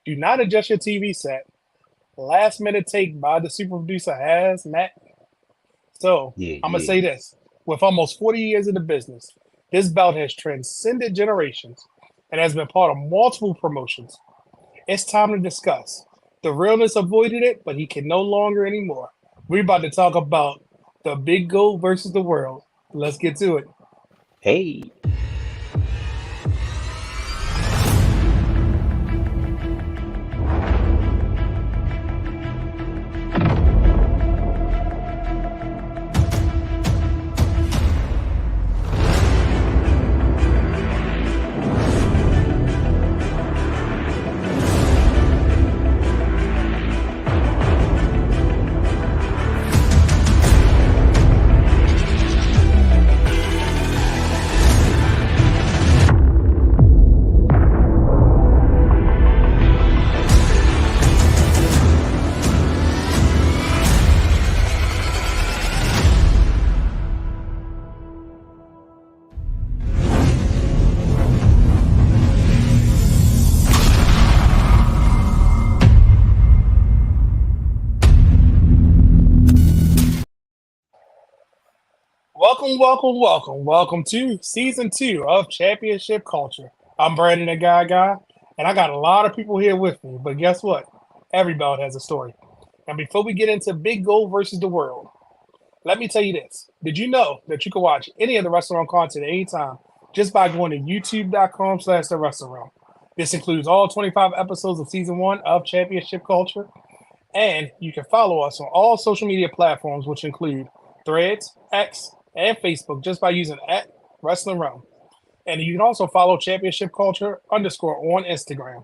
Do not adjust your TV set. Last minute take by the super producer has Matt. So Yeah, I'm gonna yeah. say this: with almost 40 years in the business, this belt has transcended generations and has been part of multiple promotions. It's time to discuss. The realness avoided it, but he can no longer anymore. We're about to talk about the big gold versus the world. Let's get to it. Hey. Welcome to season 2 of Championship Culture. I'm Brandon the Guy, and I got a lot of people here with me. But guess what? Every belt has a story. And before we get into Big Gold versus the world, let me tell you this. Did you know that you can watch any of the restaurant content anytime just by going to youtube.com/the wrestling realm? This includes all 25 episodes of season 1 of Championship Culture. And you can follow us on all social media platforms, which include Threads, X, and Facebook, just by using at Wrestling Realm. And you can also follow Championship Culture underscore on Instagram.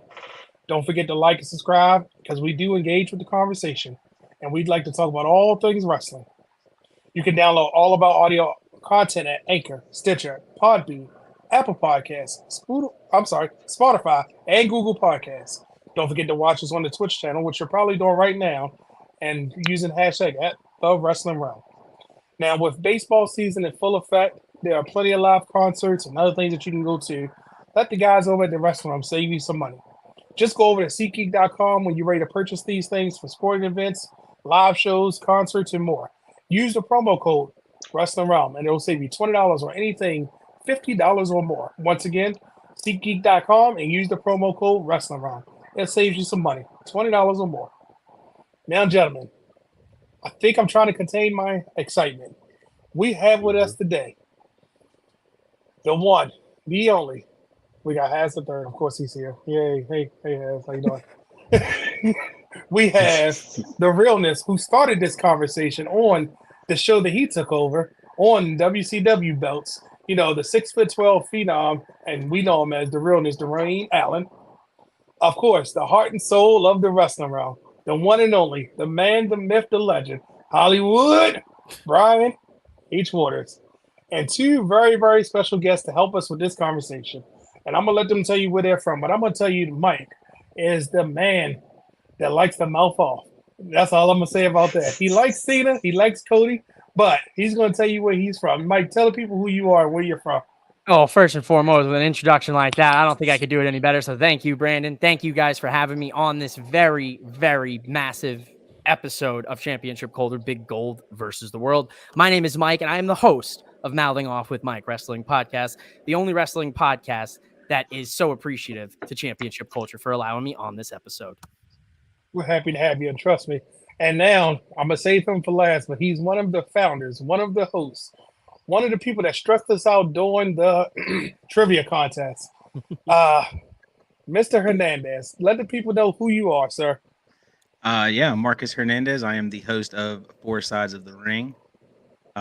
Don't forget to like and subscribe because we do engage with the conversation, and we'd like to talk about all things wrestling. You can download all of our audio content at Anchor, Stitcher, Podbean, Apple Podcasts, Spotify, and Google Podcasts. Don't forget to watch us on the Twitch channel, which you're probably doing right now, and using hashtag at the Wrestling Realm. Now, with baseball season in full effect, there are plenty of live concerts and other things that you can go to. Let the guys over at the Wrestling Realm save you some money. Just go over to SeatGeek.com when you're ready to purchase these things for sporting events, live shows, concerts, and more. Use the promo code Wrestling Realm, and it will save you $20 on anything $50 or more. Once again, SeatGeek.com and use the promo code Wrestling Realm. It saves you some money, $20 or more. Now, gentlemen, I think I'm trying to contain my excitement. We have with us Mhm. today the one, the only. We got Has the third. Of course, he's here. Yay! Hey, Has, how you doing? We have the realness who started this conversation on the show that he took over on WCW belts. You know, the 6'12" phenom, and we know him as the realness, Dwayne Allen. Of course, the heart and soul of the wrestling realm, the one and only, the man, the myth, the legend, Hollywood, Brian H. Waters, and two very, very special guests to help us with this conversation. And I'm gonna let them tell you where they're from, but I'm gonna tell you, Mike is the man that likes to mouth off. That's all I'm gonna say about that. He likes Cena, he likes Cody, but he's gonna tell you where he's from. Mike, tell the people who you are, where you're from. Oh, first and foremost, with an introduction like that, I don't think I could do it any better. So thank you, Brandon. Thank you guys for having me on this very, very massive episode of Championship Culture, Big Gold versus the World. My name is Mike, and I am the host of Mouthing Off with Mike Wrestling Podcast, the only wrestling podcast that is so appreciative to Championship Culture for allowing me on this episode. We're happy to have you, and trust me. And now I'm gonna save him for last, but he's one of the founders, one of the hosts, one of the people that stressed us out during the trivia contest. Uh, Mr. Hernandez, let the people know who you are, sir. Yeah, Marcus Hernandez. I am the host of Four Sides of the Ring.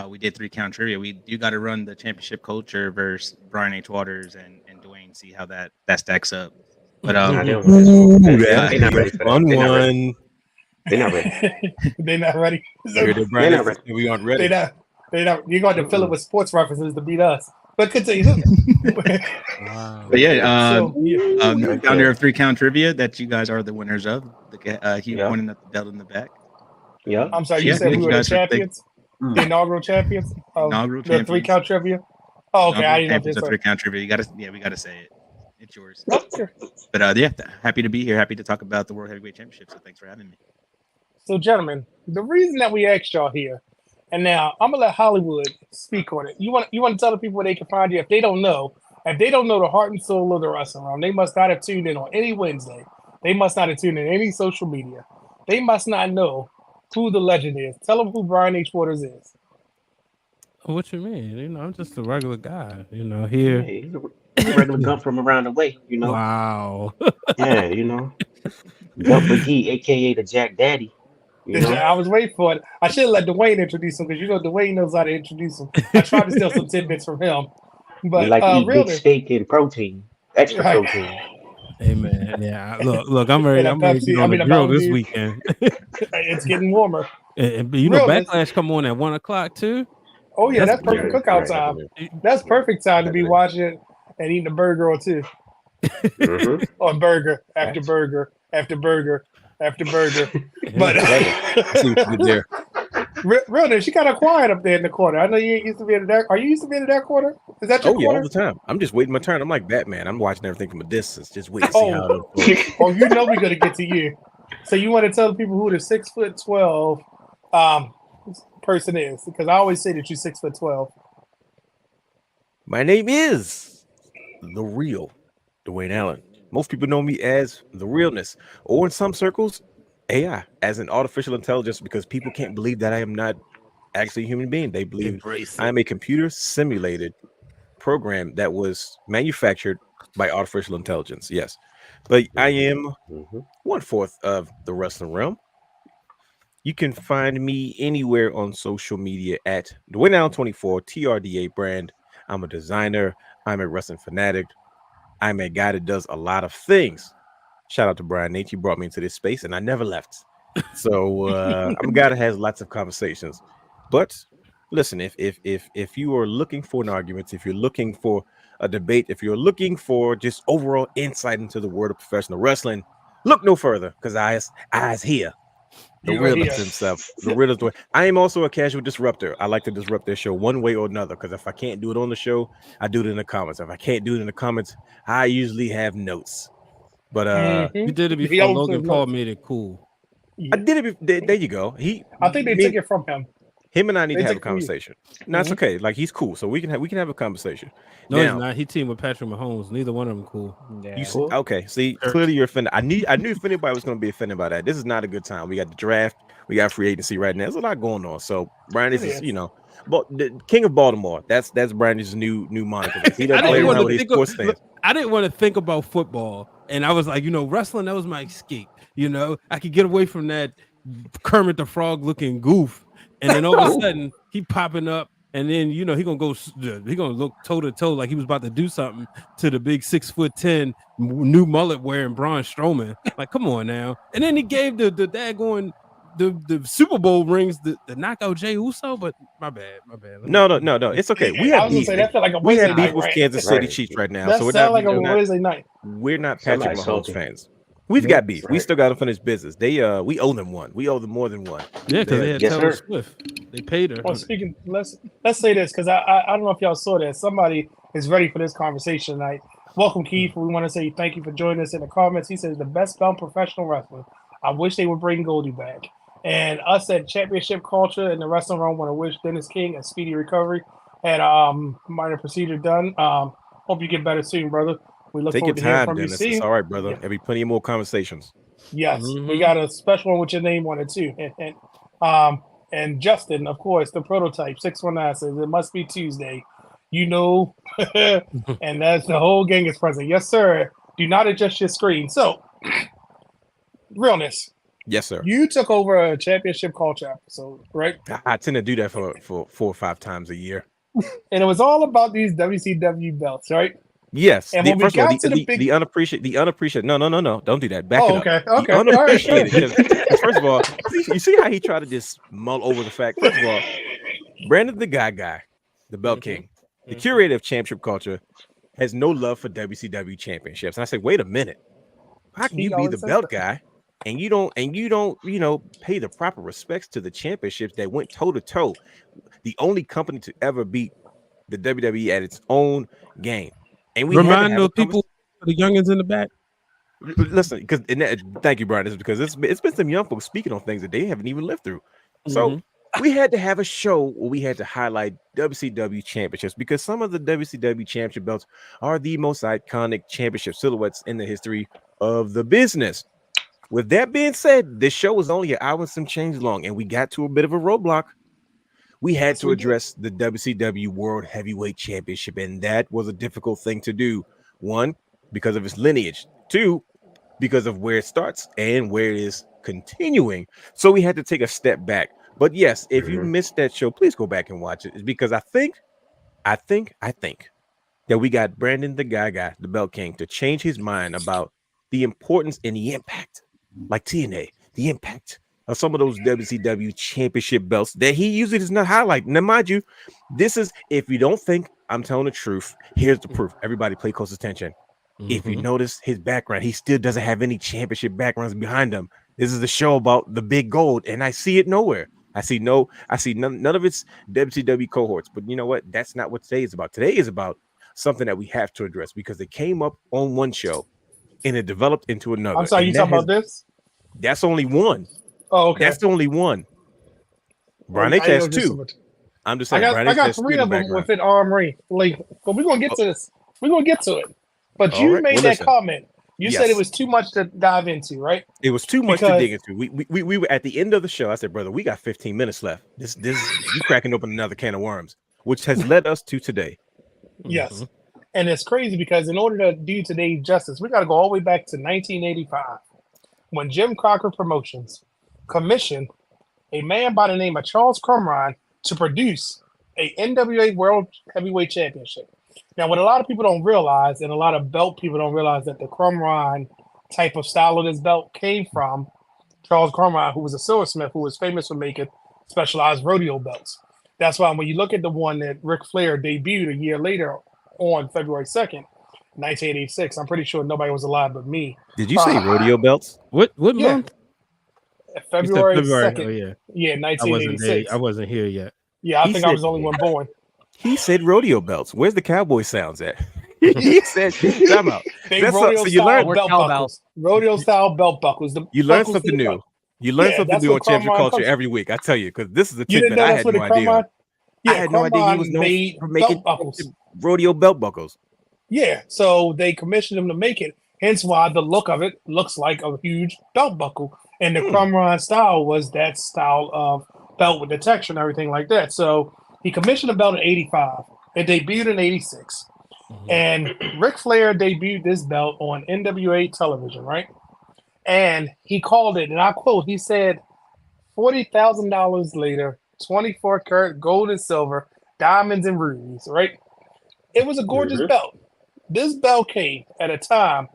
We did 3 count trivia. You got to run the championship culture versus Brian H. Waters and Dwayne. See how that stacks up. But Nah, they um, don't want this one. yeah, They not ready for that. Fun They're not ready. one. They're not ready. They're not ready. Here the They're Brandon not ready. said we aren't They ready. not. They not. You're going to fill it Mm-mm. with sports references to beat us. But continue. Wow. but yeah, So, yeah. founder of 3 count trivia that you guys are the winners of. He Yeah. pointing at the belt in the back. Yeah. I'm sorry, So, you yeah, said thank we you were the guys for champions, the inaugural champions of Inaugural the champions. 3 count trivia. Oh, okay, I didn't know if Champions this of was. 3 count trivia. We got to say it. It's yours. Okay. But yeah, happy to be here. Happy to talk about the World Heavyweight Championship. So thanks for having me. So, gentlemen, the reason that we asked y'all here, and now I'm gonna let Hollywood speak on it. You want to tell the people where they can find you if they don't know. If they don't know the heart and soul of the wrestling realm, they must not have tuned in on any Wednesday. They must not have tuned in any social media. They must not know who the legend is. Tell them who Brian H. Waters is. What you mean? I'm just a regular guy. Yeah, Here. he's a regular gump from around the way, Wow. Yeah, Gump McGee, aka the Jack Daddy. I was waiting for it. I should have let Dwayne introduce him because Dwayne knows how to introduce him. I tried to steal some tidbits from him. But We like to eat big really, steak and protein, extra Right. protein. Hey man, yeah. Look, I'm ready. And a I'm ready to Pepsi- get on I mean, the a grill Mountain this Dew. weekend. it's getting warmer. and Realness. Backlash come on at 1:00 too. Oh yeah, that's That's perfect cookout time. That's perfect time to be watching and eating a burger or two. Mhm. Or burger after burger after burger after burger. But I see what you did there. Realness, you kind of quiet up there in the corner. I know you used to be in the dark. Are you used to be in the dark corner? Is that your Oh yeah, all corner? the time. I'm just waiting my turn. I'm like Batman. I'm watching everything from a distance, just waiting to see how it unfolds. Oh, you know we're gonna get to you. So you want to tell people who the 6'12" person is? Because I always say that you're 6'12". My name is the real Dwayne Allen. Most people know me as the realness, or in some circles, AI, as an artificial intelligence, because people can't believe that I am not actually a human being. They believe Embrace I am a computer simulated program that was manufactured by artificial intelligence. Yes, but I am Mhm. 1/4 of the wrestling realm. You can find me anywhere on social media at Dwayne Allen 24 TRDA brand. I'm a designer. I'm a wrestling fanatic. I'm a guy that does a lot of things. Shout out to Brian Nate. He brought me into this space and I never left. So I'm a guy that has lots of conversations. But listen, if you are looking for an argument, if you're looking for a debate, if you're looking for just overall insight into the world of professional wrestling, look no further because eyes here. The You are realist here. himself. The realist. I am also a casual disruptor. I like to disrupt their show one way or another because if I can't do it on the show, I do it in the comments. If I can't do it in the comments, I usually have notes. But Mhm. You did it He before always Logan says Paul no. made it cool. I did it. There you go. I think they took it from him. Him and I need They to have a took it from you. conversation. No, it's Mhm. okay. Like he's cool, so we can have a conversation. No, Now, he's not. He teamed with Patrick Mahomes. Neither one of them cool. Yeah. Okay, see, Kirk. clearly you're offended. I knew if anybody was going to be offended by that. This is not a good time. We got the draft, we got free agency right now. There's a lot going on. So Brian, this It is is. but the King of Baltimore. That's Brian's new moniker. He doesn't I play didn't want around to with his think sports of. fans. I didn't want to think about football, and I was like, wrestling. That was my escape. I could get away from that Kermit the Frog looking goof, and then all of a sudden he popping up, and then he gonna go. He gonna look toe to toe like he was about to do something to the big 6'10" new mullet wearing Braun Strowman. Like, come on now. And then he gave the daggone the Super Bowl rings the knockout Jey Uso, but my bad. No. It's okay. We I have was gonna beef. say that felt like a We Wednesday have beef night, with right? Kansas City Right. Chiefs right now. That So sounds like a Wednesday night. we're not Patrick Somebody Mahomes salty. fans. We've got beef. We Right. still got to finish business. We owe them one. We owe them more than one. Yeah, because they had Yes, Taylor sir. Swift. They paid her. Well, speaking, let's say this because I don't know if y'all saw that. Somebody is ready for this conversation tonight. Welcome, Keith. We want to say thank you for joining us in the comments. He says the best bound professional wrestling. I wish they would bring Goldie back. And us at Championship Culture in the wrestling room want to wish Dennis King a speedy recovery and minor procedure done. Hope you get better soon, brother. We look Take your forward to hearing time, from Dennis. you It's soon. all right, brother. Yeah. There'll be plenty more conversations. Yes, Mhm. we got a special one with your name on it too. And Justin, of course, the prototype 619 says it must be Tuesday. And that's the whole gang is present. Yes, sir. Do not adjust your screen. So, realness. Yes, sir. You took over a championship culture episode, right? I tend to do that for 4 or 5 times a year. And it was all about these WCW belts, right? Yes. And when we First of all, got to the big- the unappreciated. No. Don't do that. Back it up. Okay. The All right. unappreciated. 'Cause first of all, you see how he tried to just mull over the fact. First of all, Brandon the guy, the belt king, the curator of championship culture, has no love for WCW championships. And I say, wait a minute. How can He you be always the says belt that. guy and you don't pay the proper respects to the championships that went toe to toe? The only company to ever beat the WWE at its own game. And we had to Remind have those a people for the youngins in the back. Listen, because thank you, Brian. This is because it's been some young folks speaking on things that they haven't even lived through. So we had to have a show where we had to highlight WCW championships because some of the WCW championship belts are the most iconic championship silhouettes in the history of the business. With that being said, this show was only an hour and some change long, and we got to a bit of a roadblock. We had to address the WCW World Heavyweight Championship, and that was a difficult thing to do. One, because of its lineage. Two, because of where it starts and where it is continuing. So we had to take a step back. But yes, if you missed that show, please go back and watch it. It's because I think that we got Brandon the Gaga, the Belt King, to change his mind about the importance and the impact, like TNA, the impact of some of those WCW championship belts that he usually does not highlight. Now, mind you, this is, if you don't think I'm telling the truth, here's the proof. Everybody pay close attention. If you notice his background, he still doesn't have any championship backgrounds behind him. This is the show about the big gold, and I see it nowhere. I see none of its WCW cohorts. But you know what? That's not what today is about. Today is about something that we have to address because it came up on one show and it developed into another. I'm sorry, you talking about this? That's only one. Oh, okay. That's the only one. Brian H has two. I'm just saying. I got three of them within Armory. Like, but we're gonna get to this. We're gonna get to it. But you made that comment. You said it was too much to dive into, right? It was too much to dig into. We were at the end of the show. I said, brother, we got 15 minutes left. This you cracking open another can of worms, which has led us to today. Yes. And it's crazy because in order to do today's justice, we got to go all the way back to 1985 when Jim Crocker Promotions commissioned a man by the name of Charles Crumrine to produce a NWA World Heavyweight Championship. Now, what a lot of people don't realize, and a lot of belt people don't realize, that the Crumrine type of style of this belt came from Charles Crumrine, who was a silversmith who was famous for making specialized rodeo belts. That's why when you look at the one that Ric Flair debuted a year later on February 2nd, 1986, I'm pretty sure nobody was alive but me. Did you say rodeo belts? What month? February 2nd. Oh, yeah, 1986. I wasn't here yet. Yeah, I think I was the only one born. He said rodeo belts. Where's the cowboy sounds at? He said, "Time out." So you learned belt buckles. Rodeo style belt buckles. You learn something new. You learn something new on Championship Culture every week. I tell you, because this is a tidbit I had no idea. I had no idea he was known for making rodeo belt buckles. Yeah, so they commissioned him to make it. Hence why the look of it looks like a huge belt buckle. And the Crumrine style was that style of belt with the texture and everything like that. So he commissioned a belt in 85. It debuted in 86. And Ric Flair debuted this belt on NWA television, right? And he called it, and I quote, he said, $40,000 later, 24 karat gold and silver, diamonds and rubies, right? It was a gorgeous belt. This belt came at a time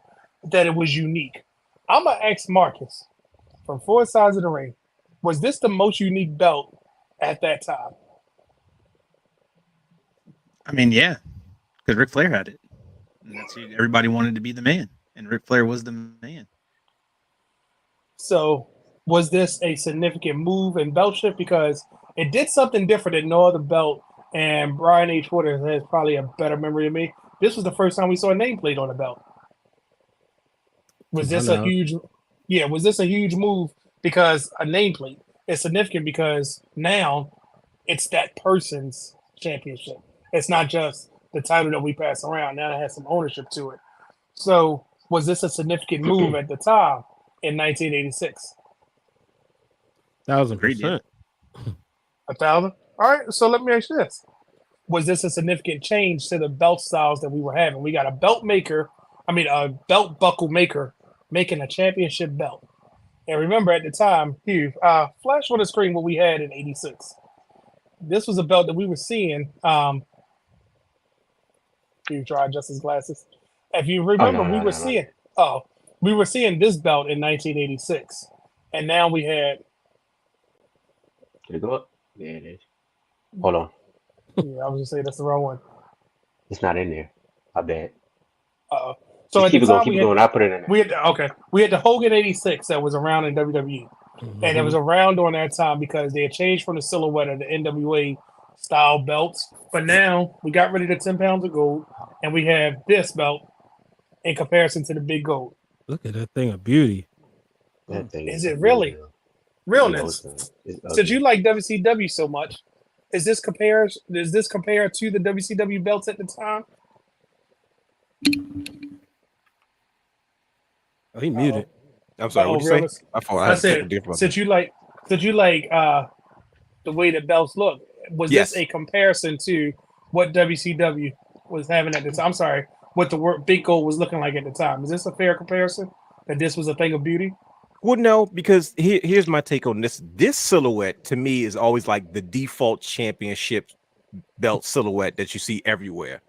that it was unique. I'm going to ask Marcus from Four Sides of the Ring, was this the most unique belt at that time? I mean, yeah, because Ric Flair had it. And everybody wanted to be the man, and Ric Flair was the man. So was this a significant move in belt shift? Because it did something different than no other belt, and Brian H. Waters has probably a better memory than me. This was the first time we saw a nameplate on the belt. Was this a huge move? Because a nameplate is significant because now it's that person's championship. It's not just the title that we pass around. Now it has some ownership to it. So was this a significant move at the time in 1986? 1,000%. 1,000? All right, so let me ask you this. Was this a significant change to the belt styles that we were having? We got a belt buckle maker making a championship belt. And remember at the time, Hugh, flash on the screen what we had in 86. This was a belt that we were seeing. Hugh, try to adjust his glasses. If you remember, we were seeing this belt in 1986. And now we had. Did it go up? Yeah, it is. Hold on. Yeah, I was just saying that's the wrong one. It's not in there. I bet. So just keep it going. I'll put it in there. We had the Hogan 86 that was around in WWE. And it was around during that time because they had changed from the silhouette of the NWA style belts. But now we got rid of the 10 pounds of gold and we have this belt in comparison to the big gold? Look at that thing of beauty. That thing Is it really? No, Realness. it's Since you ugly. like WCW so much, is this compared to the WCW belts at the time? Oh, he muted. I'm sorry. What you say? Realness. I thought I I had a said technical difficulty. since you like the way the belts look, was Yes. this a comparison to what WCW was having at the time? I'm sorry, what the big gold was looking like at the time. Is this a fair comparison? That this was a thing of beauty? Well, no, because here's my take on this. This silhouette to me is always like the default championship belt silhouette that you see everywhere.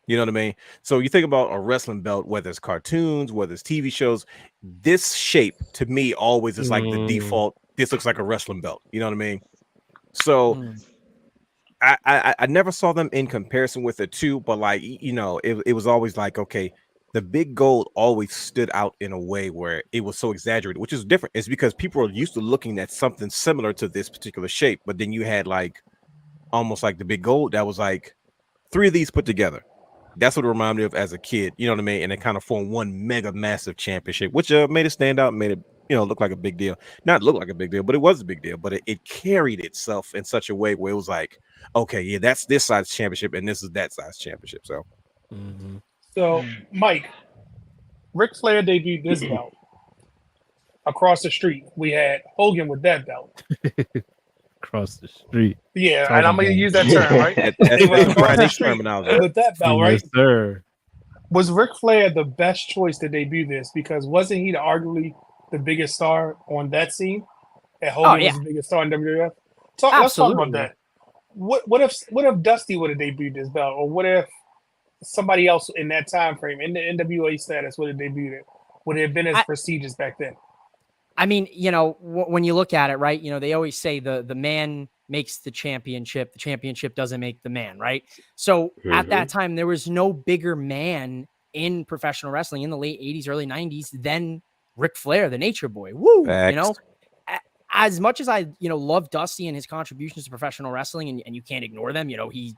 You know what I mean? So you think about a wrestling belt, whether it's cartoons, whether it's TV shows, this shape to me always is like the default. This looks like a wrestling belt. You know what I mean? So I never saw them in comparison with the two, but like, you know, it was always like, okay, the big gold always stood out in a way where it was so exaggerated, which is different. It's because people are used to looking at something similar to this particular shape, but then you had like almost like the big gold that was like 3 of these put together. That's what it reminded me of as a kid, you know what I mean? And it kind of formed one mega massive championship, which made it stand out, made it, you know, look like a big deal. Not look like a big deal, but it was a big deal. But it carried itself in such a way where it was like, okay, yeah, that's this size championship and this is that size championship. So So, Mike, Ric Flair debuted this belt. Across the street, we had Hogan with that belt. Across the street. Yeah, and I'm going to use that term, right? that's Across the Friday street terminology. with that belt, right? Yes, sir. Was Ric Flair the best choice to debut this? Because wasn't he arguably the biggest star on that scene? And Hogan was the biggest star in WWF. Let's talk about that. What if Dusty would have debuted this belt, or what if somebody else in that time frame in the NWA status would have debuted it? Would it have been as prestigious back then? I mean, you know, when you look at it, right, you know, they always say the man makes the championship doesn't make the man, right? So at that time, there was no bigger man in professional wrestling in the late 80s, early 90s than Ric Flair, the Nature Boy. Woo! Facts. You know, as much as I, you know, love Dusty and his contributions to professional wrestling, and you can't ignore them, you know, he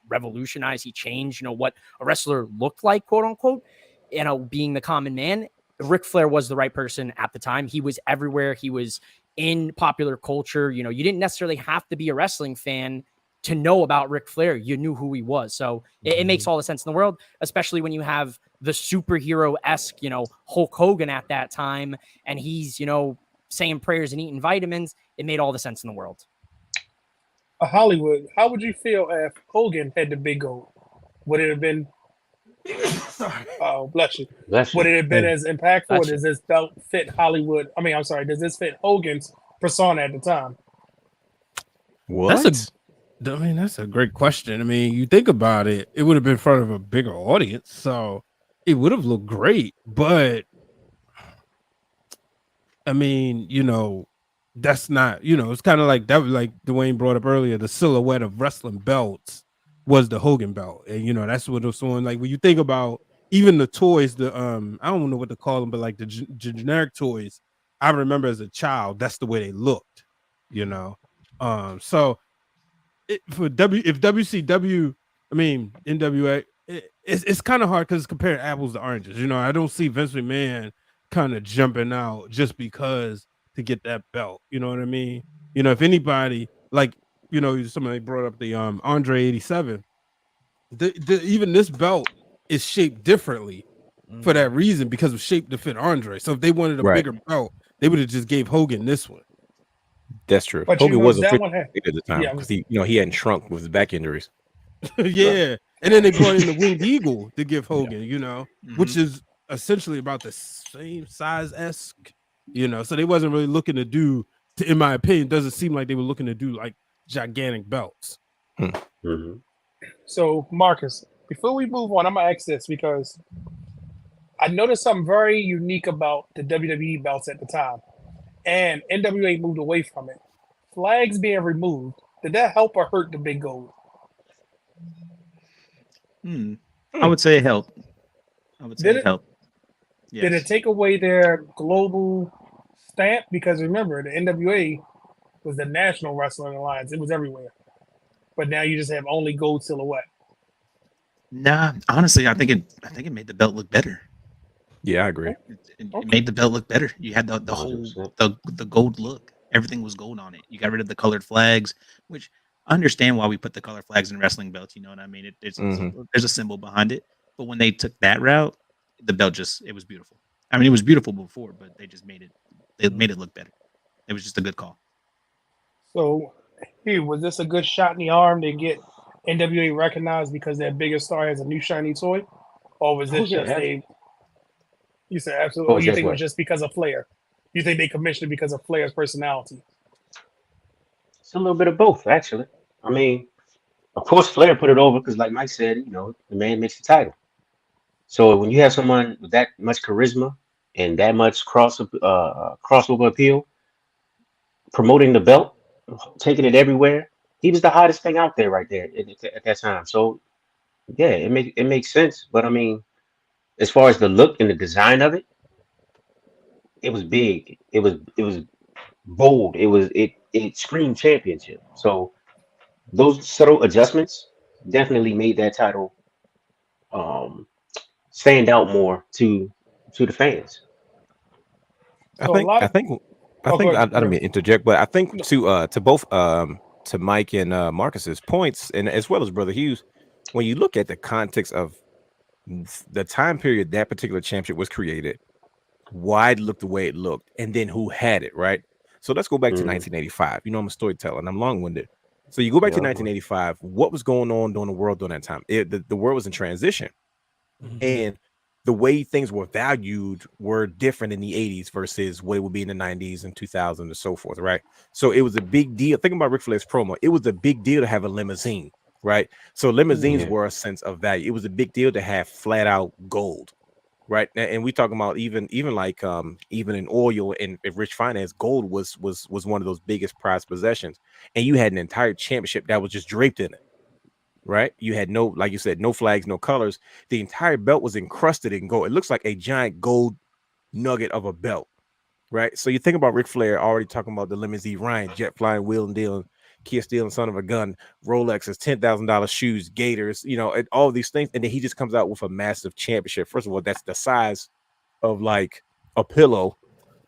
revolutionized, he changed, you know, what a wrestler looked like, quote unquote, you know, being the common man. Ric Flair was the right person at the time. He was everywhere. He was in popular culture. You know, you didn't necessarily have to be a wrestling fan to know about Ric Flair. You knew who he was. So it makes all the sense in the world, especially when you have the superhero-esque, you know, Hulk Hogan at that time, and he's, you know, saying prayers and eating vitamins. It made all the sense in the world. Hollywood, how would you feel if Hogan had the big gold? Would it have been oh, bless you. Would it have been as impactful? Or does this belt fit Hollywood? I mean, I'm sorry. Does this fit Hogan's persona at the time? What? That's a great question. I mean, you think about it, it would have been in front of a bigger audience, so it would have looked great. But I mean, you know, that's not, you know, it's kind of like that. Like Dwayne brought up earlier, the silhouette of wrestling belts was the Hogan belt, and you know that's what it was on. Like when you think about even the toys, the I don't know what to call them, but like the generic toys, I remember as a child that's the way they looked, you know. So if WCW, I mean NWA, it's kind of hard because it's comparing apples to oranges. You know, I don't see Vince McMahon kind of jumping out just because to get that belt. You know what I mean? You know, if anybody like. You know, somebody brought up the Andre 87. Even this belt is shaped differently for that reason, because of shaped to fit Andre. So if they wanted a bigger belt, they would have just gave Hogan this one. That's true. But Hogan you know, wasn't that fit one had, at the time because he hadn't shrunk with his back injuries. Yeah, and then they brought in the Winged Eagle to give Hogan, you know, which is essentially about the same size esque, you know. So they wasn't really looking to do, in my opinion, doesn't seem like they were looking to do like gigantic belts. So Marcus, before we move on, I'm gonna ask this because I noticed something very unique about the WWE belts at the time, and NWA moved away from it. Flags being removed, did that help or hurt the big gold? I would say it helped. It helped. Yes. Did it take away their global stamp? Because remember, the NWA was the National Wrestling Alliance. It was everywhere. But now you just have only gold silhouette. Nah, honestly, I think it made the belt look better. Yeah, I agree. It made the belt look better. You had the whole 100%. the gold look. Everything was gold on it. You got rid of the colored flags, which I understand why we put the colored flags in wrestling belts. You know what I mean? There's a symbol behind it. But when they took that route, the belt it was beautiful. I mean, it was beautiful before, but they just made it look better. It was just a good call. So, Hugh, was this a good shot in the arm to get NWA recognized because their biggest star has a new shiny toy, or was Oh this yeah, just a? You said absolutely. what Or was you that? think it was What? just because of Flair? You think they commissioned it because of Flair's personality? It's a little bit of both, actually. I mean, of course, Flair put it over because, like Mike said, the man makes the title. So when you have someone with that much charisma and that much crossover appeal, promoting the belt, taking it everywhere, he was the hottest thing out there right there at that time. So yeah, it makes sense. But I mean, as far as the look and the design of it, it was big. It was bold. It screamed championship. So those subtle adjustments definitely made that title um, stand out more to the fans. I So a think lot I of. think I Oh, go think I ahead. don't mean to interject, but I think No. to both to Mike and Marcus's points, and as well as Brother Hughes, when you look at the context of the time period that particular championship was created, why it looked the way it looked, and then who had it, right? So let's go back to Mm, 1985. You know, I'm a storyteller and I'm long-winded. So you go back to yeah, 1985, what was going on during the world during that time? The world was in transition. And the way things were valued were different in the 80s versus what it would be in the 90s and 2000s and so forth, right? So it was a big deal. Think about Ric Flair's promo. It was a big deal to have a limousine, right? So limousines yeah, were a sense of value. It was a big deal to have flat out gold, right? And we talking about even like even in oil and rich finance, gold was one of those biggest prized possessions. And you had an entire championship that was just draped in it, right? You had no, like you said, no flags, no colors. The entire belt was encrusted in gold. It looks like a giant gold nugget of a belt, right? So you think about Ric Flair already talking about the limousine, Ryan, jet flying, wheeling, dealing, Kia stealing, son of a gun, Rolexes, $10,000 shoes, Gators, and all these things, and then he just comes out with a massive championship. First of all, that's the size of like a pillow,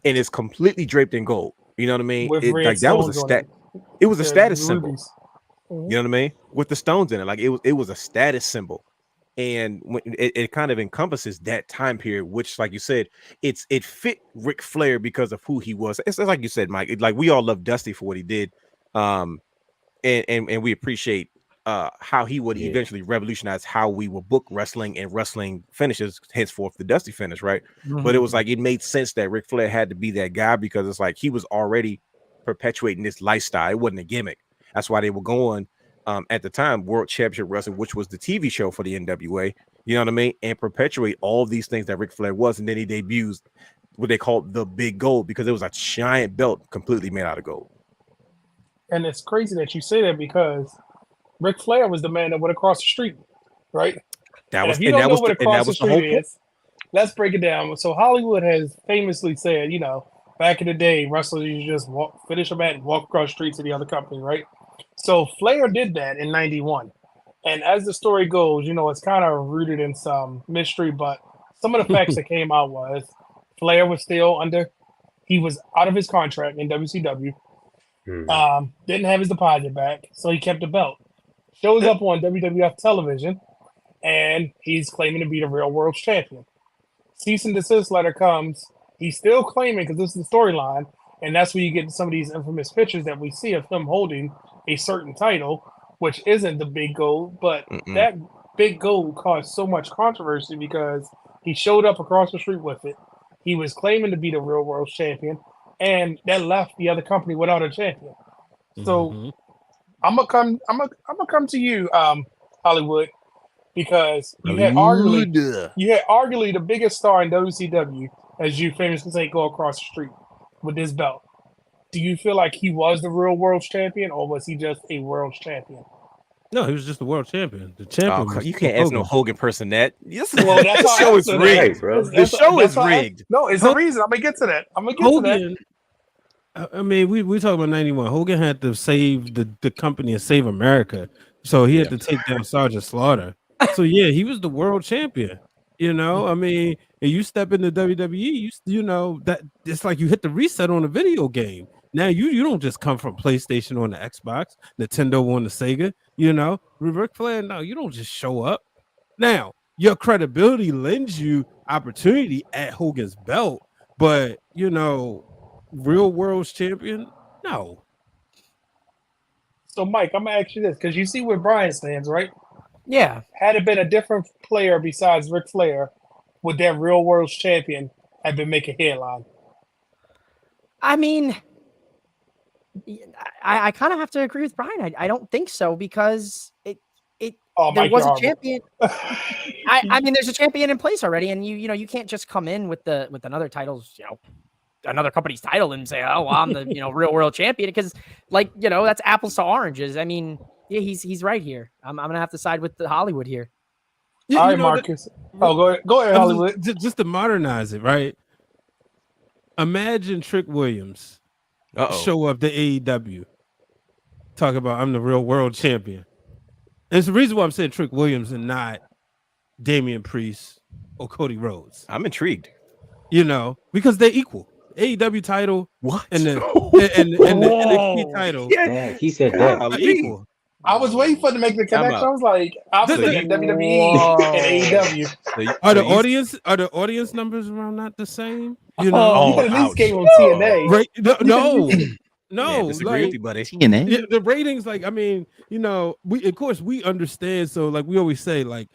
and it's completely draped in gold. You know what I mean? With It red like that was a stones on stat. it, It was a the status symbol. rubies. You know what I mean? With the stones in it, like it was a status symbol, and when it kind of encompasses that time period, which, like you said, it fit Ric Flair because of who he was. It's like you said, Mike. Like we all love Dusty for what he did, um, and we appreciate how he would yeah, eventually revolutionize how we will book wrestling and wrestling finishes, henceforth the Dusty finish, right? But it was like it made sense that Ric Flair had to be that guy because it's like he was already perpetuating this lifestyle. It wasn't a gimmick. That's why they were going at the time World Championship Wrestling, which was the TV show for the NWA. You know what I mean? And perpetuate all these things that Ric Flair was, and then he debuts what they called the Big Gold because it was a giant belt completely made out of gold. And it's crazy that you say that because Ric Flair was the man that went across the street, right? That And was if you and don't that know was what the and that across the was the whole street point. is, let's break it down. So Hollywood has famously said, back in the day, wrestlers used to just finish a match and walk across the street to the other company, right? So Flair did that in '91. And as the story goes, it's kind of rooted in some mystery, but some of the facts that came out was Flair was still he was out of his contract in WCW, mm, didn't have his deposit back, so he kept the belt. Shows up on WWF television, and he's claiming to be the real world champion. Cease and desist letter comes. He's still claiming because this is the storyline, and that's where you get some of these infamous pictures that we see of him holding a certain title, which isn't the big gold, but Mm-mm. that big gold caused so much controversy because he showed up across the street with it. He was claiming to be the real world champion, and that left the other company without a champion. So I'm gonna come to you, Hollywood, because Hollywood. you had arguably the biggest star in WCW, as you famously say, go across the street with this belt. Do you feel like he was the real world champion, or was he just a world champion? No, he was just the world champion. The Oh, champion was you can't ask no Hogan. Hogan person that. This, Well, that's this how I show is answer rigged. that. right, bro. The show is why rigged. No, it's the reason. I'm gonna get to that. Hogan. I mean, we talk about 91. Hogan had to save the company and save America, so he had to take down Sergeant Slaughter. So yeah, he was the world champion. You know, I mean, and you step into WWE, you know that it's like you hit the reset on a video game. Now you don't just come from PlayStation on the Xbox, Nintendo on the Sega. You know, Ric Flair. No, you don't just show up. Now your credibility lends you opportunity at Hogan's belt, but you know, real world's champion. No, So, Mike, I'm gonna ask you this because you see where Brian stands, right? Yeah. Had it been a different player besides Ric Flair, would that real world champion have been making headline? I mean, I kind of have to agree with Brian. I don't think so because Oh, there Mike, was you're a horrible. champion. I mean, there's a champion in place already, and you can't just come in with another title's another company's title and say, oh, well, I'm the real world champion, because that's apples to oranges. I mean, yeah, he's right here. I'm gonna have to side with the Hollywood here. All right, Marcus. Go ahead, Hollywood. Just to modernize it, right? Imagine Trick Williams show up to AEW, talk about I'm the real world champion. And it's the reason why I'm saying Trick Williams and not Damian Priest or Cody Rhodes. I'm intrigued. Because they're equal. AEW title What? and the NXT title. Yeah, he said that. Are equal. I was waiting for him to make the connection. I was like, obviously WWE and AEW. Are the audience numbers around not the same? You could at least gave them TNA. Right? No, disagree with you, buddy. The ratings, we understand. So, like we always say, Dwayne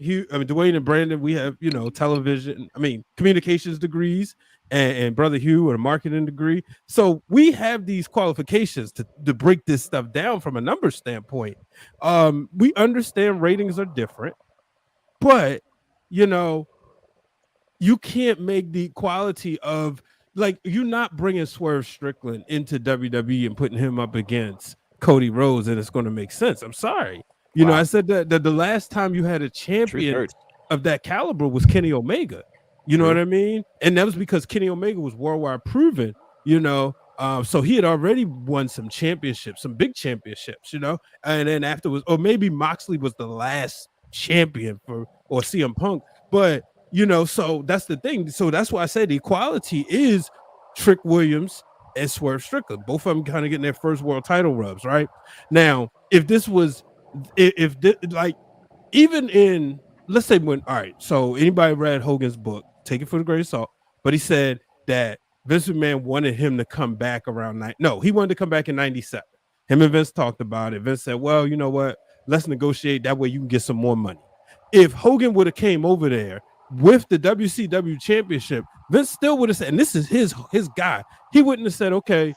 and Brandon, we have television, communications degrees, and brother Hugh a marketing degree. So we have these qualifications to break this stuff down from a number standpoint. We understand ratings are different, but you can't make the quality of you're not bringing Swerve Strickland into WWE and putting him up against Cody Rhodes, and it's going to make sense. I'm sorry. I said that the last time you had a champion of that caliber was Kenny Omega. You know what I mean? And that was because Kenny Omega was worldwide proven, so he had already won some championships, some big championships, and then afterwards, or maybe Moxley was the last champion or CM Punk. But, so that's the thing. So that's why I said the equality is Trick Williams and Swerve Strickland. Both of them kind of getting their first world title rubs, right? Now, if this was even in, let's say all right, so anybody read Hogan's book, take it for the grain of salt, but he said that Vince McMahon wanted him to come back around he wanted to come back in 97. Him and Vince talked about it. Vince said, well, you know what, let's negotiate, that way you can get some more money. If Hogan would have came over there with the WCW championship, Vince still would have said, and this is his guy, he wouldn't have said, okay,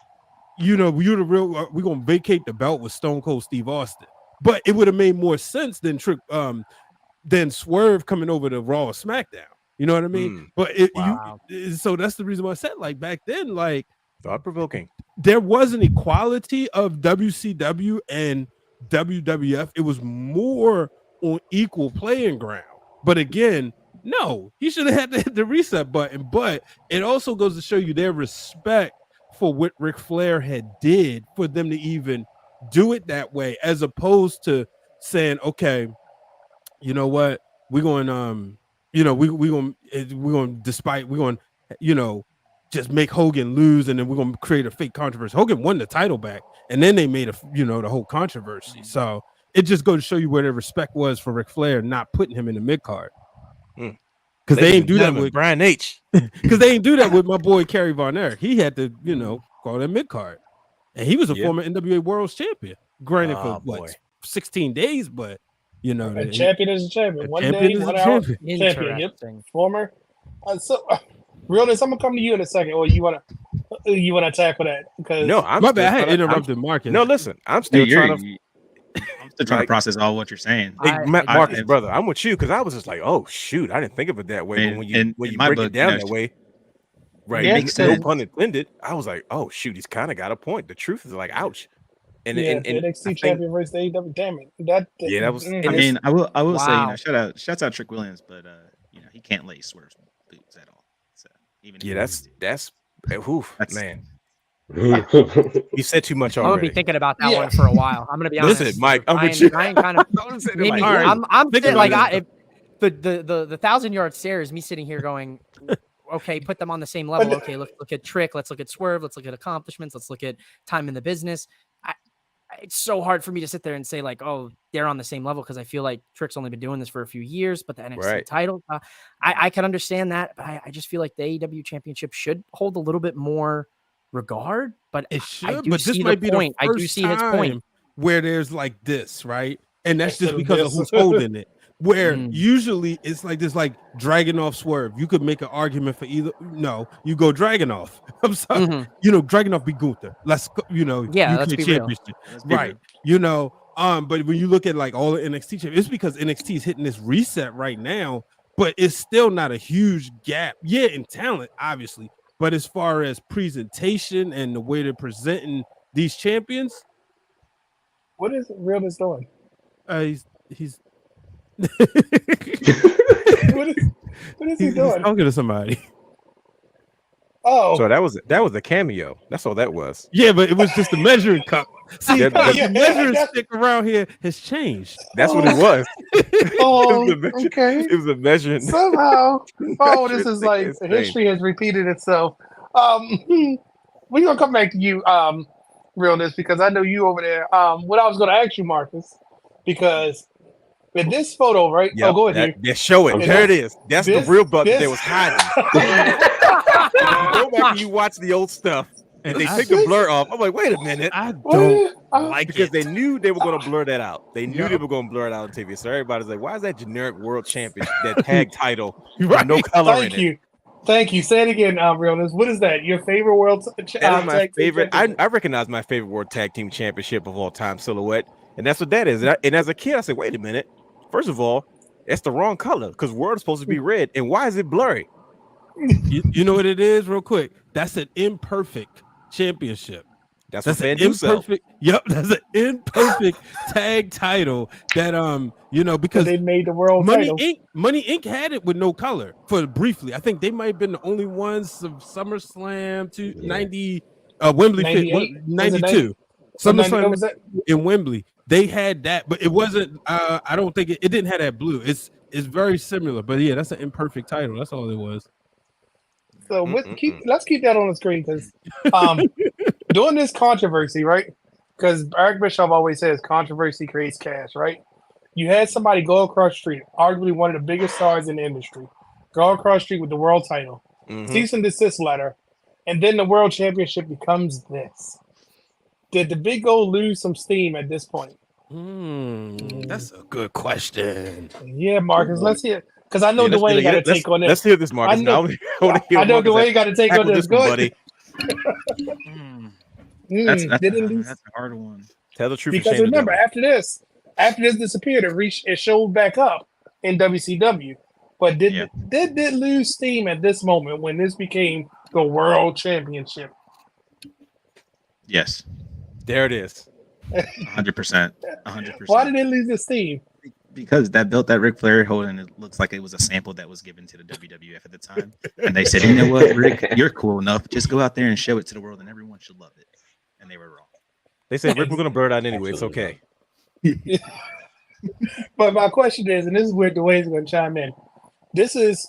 you're the real, we're gonna vacate the belt with Stone Cold Steve Austin. But it would have made more sense than Swerve coming over to Raw or SmackDown. You know what I mean? But so that's the reason why I said, back then, thought-provoking. There was an equality of WCW and WWF. It was more on equal playing ground. But again, no, he should have had to hit the reset button. But it also goes to show you their respect for what Ric Flair had did for them to even do it that way, as opposed to saying, okay, you know what, we're going just make Hogan lose, and then we're going to create a fake controversy. Hogan won the title back, and then they made the whole controversy. So it just goes to show you where their respect was for Ric Flair not putting him in the mid card, because they ain't do that with Brian H. Because they ain't do that with my boy Kerry Von Erich. He had to call that mid card. And he was a former NWA World Champion. Granted, for 16 days, but a champion is a champion. One champion day, is a 1 hour, champion. champion. Yep. Former. Realness, I'm gonna come to you in a second, or you wanna tackle that? Because my bad, I had interrupted Marcus. No, listen, I'm still trying to process all what you're saying. Marcus, brother, I'm with you because I was just like, oh shoot, I didn't think of it that way. But when you break it down that way. Right, it makes sense. No pun intended. I was like, "Oh shoot, he's kind of got a point." The truth is like, "Ouch!" And NXT champion versus AEW. Damn it! That was. I mean, I will say, shouts out Trick Williams, but he can't lay Swerve's boots at all. So even that's man. You said too much I'm gonna already. be thinking about that Yeah. one for a while. I'm gonna be honest. Listen, Mike, I'm with you. Ryan kind of I was sitting made there me. like, all right, I'm think sitting about like it. the 1,000-yard stare is me sitting here going, okay, put them on the same But level. Okay, let's look at Trick. Let's look at Swerve. Let's look at accomplishments. Let's look at time in the business. It's so hard for me to sit there and say like, oh, they're on the same level because I feel like Trick's only been doing this for a few years, but the NXT Right. title, I can understand that, but I just feel like the AEW championship should hold a little bit more regard. But It I should, do but this see might the be point. the I do first see his point. time where there's like this, right? And that's Instead just of because of this. who's holding it. Where Mm. usually it's like this, like Dragunov Swerve. You could make an argument for either. No, you go Dragunov. I'm sorry. Mhm. You know, Dragunov beat Gunther. Let's go, Yeah, UK let's be real. championship. Let's be Right. But when you look at like all the NXT champions, it's because NXT is hitting this reset right now, but it's still not a huge gap. Yeah, in talent, obviously. But as far as presentation and the way they're presenting these champions, what is Realness doing? he's What is he he's doing? talking to somebody. Oh, So that was a cameo. That's all that was. Yeah, but it was just a measuring cup. See, Yeah, because yeah, the measuring that's- stick around here has changed. That's what it was. oh, It was a measure- okay. It was a measuring. Somehow, oh, this is like It's history has repeated itself. We're gonna come back to you, Realness, because I know you over there. What I was gonna ask you, Marcus, because in this photo, right? Yep, Oh, go ahead. yeah, show it. Okay. There it is. That's This- the real button this- that was hiding. You go back and you watch the old stuff, and they took the blur off. I'm like, wait a minute, I What? don't Uh, like because it. they knew they were going to blur that out. They knew Yeah. they were going to blur it out on TV. So everybody's like, why is that generic world champion, that tag title, Right. with no color Thank in it? you. Thank you. Say it again, Realness. What is that? Your favorite world That is my tag team favorite. championship? I recognize my favorite world tag team championship of all time, Silhouette, and that's what that is. And as a kid, I said, wait a minute. First of all, it's the wrong color because world is supposed to be red, and why is it blurry? You know what it is, real quick? That's an imperfect championship. That's That's what an FanDuel sell. imperfect. Yep, that's an imperfect tag title that Because because they made the world Money title. Inc. Money Inc. had it with no color for briefly. I think they might have been the only ones of SummerSlam to 90 Wembley 98? Was it 92. So 90 SummerSlam was that? in Wembley. They had that, but it wasn't I don't think it didn't have that blue. It's very similar, but yeah, that's an imperfect title. That's all it was. So let's keep that on the screen because during this controversy, right? Because Eric Bischoff always says controversy creates cash, right? You had somebody go across the street, arguably one of the biggest stars in the industry, go across the street with the world title, Mhm. cease and desist letter, and then the world championship becomes this. Did the Big O lose some steam at this point? That's a good question. Yeah, Marcus, let's hear. Because I know Yeah, Dwayne got to take on Let's this. hear this, Marcus. I know- I know Dwayne got to take on this. Go one, ahead. buddy. That's Did it lose? a hard one. Tell the truth. Because and shame the remember, devil. after this disappeared, it showed back up in WCW. But did it lose steam at this moment when this became the world championship? Yes, There it is. 100%. 100%. Why did it lose its steam? Because that belt that Ric Flair holding, it looks like it was a sample that was given to the WWF at the time. And they said, you know what, Rick, you're cool enough. Just go out there and show it to the world and everyone should love it. And they were wrong. They said Rick, we're gonna blur it out anyway. It's okay. But my question is, and this is where Dwayne's going to chime in. This is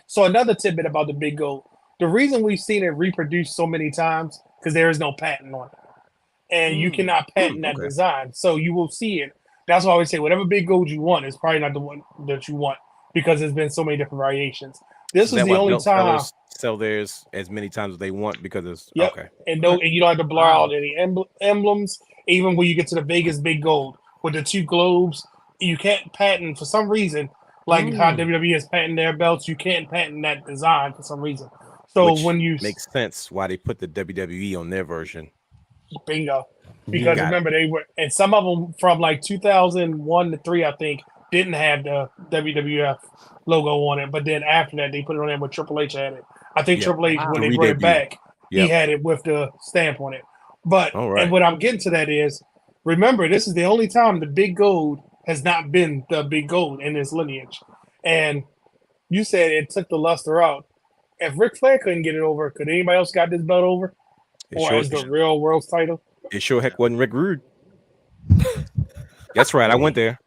so another tidbit about the Big Gold. The reason we've seen it reproduced so many times because there is no patent on it, and you cannot patent that okay. design. So you will see it. That's why I always say whatever Big Gold you want is probably not the one that you want because there's been so many different variations. This Is was that the why only belt time, sellers sell theirs as many times as they want because it's Yep. okay. and you don't have to blur out any emblems. Even when you get to the Vegas Big Gold with the two globes, you can't patent for some reason. Like how WWE has patented their belts, you can't patent that design for some reason. So Which when you makes sense why they put the WWE on their version. bingo, because Got it. remember they were, and some of them from like 2001 to 3, I think, didn't have the WWF logo on it, but then after that they put it on there when Triple H had it. I think Yeah. Triple H when The they brought it re-debut. back, Yep. he had it with the stamp on it. But All right. and what I'm getting to that is, remember this is the only time the Big Gold has not been the Big Gold in this lineage, and you said it took the luster out. If Ric Flair couldn't get it over, could anybody else got this belt over? or as the real world's title. It sure heck wasn't Rick Rude. That's right. I went there.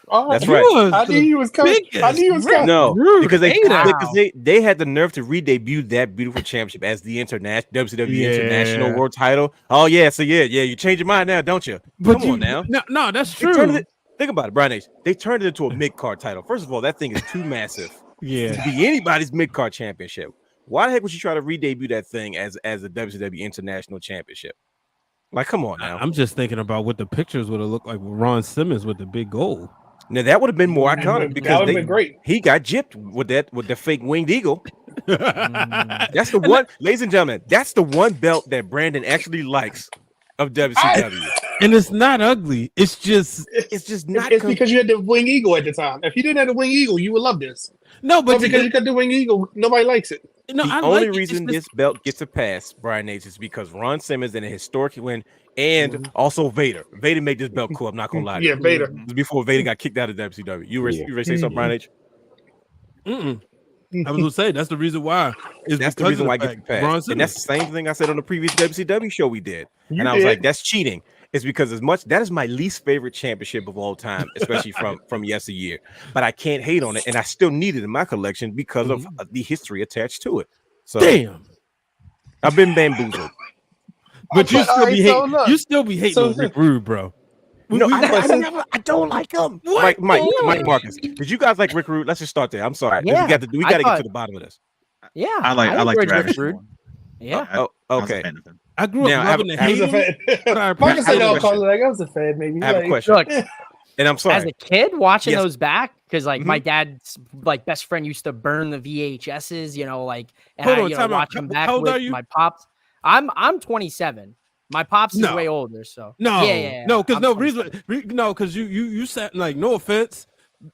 Oh, That's right. I knew you was coming. I knew you was coming. No, because Wow. they had the nerve to re-debut that beautiful championship as the WCW International World Title. Oh yeah, so yeah, you change your mind now, don't you? But Come on now. No, that's They turned true. it- think about it, Brian H. They turned it into a mid-card title. First of all, that thing is too massive to be anybody's mid-card championship. Why the heck would you try to re-debut that thing as a WCW International Championship? Like, come on now. I'm just thinking about what the pictures would have looked like with Ron Simmons with the big gold. Now that would have been more iconic That because would have been great. he got gypped with the fake winged eagle. That's the one, ladies and gentlemen. That's the one belt that Brandon actually likes of WCW. And it's not ugly. It's just not. It's because you had the wing eagle at the time. If you didn't have the wing eagle, you would love this. no, But but because you got the wing eagle, nobody likes it. no, The I only like it. reason It's this belt gets a pass, Brian H, is because Ron Simmons in a historic win, and also Vader. Vader made this belt cool. I'm not gonna lie. Yeah, Vader. It was before Vader got kicked out of WCW. You ready to say something, Brian H? I was gonna say that's the reason why. That's the because reason of why I the get the fact pass. Ron And that's Simmons. the same thing I said on the previous WCW show we did. You And I was did. like, that's cheating. It's because that is my least favorite championship of all time, especially from yesteryear. But I can't hate on it, and I still need it in my collection because of the history attached to it. So Damn. I've been bamboozled. But you But, still alright, be so hating. look. You still be hating So- on Rick Rude, bro. No, We- I don't like him. What? Mike Yeah. Marcus, did you guys like Rick Rude? Let's just start there. I'm sorry. Yeah, we got to I get thought- to the bottom of this. Yeah, I like encourage Travis Rick Rude. more. Yeah. Oh, I was a okay. fan of him. I grew up Now, I have- loving I He and was a hating him. fan. But I Marcus appreciate said, I have a "No, question. call it like I was a fan, maybe." I have a Like, question, Look, and I'm as sorry. a kid watching Yes. those back, because like my dad's like best friend used to burn the VHSs, like and Hold I on, time out. watch them back How old are with you? my pops. I'm 27. My pops is No. way older, so No, yeah. no, because I'm no 27. reason, no, because you sat like no offense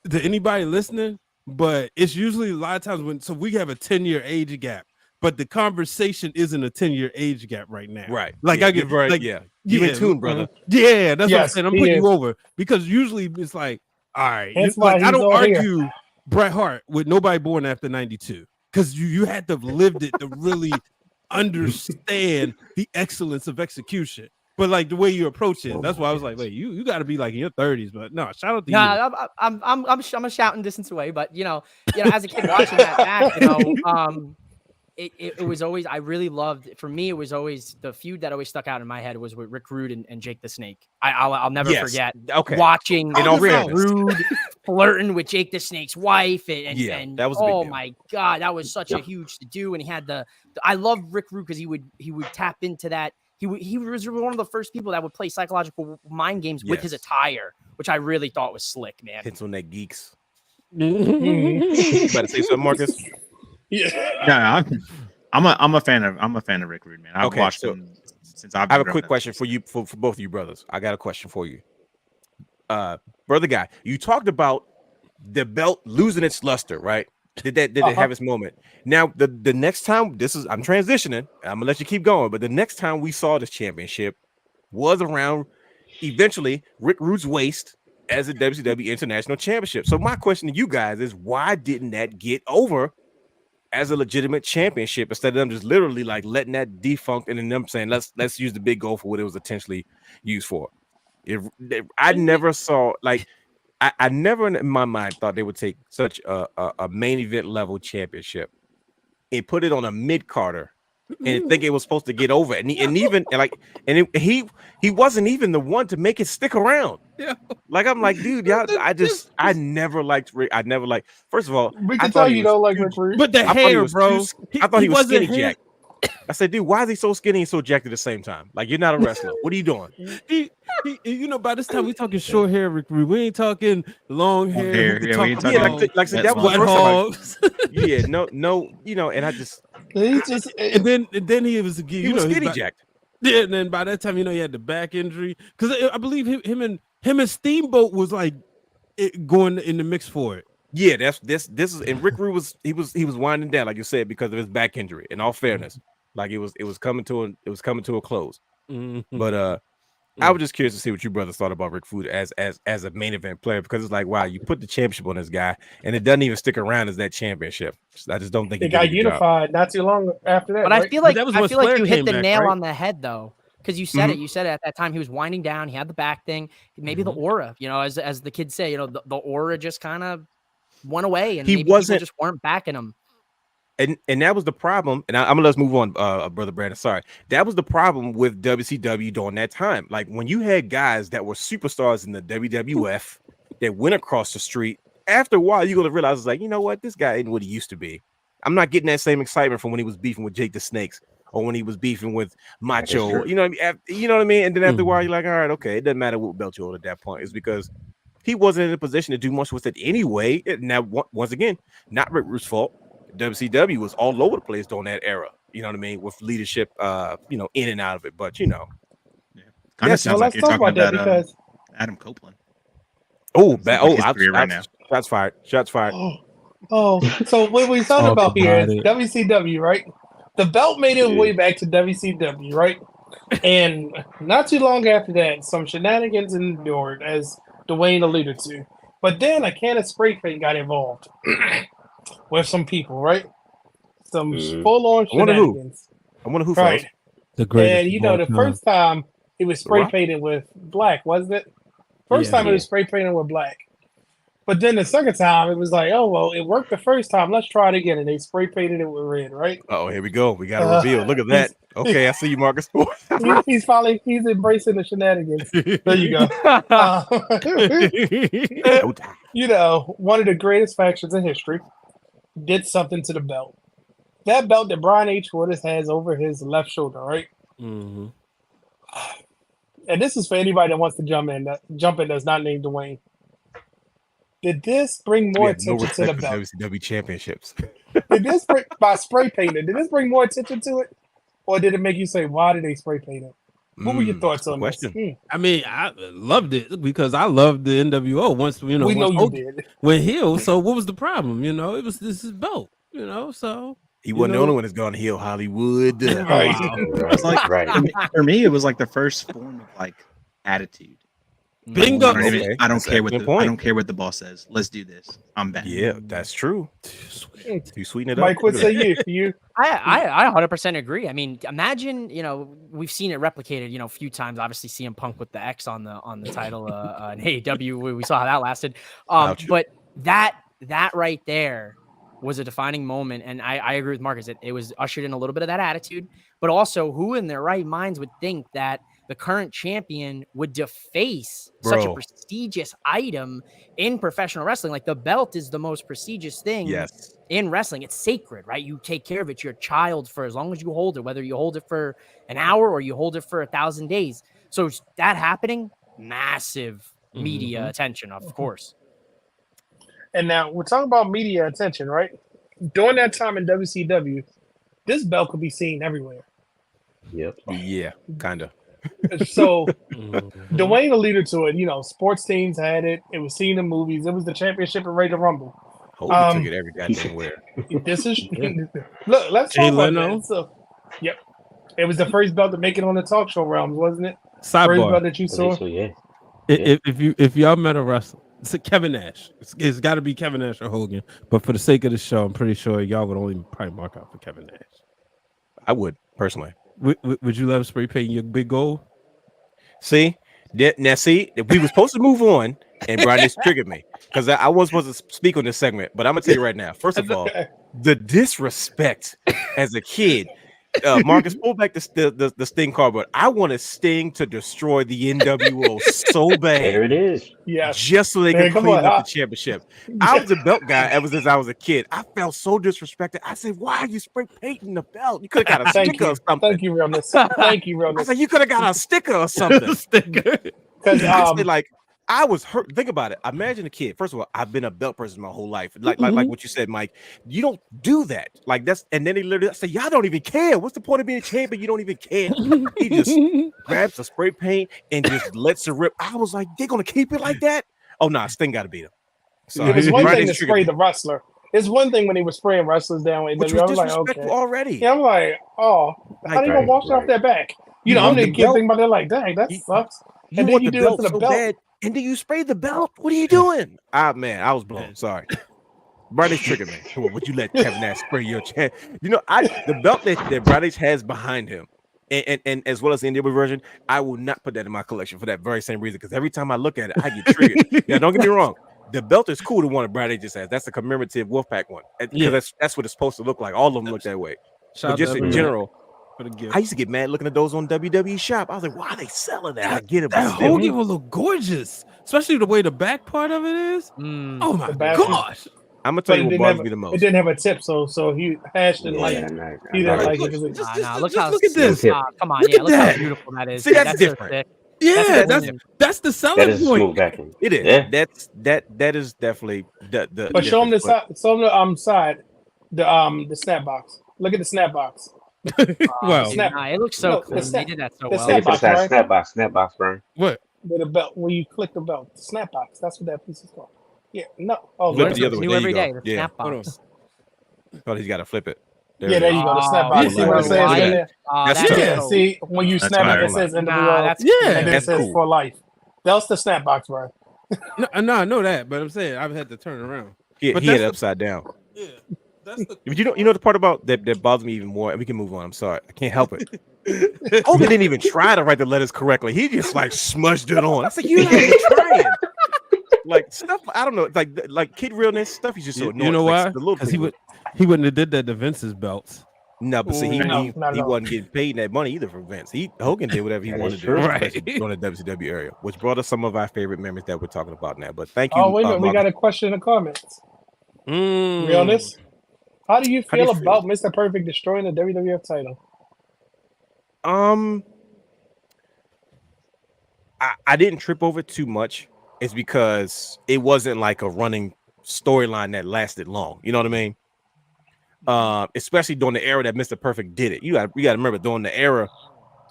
to anybody listening, but it's usually a lot of times so we have a 10-year age gap, but the conversation isn't a 10-year age gap right now. Right. Like Yeah, I get you're right. like Yeah. You in tune, brother. Yeah, that's what I'm Yes, saying. I'm he putting is. you over because usually it's like, all right, That's why like I he's don't on here. argue Bret Hart with nobody born after 92 because you had to have lived it to really understand the excellence of execution. But like the way you approach it, that's why I was like, wait, you got to be like in your 30s. But no, shout out to you. Nah, I'm a shouting distance away, but as a kid watching that back, it was always, I really loved, for me, it was always the feud that always stuck out in my head was with Rick Rude and Jake the Snake. I'll never Yes. forget Okay. watching In all Rick fairness. Rude flirting with Jake the Snake's wife, and that was a big oh deal. my god, that was such a huge to do. And he had I love Rick Rude because he would tap into that. He was one of the first people that would play psychological mind games with his Yes. attire, which I really thought was slick, man. Hits on that geeks. mhm. You about to say something, Marcus? Yeah. Yeah, I'm a fan of Rick Rude, man. I've Okay, watched so him since I've I have a been quick growing up. question for you, for both of you brothers. I got a question for you. Brother guy, you talked about the belt losing its luster, right? Did it have its moment? Now, the next time, I'm transitioning. I'm gonna let you keep going, but the next time we saw this championship was around eventually Rick Rude's waist as a WCW International Championship. So my question to you guys is, why didn't that get over as a legitimate championship instead of them just literally like letting that defunct and then them saying let's use the big goal for what it was intentionally used for? I never saw like I never in my mind thought they would take such a main event level championship and put it on a mid-carder and think it was supposed to get over it. He wasn't even the one to make it stick around. Yeah. Like I'm like, dude, y'all, I never liked Rick. I never liked, first of all, We I can thought tell he you was don't like too- Rick Rude. But the I thought he hair, was bro. I thought he was wasn't skinny jacked. I said, dude, why is he so skinny and so jacked at the same time? Like, you're not a wrestler. What are you doing? He, by this time we talking short hair, Rick Rude. We ain't talking long hair. hair, yeah, we ain't talking Yeah, like I said, that was the wet first time. hogs. Yeah, no, and I just He just and then he was he was skinny jacked. Yeah, and then by that time, he had the back injury because I believe him and Steamboat was like going in the mix for it. Yeah, this is, and Rick Rude was winding down, like you said, because of his back injury. In all fairness, like it was coming to a close. Mhm. But I was just curious to see what you brothers thought about Rick Flutie as a main event player, because it's like, wow, you put the championship on this guy, and it doesn't even stick around as that championship. I just don't think It he did a got good job. unified not too long after that. But I right? feel like that was when I feel like Flair you hit came the back, nail right? on the head though, because you said it. You said it at that time. He was winding down. He had the back thing. Maybe the aura, as the kids say, the aura just kind of went away, and He maybe people wasn't- just weren't backing him. And that was the problem. And I'm gonna let's move on, brother Brandon. Sorry, that was the problem with WCW during that time. Like when you had guys that were superstars in the WWF that went across the street. After a while, you're gonna realize it's like, you know what, this guy ain't what he used to be. I'm not getting that same excitement from when he was beefing with Jake the Snakes or when he was beefing with Macho. You know what I mean? You know what I mean? And then after a while, you're like, all right, okay, it doesn't matter what belt you hold at that point. It's because he wasn't in a position to do much with it anyway. Now, once again, not Rick Rude's fault. WCW was all over the place during that era. You know what I mean? With leadership, in and out of it. But Kind of Yes, sounds well, like let's you're talk talking about that about because Adam Copeland. Shots fired. Shots fired. So what we talking Talk about here about is it. WCW, right? The belt made its way back to WCW, right? And not too long after that, some shenanigans endured, as Dwayne alluded to. But then a can of spray paint got involved with some people, right? Some full-on I wonder who. shenanigans. I wonder who Right. first. The greatest. And of all the time. first time it was spray Rock? painted with black, wasn't it? First Yeah. time it was spray painted with black. But then the second time it was like, oh well, it worked the first time. Let's try it again. And they spray painted it with red, right? Oh, here we go. We got a reveal. Look at that. Okay, I see you, Marcus. He's embracing the shenanigans. There you go. One of the greatest factions in history did something to the belt. That belt that Brian H. Waters has over his left shoulder, right? Mm-hmm. And this is for anybody that wants to jump in that's not named Dwayne. Did this bring more no attention to the respect for belt? WCW championships. Did this bring by spray painting? Did this bring more attention to it, or did it make you say, "Why did they spray paint it"? What were your thoughts on question. this? I mean, I loved it because I loved the NWO once We know once you Hogan did. went heel. So what was the problem? This is belt. So He wasn't the only one that's gone heel. Hollywood. Right. It's like for me, it was like the first form of like attitude. Bingo. I don't That's care a what good I point. don't care what the boss says. Let's do this. I'm back. Yeah, that's true. You sweeten it up. Mike, what say you? I 100% agree. I mean, imagine, we've seen it replicated, a few times. Obviously, CM Punk with the X on the title in AEW. We saw how that lasted. But that right there was a defining moment, and I agree with Marcus. It was ushered in a little bit of that attitude, but also, who in their right minds would think that the current champion would deface such a prestigious item in professional wrestling? Like, the belt is the most prestigious thing in wrestling. It's sacred, right? You take care of it. Your child for as long as you hold it, whether you hold it for an hour or you hold it for 1,000 days. So that happening, massive media attention, of course. And now we're talking about media attention, right? During that time in WCW, this belt could be seen everywhere. Yep. Yeah, kind of. So Dwayne alluded to it. Sports teams had it. It was seen in movies. It was the championship at Ready to Rumble. Hogan took it every goddamn where. This is look. Let's talk about that. So, yep, it was the first belt to make it on the talk show realms, wasn't it? First sidebar. belt that you saw. So, yeah. If y'all met a wrestler, it's Kevin Nash. It's got to be Kevin Nash or Hogan. But for the sake of the show, I'm pretty sure y'all would only probably mark out for Kevin Nash. I would personally. Would you love spray painting your big goal? See, now see, we were supposed to move on, and Brian just triggered me because I wasn't supposed to speak on this segment. But I'm gonna tell you right now. First of all, the disrespect as a kid. Marcus, pull back the Sting card, but I wanted Sting to destroy the NWO so bad. There it is. Yeah, just so they could clean up the championship. I was a belt guy ever since I was a kid. I felt so disrespected. I said, "Why are you spray painting the belt? You could have got a sticker or something." Thank you, realness. Thank you, realness. I said, "You could have got a sticker or something." Because I was hurt. Think about it. Imagine a kid. First of all, I've been a belt person my whole life. Like what you said, Mike. You don't do that. Like that's. And then he literally said, "Y'all don't even care. What's the point of being a champion? You don't even care." He just grabs a spray paint and just lets it rip. I was like, "They're gonna keep it like that?" Oh no, Sting got to beat him. So it was one thing to spray the wrestler. It's one thing when he was spraying wrestlers down. Which was disrespectful already. Yeah, I'm like, oh, how do you gonna wash off their back? You know, I'm want the thinking belt? about it like, dang, that You- sucks. You And then want you the do it to belt the so belt. bad, and then you spray the belt. What are you doing? Man, I was blown. Sorry. Bradley's triggered me. Come on, would you let Kevin Nash spray your chest? You know, the belt that Bradley has behind him, and as well as the Indian version, I will not put that in my collection for that very same reason. Because every time I look at it, I get triggered. Now, don't get me wrong. The belt is cool. The one that Bradley just has. That's the commemorative Wolfpack one. Because that's what it's supposed to look like. All of them look that way. Shout But just out to in Evan general, for the gift. I used to get mad looking at those on WWE Shop. I was like, why are they selling that? I get it, but That still. Hogan will look gorgeous, especially the way the back part of it is. Oh my The back gosh! I'm gonna But tell it you what didn't bothers have me the it most. didn't have a tip, so Hash didn't like Yeah, it. I'm He didn't not like a it because it, Just Look how look at this. tip. come on, Look yeah, at look how that. beautiful that is. See, dude. that's So different. sick. Yeah, clean. that's the That selling is a point. smooth vacuum. It is. Yeah. That is definitely the but show him the difference, side, show him the side, the snap box. Look at the snap box. Wow. Dude, Snap. nah, it looks so No, the clean. They snap. did that so the well. Take it to the box, side. right? Snap box, Brian. What? With the belt, when you click the belt, the snap box. That's what that piece is called. Yeah, no. Oh, Flip Learn it the other something way. new There every you day. go. The Yeah. snap Hold on. box. Oh, he's got to flip it. yeah, it there is. you go. The snap Oh, box. yeah. See what it Look says at in that. there? That's that's tough. Yeah. dope. See when you That's snap it, fire. it says Nah, NWO, that's Yeah. and then That's it says cool. for life. That's the snap box, bro. No, I know that, but I'm saying I've had to turn around. He But had it that's upside down. Yeah, that's the. But you know the part about that bothers me even more, and we can move on. I'm sorry, I can't help it. Hogan didn't even try to write the letters correctly. He just like smudged it on. I said, "You're not even trying." Like stuff, I don't know, like kid realness stuff. He's just so annoying. You know Like, why? the little Because thing he wouldn't have did that to Vince's belts. No, but see, No, not at he all. wasn't getting paid that money either from Vince. Hogan did whatever he That wanted is to do, true. especially Right. during the WCW area, which brought us some of our favorite memories that we're talking about now. But thank you. Oh, wait a minute. We Marcus. got a question in the comments. Mm. Realness. How do you How do feel you about Mr. Perfect destroying the WWF title? I didn't trip over it too much. It's because it wasn't like a running storyline that lasted long. You know what I mean? Especially during the era that Mr. Perfect did it. You got to remember during the era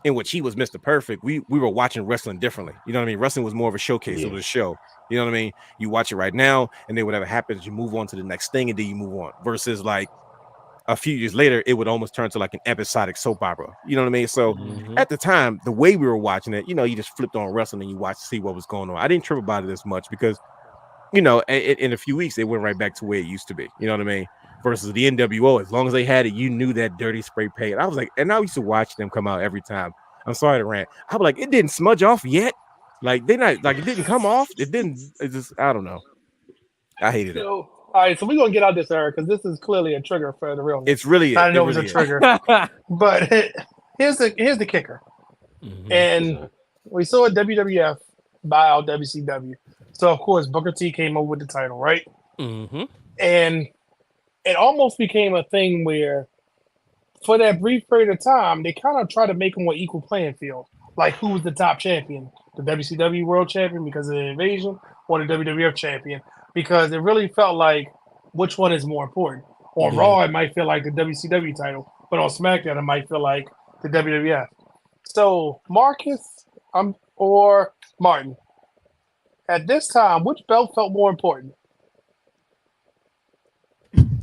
in which he was Mr. Perfect, we were watching wrestling differently. You know what I mean? Wrestling was more of a showcase. Yeah. It was a show. You know what I mean? You watch it right now, and then whatever happens, you move on to the next thing, and then you move on. Versus like a few years later, it would almost turn to like an episodic soap opera. You know what I mean? So at the time, the way we were watching it, you just flipped on wrestling and you watched to see what was going on. I didn't trip about it as much because, in a few weeks, they went right back to where it used to be. You know what I mean? Versus the NWO, as long as they had it, you knew that dirty spray paint. I was like, and I used to watch them come out every time. I'm sorry to rant. I was like, it didn't smudge off yet. Like they not like it didn't come off. It didn't. It just I don't know. I hated it. So, all right, so we're gonna get out this era because this is clearly a trigger for the realness. It's really. I know it it's really a is. trigger, but here's the kicker. And we saw a WWF buy out WCW, so of course Booker T came over with the title, right? Mm-hmm. And it almost became a thing where, for that brief period of time, they kind of tried to make them an equal playing field. Like, who was the top champion? The WCW World Champion because of the invasion, or the WWF Champion? Because it really felt like, which one is more important? On Raw, it might feel like the WCW title, but on SmackDown, it might feel like the WWF. So, Marcus or Martin, at this time, which belt felt more important?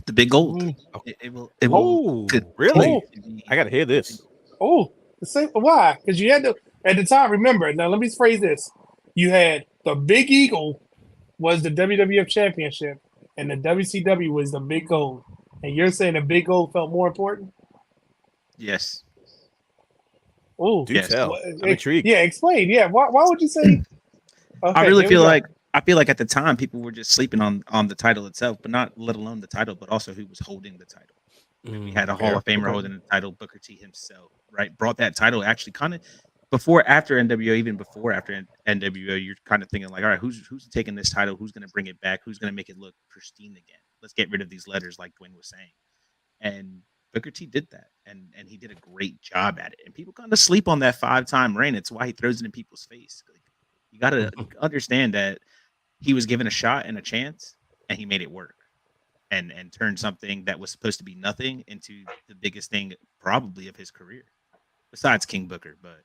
The big gold. It will. Oh, really? Oh. I gotta hear this. Oh, the same. Why? Because you had to at the time. Remember, now let me phrase this: you had the Big Eagle was the WWF Championship, and the WCW was the Big Gold. And you're saying the Big Gold felt more important? Yes. Oh, Do Yes. tell. I'm intrigued. Yeah, explain. Yeah, why would you say? Okay, I really here we feel go. like at the time people were just sleeping on the title itself, but not let alone the title, but also who was holding the title. We had a Hall of Famer holding the title, Booker T himself, right? Brought that title actually kind of after NWO, even before after NWO, you're kind of thinking like, all right, who's taking this title? Who's going to bring it back? Who's going to make it look pristine again? Let's get rid of these letters, like Dwayne was saying. And Booker T did that, and he did a great job at it. And people kind of sleep on that 5-time reign. It's why he throws it in people's face. Like, you got to understand that he was given a shot and a chance, and he made it work, and turned something that was supposed to be nothing into the biggest thing probably of his career, besides King Booker. But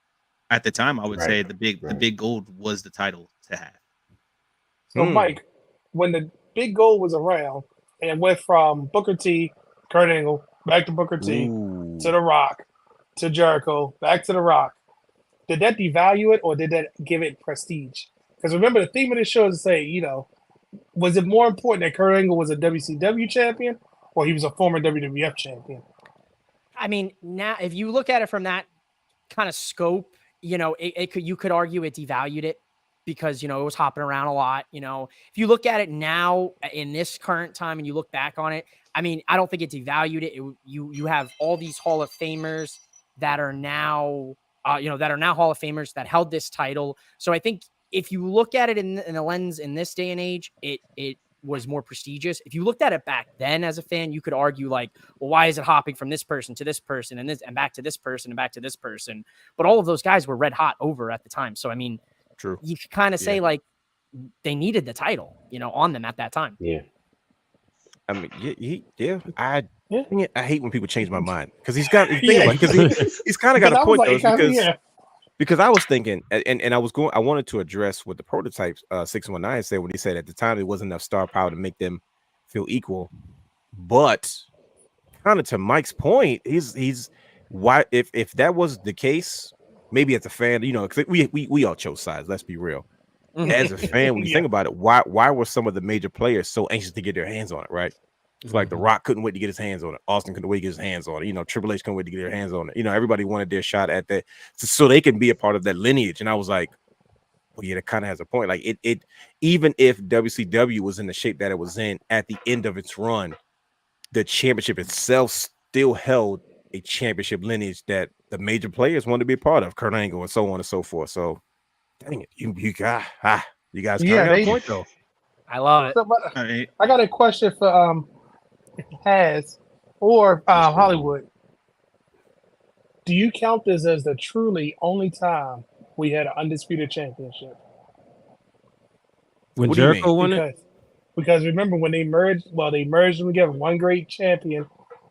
at the time, I would say the big gold was the title to have. So, Mike, when the Big Gold was around, and it went from Booker T, Kurt Angle, back to Booker T, to The Rock, to Jericho, back to The Rock, did that devalue it or did that give it prestige? Because remember, the theme of this show is to say, was it more important that Kurt Angle was a WCW champion or he was a former WWF champion? I mean, now if you look at it from that kind of scope, you could argue it devalued it because, it was hopping around a lot. If you look at it now in this current time and you look back on it, I mean, I don't think it devalued it. You have all these Hall of Famers that are now, Hall of Famers that held this title. So I think if you look at it in the lens in this day and age, it was more prestigious. If you looked at it back then as a fan, you could argue like, well, why is it hopping from this person to this person and back to this person and back to this person? But all of those guys were red hot over at the time. So, I mean, True. You could kind of say like they needed the title, on them at that time. Yeah. I mean, yeah. I hate when people change my mind because he's kind of got a point though. Because I was thinking, and I wanted to address what the prototypes 619 said when he said at the time there wasn't enough star power to make them feel equal. But kind of to Mike's point, he's why if that was the case, maybe as a fan, because we all chose sides. Let's be real. As a fan, when you think about it, why were some of the major players so anxious to get their hands on it, right? It's like The Rock couldn't wait to get his hands on it. Austin couldn't wait to get his hands on it. Triple H couldn't wait to get their hands on it. Everybody wanted their shot at that so they can be a part of that lineage. And I was like, well, yeah, that kind of has a point. Like it even if WCW was in the shape that it was in at the end of its run, the championship itself still held a championship lineage that the major players wanted to be a part of, Kurt Angle and so on and so forth. So dang it, you guys kind of got a point though. I love it. So, I got a question for Has or Hollywood. Do you count this as the truly only time we had an undisputed championship? When Jericho won it? Because remember when they merged them together, one great champion,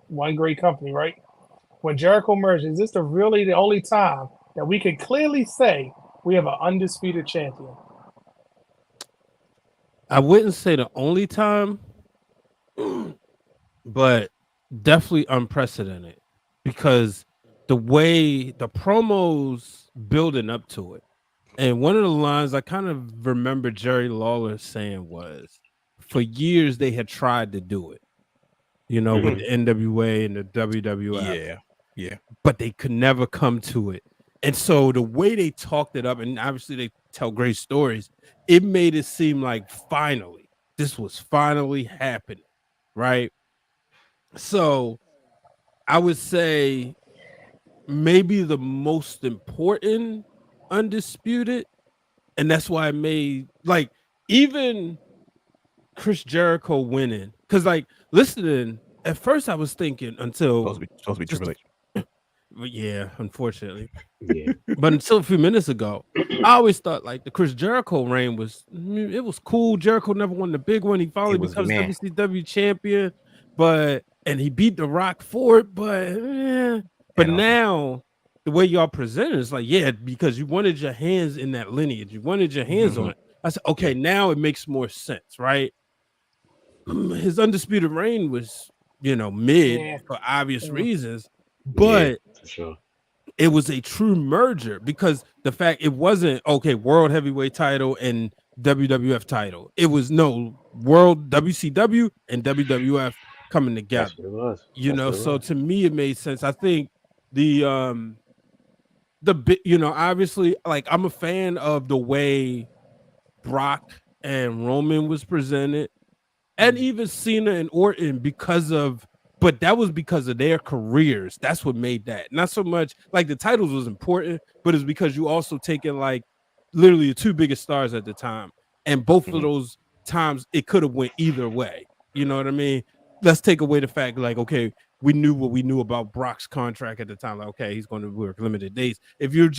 one great company, right? When Jericho merged, is this really the only time that we can clearly say we have an undisputed champion? I wouldn't say the only time, but definitely unprecedented because the way the promos building up to it. And one of the lines I kind of remember Jerry Lawler saying was, for years they had tried to do it, with the NWA and the WWF. Yeah. But they could never come to it. And so the way they talked it up, and obviously they tell great stories, it made it seem like finally, this was finally happening, right? So I would say maybe the most important undisputed, and that's why I made, like, even Chris Jericho winning, because, like, listening, at first I was thinking until... Supposed to be Triple H. Yeah, unfortunately. Yeah. But until a few minutes ago, I always thought like the Chris Jericho reign was cool. Jericho never won the big one. He finally becomes WCW champion, and he beat The Rock for it. But now the way y'all present it is like, yeah, because you wanted your hands in that lineage, you wanted your hands on it. I said, okay, now it makes more sense, right? His undisputed reign was, mid for obvious reasons. But for sure. It was a true merger because the fact it wasn't world heavyweight title and WWF title. It was world WCW and WWF coming together. That's what it was. So to me it made sense. I think the obviously, like, I'm a fan of the way Brock and Roman was presented, and even Cena and Orton but that was because of their careers. That's what made that. Not so much like the titles was important, but it's because you also taken like literally the two biggest stars at the time. And both of those times it could have went either way. You know what I mean? Let's take away the fact like, okay, we knew what we knew about Brock's contract at the time. Like, okay, he's going to work limited days. If you're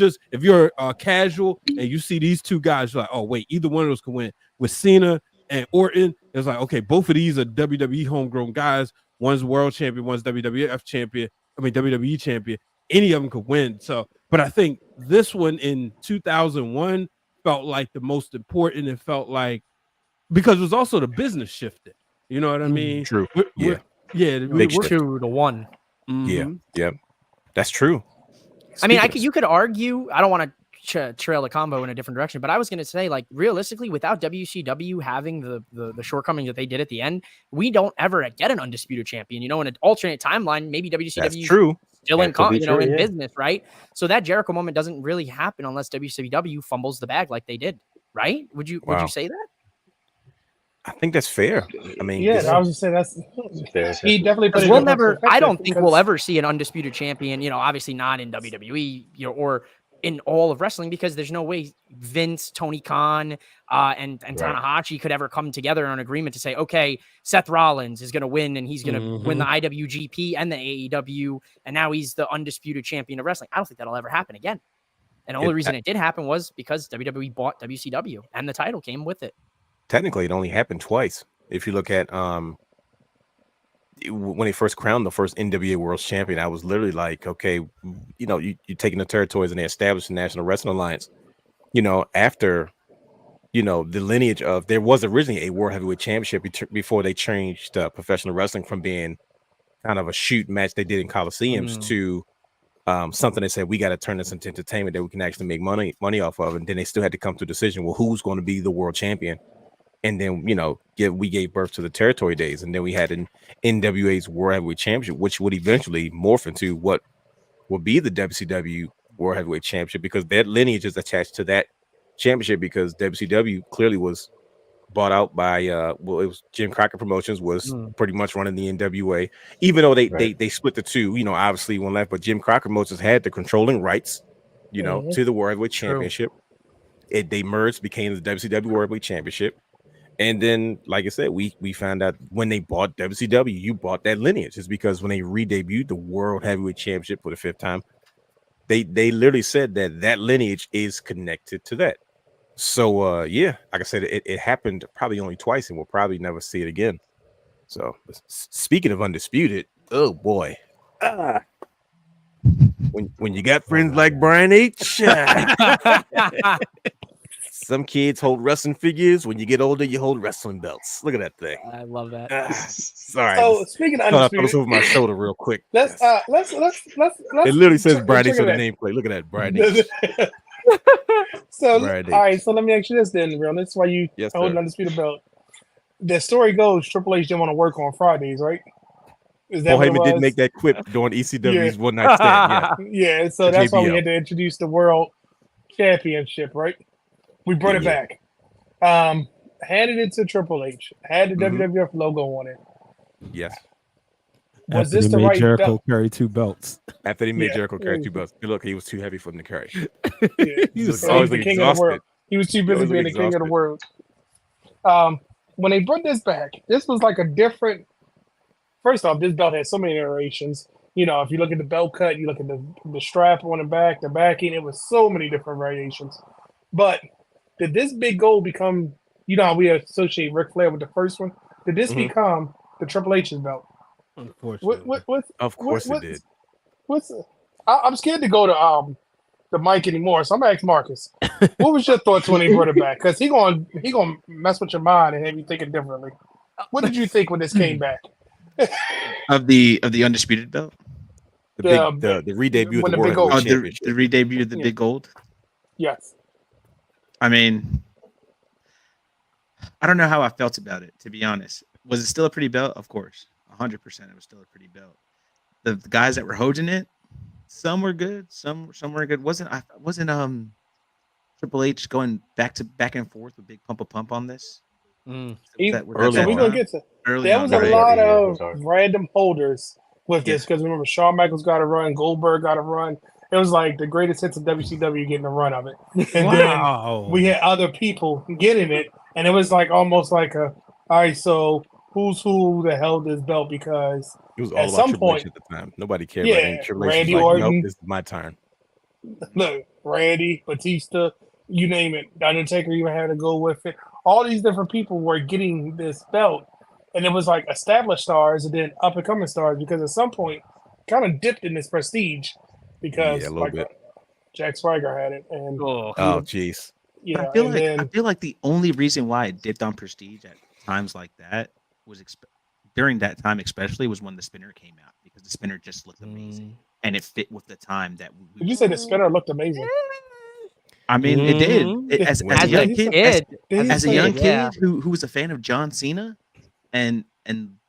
casual and you see these two guys, you're like, oh wait, either one of those could win. With Cena and Orton, it's like, okay, both of these are WWE homegrown guys. One's world champion, one's WWE champion. Any of them could win. So, but I think this one in 2001 felt like the most important. It felt like because it was also the business shifted. You know what I mean? True. We're 2-1. Yeah. That's true. I mean, you could argue. I don't want to trail the combo in a different direction. But I was going to say, like, realistically, without WCW having the shortcomings that they did at the end, we don't ever get an undisputed champion. In an alternate timeline, maybe That's WCW true. still That could be true, in yeah. business, right? So that Jericho moment doesn't really happen unless WCW fumbles the bag like they did, right? Would you Wow. say that? I think that's fair. I mean, Yeah, this- I was just saying that's Fair he assessment. definitely put Because it we'll in never, I perspective don't think because- we'll ever see an undisputed champion, obviously not in WWE, or in all of wrestling, because there's no way Vince, Tony Khan, and Right. Tanahashi could ever come together on an agreement to say, okay, Seth Rollins is going to win and he's going to win the IWGP and the AEW, and now he's the undisputed champion of wrestling. I don't think that'll ever happen again. And the only reason it did happen was because WWE bought WCW and the title came with it. technically it only happened twice. If you look at when they first crowned the first NWA World Champion, I was literally like, okay, you're taking the territories and they established the National Wrestling Alliance. After the lineage of, there was originally a World Heavyweight Championship before they changed professional wrestling from being kind of a shoot match they did in Coliseums to something they said, we got to turn this into entertainment that we can actually make money off of. And then they still had to come to a decision, well, who's going to be the world champion? And then, we gave birth to the territory days. And then we had an NWA's World Heavyweight Championship, which would eventually morph into what would be the WCW World Heavyweight Championship, because that lineage is attached to that championship, because WCW clearly was bought out by, it was Jim Crockett Promotions was pretty much running the NWA, even though they split the two, obviously one left, but Jim Crockett Promotions had the controlling rights, to the World Heavyweight Championship. They merged, became the WCW World Heavyweight Championship. And then, like I said, we found out when they bought WCW, you bought that lineage. It's because when they re-debuted the World Heavyweight Championship for the 5th time, they literally said that lineage is connected to that. So, like I said, it happened probably only twice, and we'll probably never see it again. So, speaking of undisputed, oh boy, when you got friends like Brian H. Some kids hold wrestling figures. When you get older, you hold wrestling belts. Look at that thing. I love that. Sorry. So speaking of I throw undisputed, this over my shoulder real quick. let's It literally says Brian H on the name. nameplate. Look at that, Brian H. So Brian H. all right, so let me ask you this then, Real. This is why you Yes, hold sir. an undisputed belt. The story goes Triple H didn't want to work on Fridays, right? Is that Paul what it Heyman did was? make that quip during ECW's one night stand. Yeah, so The that's why we JBL. had to introduce the World Championship, right? We brought it Yeah. back. Handed it to Triple H. Had the WWF logo on it. Yes. Was After this they the made right Jericho belt? carry 2 belts. After they made Yeah. Jericho carry 2 belts. Look, he was too heavy for him to carry. Yeah. He was So always he's the like king of the exhausted. world. He was too busy always being look the king of the exhausted. world. When they brought this back, this was like a different. First off, this belt had so many iterations. If you look at the belt cut, you look at the strap on the back, the backing, it was so many different variations. But did this big gold become, how we associate Ric Flair with the first one? Did this become the Triple H's belt? Unfortunately. Of course it did. I'm scared to go to the mic anymore, so I'm gonna ask Marcus. What was your thoughts when he brought it back? Because he gonna mess with your mind and have you thinking differently. What did you think when this came back? Of the undisputed belt. The re-debut of when the the World big gold- Heavyweight Oh, Championship. the re-debut of the Yeah. big gold. Yes. I mean, I don't know how I felt about it, to be honest. Was it still a pretty belt? Of course, 100%. It was still a pretty belt. The guys that were holding it, some were good, some were good. Wasn't Triple H going back and forth with Big Pump on this? Mm. So Early we're on. gonna get to. Early There on, was a right? lot Yeah, it of was hard. random holders with this Yes. because remember Shawn Michaels got a run, Goldberg got a run. It was like the greatest hits of WCW getting a run of it, and Wow. then we had other people getting it, and it was like almost like all right, so who's who that held this belt? Because It was at all about some Triple H point- at the time. Nobody cared about Yeah, any Triple H. Was Randy like, Orton. nope, this is my turn. look, Randy, Batista, you name it, The Undertaker even had to go with it. All these different people were getting this belt, and it was like established stars and then up and coming stars because at some point, kind of dipped in this prestige because Yeah, a little bit. Jack Swagger had it, and Oh. Oh, jeez. yeah, I feel and like then I feel like the only reason why it dipped on prestige at times like that was during that time, especially, was when the spinner came out because the spinner just looked amazing and it fit with the time that we. did you say the spinner looked amazing? I mean, it did. Mhm. As When a As he- a young kid, kid, as a young yeah. kid who was a fan of John Cena and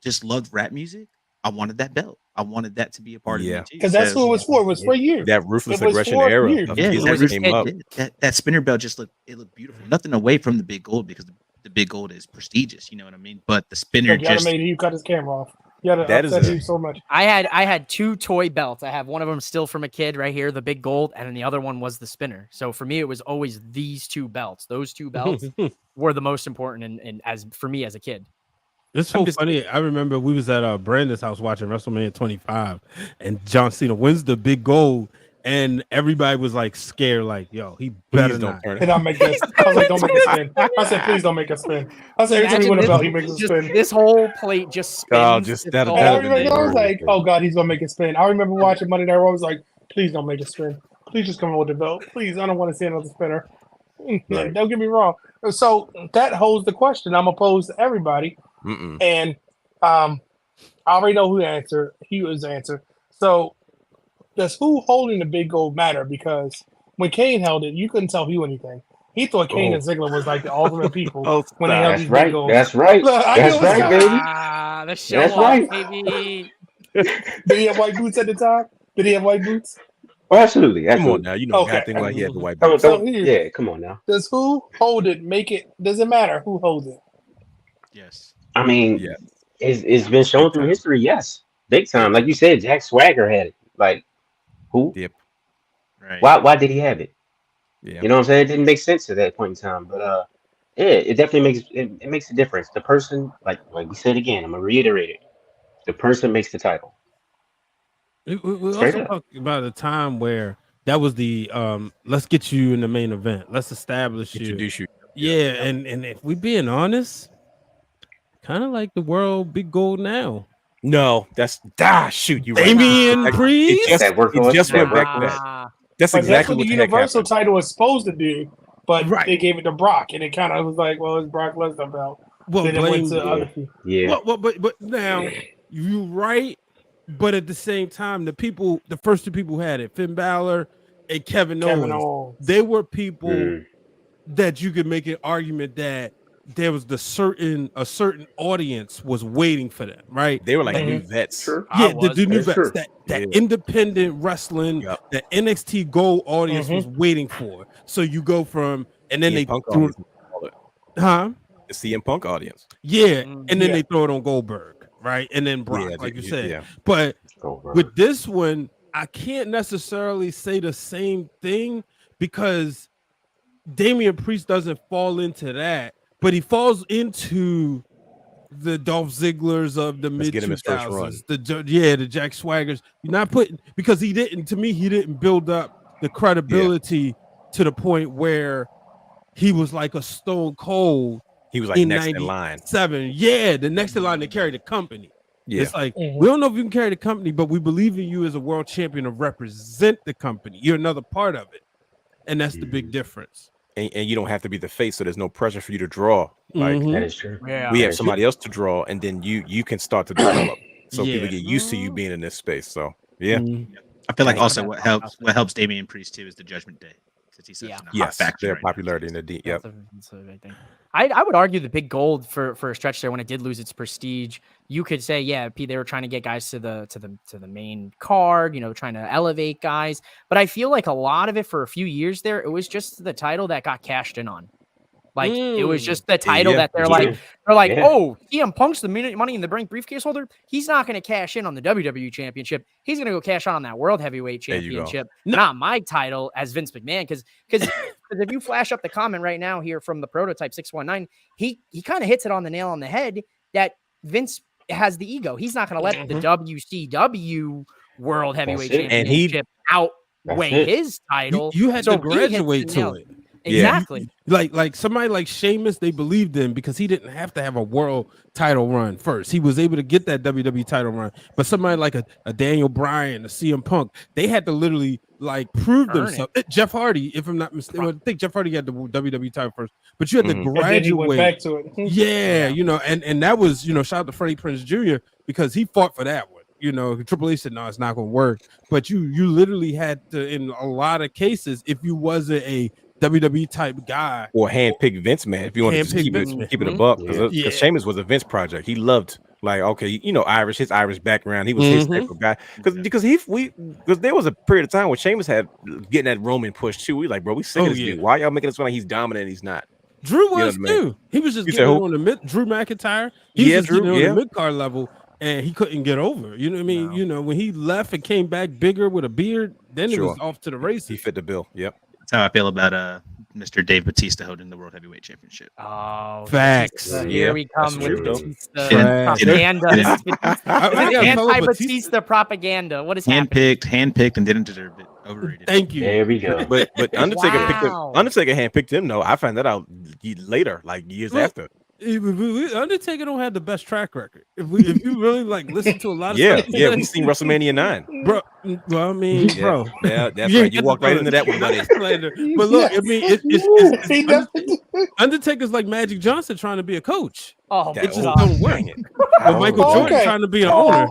just loved rap music, I wanted that belt. I wanted that to be a part of me Yeah, too. Because that's So who it was for. It was for you. that ruthless It was aggression for era you. of yeah, kids It that was his came kid. up. that spinner belt just looked beautiful. Nothing away from the big gold because the big gold is prestigious. You know what I mean? But the spinner Look, y'all done just made him cut his camera off. Y'all done That is upset a him so much. I had 2 toy belts. I have one of them still from a kid right here, the big gold, and then the other one was the spinner. So for me, it was always these 2 belts. Those 2 belts were the most important, and as for me as a kid. It's so funny. I remember we was at Brandon's house watching WrestleMania 25, and John Cena wins the big gold, and everybody was like scared, like, "Yo, he better please don't not." turn Did it. not make this. I was like, don't make a spin. I said, please don't make a spin. I said, every time he win a belt, he makes a just spin. this whole plate just spins. Oh, just It's that'll- all And I that'll over been remember, the I was table. like, oh God, he's gonna make a spin. I remember watching Monday Night Raw. I was like, please don't make a spin. Please just come on with the belt. Please, I don't want to see another spinner. Right. Don't get me wrong. So that holds the question. I'm opposed to everybody, Mm-mm. and I already know who the answer. He was the answer. So does who holding the big gold matter? Because when Kane held it, you couldn't tell who anything. He thought Kane Oh. and Ziggler was like the ultimate people Oh, when they stop. held That's these right. big golds. That's right. Look, I That's knew it was right, coming. baby. The show That's off, right. baby. Did he have white boots at the time? Did he have white boots? Oh, absolutely. Come on Absolutely. now, you know Okay. God thing why he had the white Come on, boots. So don't, here, yeah, come on now. does who hold it make it? Does it matter who holds it? yes. I mean, Yeah, it's been shown big through time. history. Yes, big time. Big Like you said, Jack Swagger had it. Like who? Yep. Right. Why did he have it? Yeah. You know what I'm saying? It didn't make sense at that point in time. But yeah, it definitely it makes a difference. The person, like we said again, I'm gonna reiterate it. The person makes the title. We Straight also up. talked about a time where that was the let's get you in the main event. Let's establish you. Introduce you. Yeah, and if we being honest, kind of like the world big gold now. No, that's shoot, you right. Damian Nah. Priest. It's that workhorse. It just that went back to workhorse. that. That's But that's exactly what what the the heck Universal happened. title was supposed to do. But Right. they gave it to Brock, and it kind of was like, well, it's Brock Lesnar belt. Well, Then it went blame. to other people. Yeah. But now you right. But at the same time, the first 2 people who had it, Finn Balor and Kevin Kevin Owens. Owens. They were people Mm. that you could make an argument that there was a certain audience was waiting for them, right? They were like Mhm. new vets. True. I Yeah, the was. new That's vets true. that Yeah. independent wrestling, Yep. the NXT Gold audience Mhm. was waiting for. So you go from, and then CM they Punk threw, audience, call it. huh? The CM Punk audience. Yeah, Mm. and then Yeah. they throw it on Goldberg, right? And then Brock, Yeah, like you yeah, said. yeah. But Goldberg. with this one, I can't necessarily say the same thing because Damian Priest doesn't fall into that, but he falls into the Dolph Zigglers of the Let's mid get him his first run. 2000s, the Jack Swaggers. You're not putting because he didn't. To me, he didn't build up the credibility to the point where he was like a Stone Cold He was like in next in line. '97. Yeah, the next in line to carry the company. Yeah. It's like Mhm. we don't know if you can carry the company, but we believe in you as a world champion to represent the company. You're another part of it, and that's the big difference. And you don't have to be the face, so there's no pressure for you to draw. Like Mhm. That is true. Yeah. we That have is true. somebody else to draw, and then you can start to develop. So Yeah. people get used to you being in this space. So yeah. Mhm. I feel like Dang. also what helps Damian Priest too is the Judgment Day because he's such Yeah. a hot Yes, faction their right now. popularity in the D. Yep. That's a big thing. I would argue the big gold for a stretch there when it did lose its prestige. You could say, yeah, they were trying to get guys to the main card, trying to elevate guys. But I feel like a lot of it for a few years there, it was just the title that got cashed in on. Like it was just the title Yeah, that they're yeah. like, Yeah. oh, CM Punk's the Money in the Bank briefcase holder. He's not going to cash in on the WWE championship. He's going to go cash on that World Heavyweight There you go. championship, No. not my title as Vince McMahon. Because if you flash up the comment right now here from the Prototype 619, he kind of hits it on the nail on the head that Vince has the ego. He's not going to let the WCW World Heavyweight it. And he- championship outweigh That's it. his title. You had So to he hits the graduate to nail. it. Yeah. Exactly. Like somebody like Sheamus, they believed in because he didn't have to have a world title run first. He was able to get that WWE title run. But somebody like a Daniel Bryan, a CM Punk, they had to literally like prove Earn themselves. Jeff Hardy, if I'm not mistaken, I think Jeff Hardy had the WWE title first, but you had to Mhm. And then he went graduate. back to it. Yeah, and that was, shout out to Freddie Prinze Jr. because he fought for that one. Triple H said, no, it's not going to work. But you literally had to, in a lot of cases, if you wasn't a WWE type guy. Or handpicked Vince man, if you want to just Handpicked keep it Vince man. keep it a buck, because Yeah. Sheamus was a Vince project. He loved like Irish, his Irish background. He was his type of guy because there was a period of time when Sheamus had getting that Roman push too. We like, bro, we sick of this dude. Why y'all making us feel like he's dominant? And he's not. Drew was too. He was just getting on the mid. Drew McIntyre. He was just getting on the mid card level, and he couldn't get over. You know what I mean? No. You know, when he left and came back bigger with a beard, then it was off to the races. He fit the bill. Yep. That's how I feel about Mr. Dave Batista holding the World Heavyweight Championship. Oh, facts. Here we come with Batista propaganda. Anti-Batista propaganda. What is happening? Handpicked, and didn't deserve it. Overrated. Thank you. There we go. But Undertaker handpicked him. No, I found that out later, like years after. Undertaker don't have the best track record. If you really like listen to a lot of stuff, we seen WrestleMania 9, bro. Well, I mean, bro, that's right. You walked right into that one, buddy. But look, I mean, it's Undertaker's like Magic Johnson trying to be a coach. Oh, it just don't work. But Michael Jordan trying to be an owner.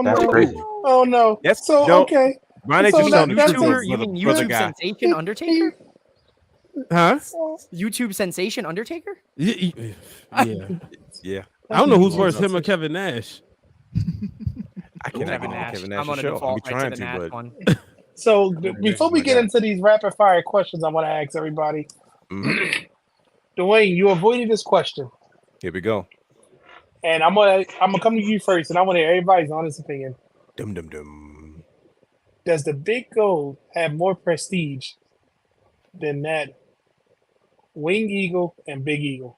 That's crazy. Oh no. That's so okay. Ryan so YouTube sensation Undertaker. Huh? YouTube sensation Undertaker? Yeah. I don't know who's worse, him or Kevin Nash. I can't have Kevin Nash. I'm on a default right to the Nash one. So before we get into these rapid fire questions, I want to ask everybody. Dwayne, you avoided this question. Here we go. And I'm gonna come to you first, and I want to hear everybody's honest opinion. Dum dum dum. Does the big gold have more prestige than that Wing Eagle and Big Eagle?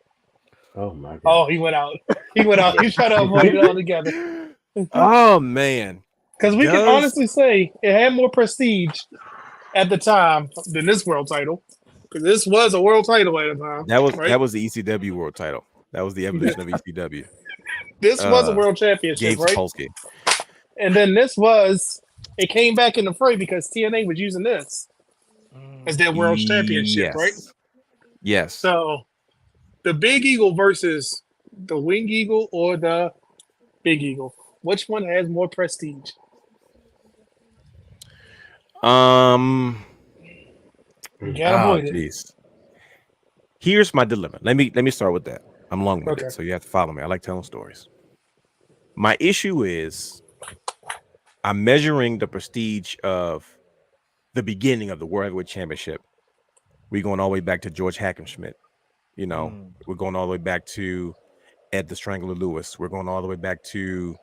Oh my god! Oh, he went out. He tried to avoid it altogether. Oh man! Because we can honestly say it had more prestige at the time than this world title. Because this was a world title at the time. That was the ECW world title. That was the evolution of ECW. This was a world championship, right? Polsky. And then it came back in the fray because TNA was using this as their world championship, right? Yes. So the Big Eagle versus the Wing Eagle or the Big Eagle, which one has more prestige? Here's my dilemma. Let me start with that. I'm long-winded, so you have to follow me. I like telling stories. My issue is I'm measuring the prestige of the beginning of the World Heavyweight Championship. We're going all the way back to George Hackenschmidt. You know, we're going all the way back to Ed the Strangler Lewis. We're going all the way back to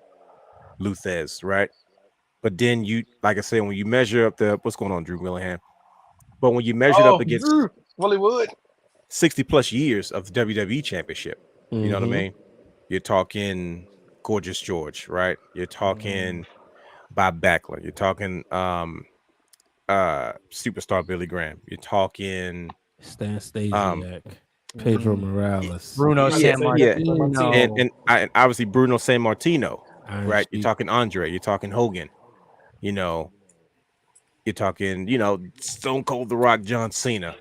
Luthez, right? But then like I said, when you measure up what's going on, Drew Willingham? But when you measure it up against Hollywood 60 plus years of the WWE Championship, you know what I mean? You're talking Gorgeous George, right? You're talking Bob Backlund. You're talking Superstar Billy Graham. You're talking Stan Stasiak, Pedro Morales, Bruno Sammartino, and obviously Bruno Sammartino, right? You're talking Andre. You're talking Hogan. You know, you're talking Stone Cold The Rock John Cena.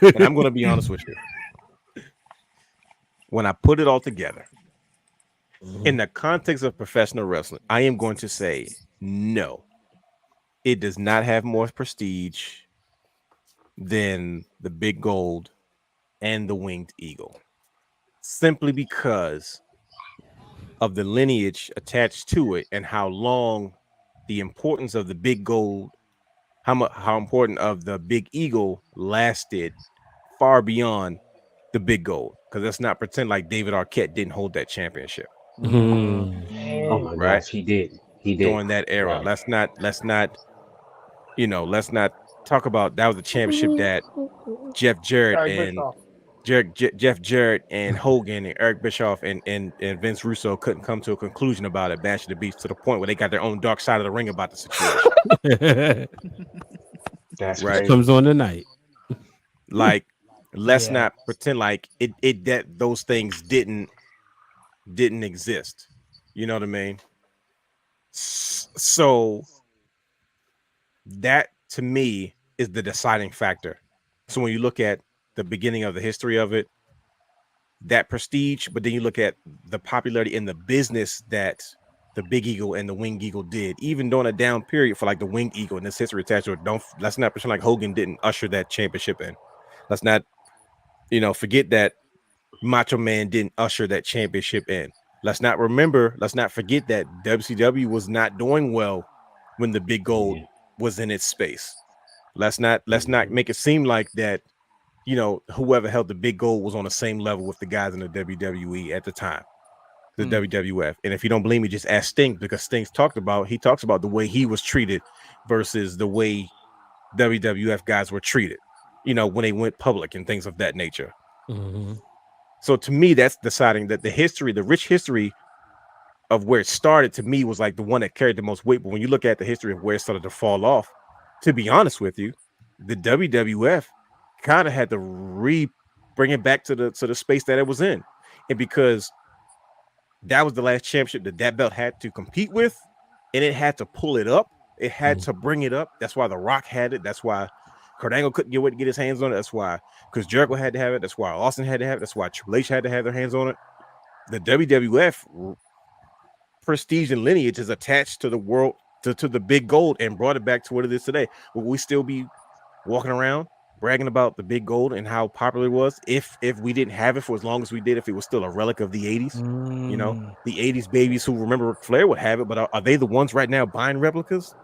And I'm going to be honest with you. When I put it all together, in the context of professional wrestling, I am going to say no. It does not have more prestige than the Big Gold and the Winged Eagle, simply because of the lineage attached to it and how long the importance of the Big Gold, how important of the Big Eagle lasted far beyond the Big Gold. Because let's not pretend like David Arquette didn't hold that championship. Oh my gosh, he did during that era. Right. Let's not talk about that was a championship that Jeff Jarrett and Hogan and Eric Bischoff and Vince Russo couldn't come to a conclusion about it, Bash of the Beast, to the point where they got their own dark side of the ring about the situation. That's right. Comes on tonight. Like, let's not pretend like it that those things didn't exist. You know what I mean? So that to me is the deciding factor. So when you look at the beginning of the history of it, that prestige, but then you look at the popularity in the business that the Big Eagle and the Winged Eagle did, even during a down period for like the Winged Eagle and this history attached to it. Let's not pretend like Hogan didn't usher that championship in. Let's not, forget that Macho Man didn't usher that championship in. Let's not forget that WCW was not doing well when the Big Gold was in its space. Let's not make it seem like that, whoever held the Big Gold was on the same level with the guys in the WWE at the time, the WWF. And if you don't believe me, just ask Sting, because Sting talks about the way he was treated versus the way WWF guys were treated, when they went public and things of that nature. Mm-hmm. So to me, that's deciding that the rich history of where it started, to me, was like the one that carried the most weight. But when you look at the history of where it started to fall off, to be honest with you, the WWF kind of had to bring it back to the space that it was in. And because that was the last championship that belt had to compete with, and it had to pull it up, it had to bring it up. That's why The Rock had it. That's why Kurt Angle couldn't get his hands on it. That's why Chris Jericho had to have it. That's why Austin had to have it. That's why Triple H had to have their hands on it. The WWF prestige and lineage is attached to the world, to the Big Gold, and brought it back to what it is today. Will we still be walking around bragging about the Big Gold and how popular it was if we didn't have it for as long as we did, if it was still a relic of the 80s? The 80s babies who remember Ric Flair would have it, but are they the ones right now buying replicas?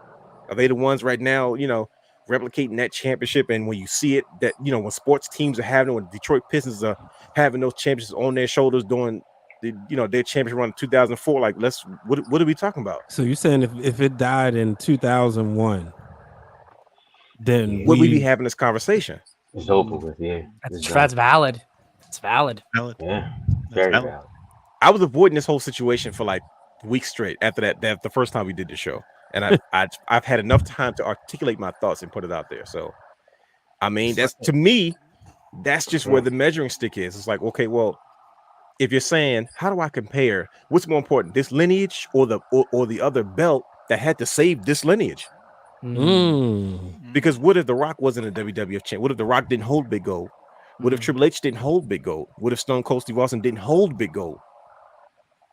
Are they the ones right now, replicating that championship? And when you see it, that, when sports teams are having it, when Detroit Pistons are having those championships on their shoulders doing their championship run in 2004, like, what are we talking about? So you're saying if it died in 2001, then would we be having this conversation? It's over with, yeah. That's valid. It's valid. Yeah, very valid. I was avoiding this whole situation for like weeks straight after that the first time we did the show, and I've had enough time to articulate my thoughts and put it out there. So, I mean, that's, to me, that's just where the measuring stick is. It's like, okay, well, if you're saying, how do I compare? What's more important, this lineage or the other belt that had to save this lineage? Because what if The Rock wasn't a WWF champ? What if The Rock didn't hold Big Gold? What if Triple H didn't hold Big Gold? What if Stone Cold Steve Austin didn't hold Big Gold?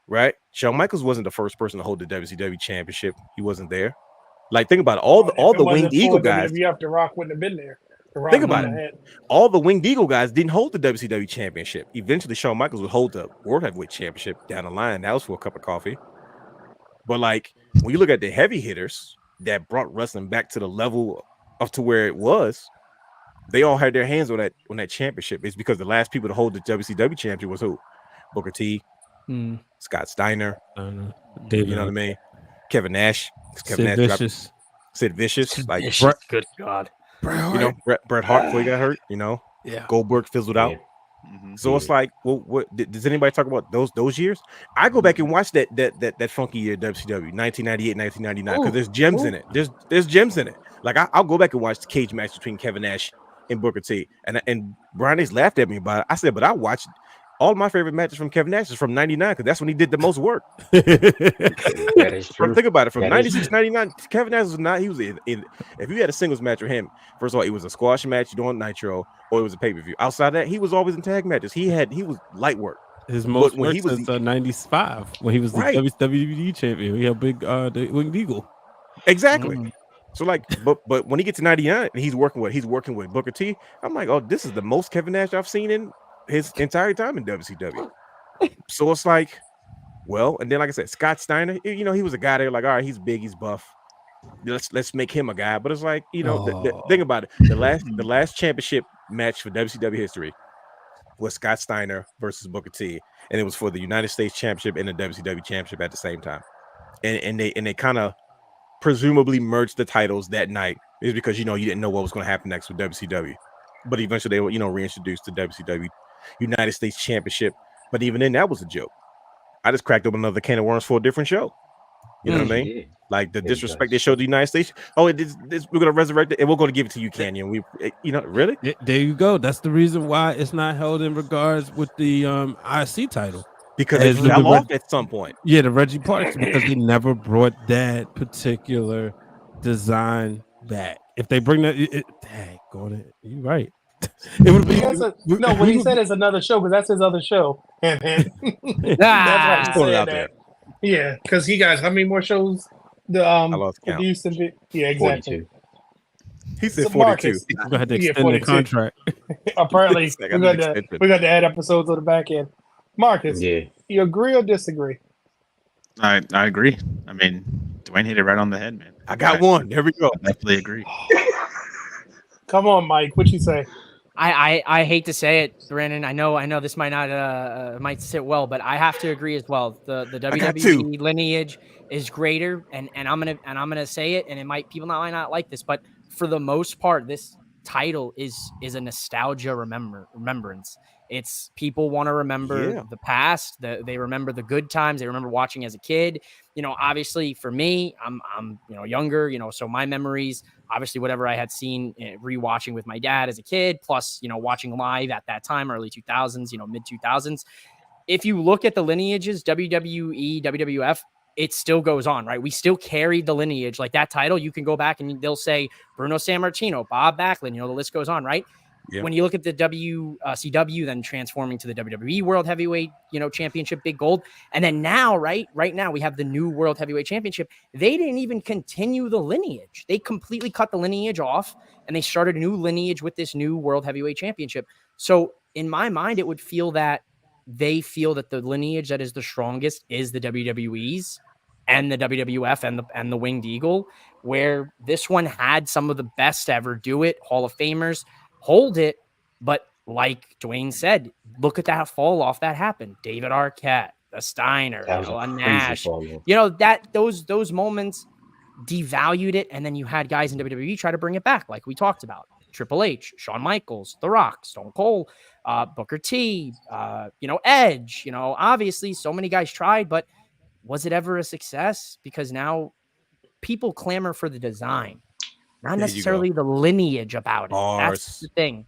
Right? Shawn Michaels wasn't the first person to hold the WCW championship. He wasn't there. Like, think about it. All the Winged Eagle guys. WWF, The Rock wouldn't have been there. Think about it. All the Winged Eagle guys didn't hold the WCW championship. Eventually, Shawn Michaels would hold the World Heavyweight Championship down the line. That was for a cup of coffee. But like, when you look at the heavy hitters that brought wrestling back to the level up to where it was, they all had their hands on that championship. It's because the last people to hold the WCW championship was who? Booker T, Scott Steiner, David, you know what I mean? Kevin Nash, Sid Vicious, like good God. Bret Hart before he got hurt, Goldberg fizzled out. So it's like, well, what does anybody talk about those years? I go back and watch that funky year WCW 1998, 1999, because there's gems in it. There's gems in it. Like, I'll go back and watch the cage match between Kevin Nash and Booker T. And Brian Hayes laughed at me about it. I said, but I watched all my favorite matches from Kevin Nash is from 99, because that's when he did the most work. That is true. Think about it. From 96, 99, Kevin Nash was not, he was in, if you had a singles match with him, first of all, it was a squash match doing Nitro, or it was a pay-per-view. Outside of that, he was always in tag matches. He was light work. His most work since 95, when he was the WWE champion. He had big the Winged Eagle. Exactly. So like, but when he gets to 99 and he's working with Booker T, I'm like, oh, this is the most Kevin Nash I've seen in his entire time in WCW. So it's like, well, and then like I said, Scott Steiner, he was a guy there, like, all right, he's big, he's buff. Let's make him a guy. But it's like, the thing about it, the last championship match for WCW history was Scott Steiner versus Booker T, and it was for the United States Championship and the WCW Championship at the same time. And they kind of presumably merged the titles that night, is because you didn't know what was going to happen next with WCW. But eventually they were reintroduced to WCW United States Championship. But even then, that was a joke. I just cracked open another can of worms for a different show. You know what I mean? Yeah. Like the disrespect they showed the United States. Oh, we're going to resurrect it, and we're going to give it to you, Canyon. Really? There you go. That's the reason why it's not held in regards with the IC title. Because it fell off at some point. Yeah, the Reggie Parks, because they never brought that particular design back. If they bring that, dang, you're right. It would be what he said is another show, because that's his other show. And that's why he said that. Yeah, because he got how many more shows? The I lost count. produced and yeah, exactly. 42. He said So 42. Marcus, We're gonna have to yeah, extend the 42. contract. Apparently, I got an extension. we got to add episodes on the back end. Marcus, Yeah. you agree or disagree? I agree. I mean, Dwayne hit it right on the head, man. I got one. There we go. I definitely agree. Come on, Mike. What you say? I hate to say it, Brandon. I know this might not might sit well, but I have to agree as well. The got two. WWE lineage is greater, and I'm gonna say it, and it might people might not like this, but for the most part, this title is a nostalgia remembrance. It's people want to remember the past. They remember the good times. They remember watching as a kid. You know, obviously for me, I'm younger. You know, so my memories. Obviously, whatever I had seen rewatching with my dad as a kid, plus, watching live at that time, early 2000s, mid 2000s. If you look at the lineages, WWE, WWF, it still goes on, right? We still carried the lineage. Like that title, you can go back and they'll say Bruno Sammartino, Bob Backlund, the list goes on, right? Yep. When you look at the WCW, then transforming to the WWE World Heavyweight, Championship, Big Gold. And then now, right now, we have the new World Heavyweight Championship. They didn't even continue the lineage. They completely cut the lineage off and they started a new lineage with this new World Heavyweight Championship. So in my mind, it would feel that they feel that the lineage that is the strongest is the WWE's and the WWF and the Winged Eagle, where this one had some of the best ever do it, Hall of Famers, hold it. But like Dwayne said, look at that fall off that happened. David Arquette, the Steiner, a Nash, those moments devalued it. And then you had guys in WWE try to bring it back, like we talked about. Triple H, Shawn Michaels, The Rock, Stone Cold, Booker T, Edge, obviously so many guys tried, but was it ever a success? Because now people clamor for the design, not necessarily the lineage about it. That's the thing.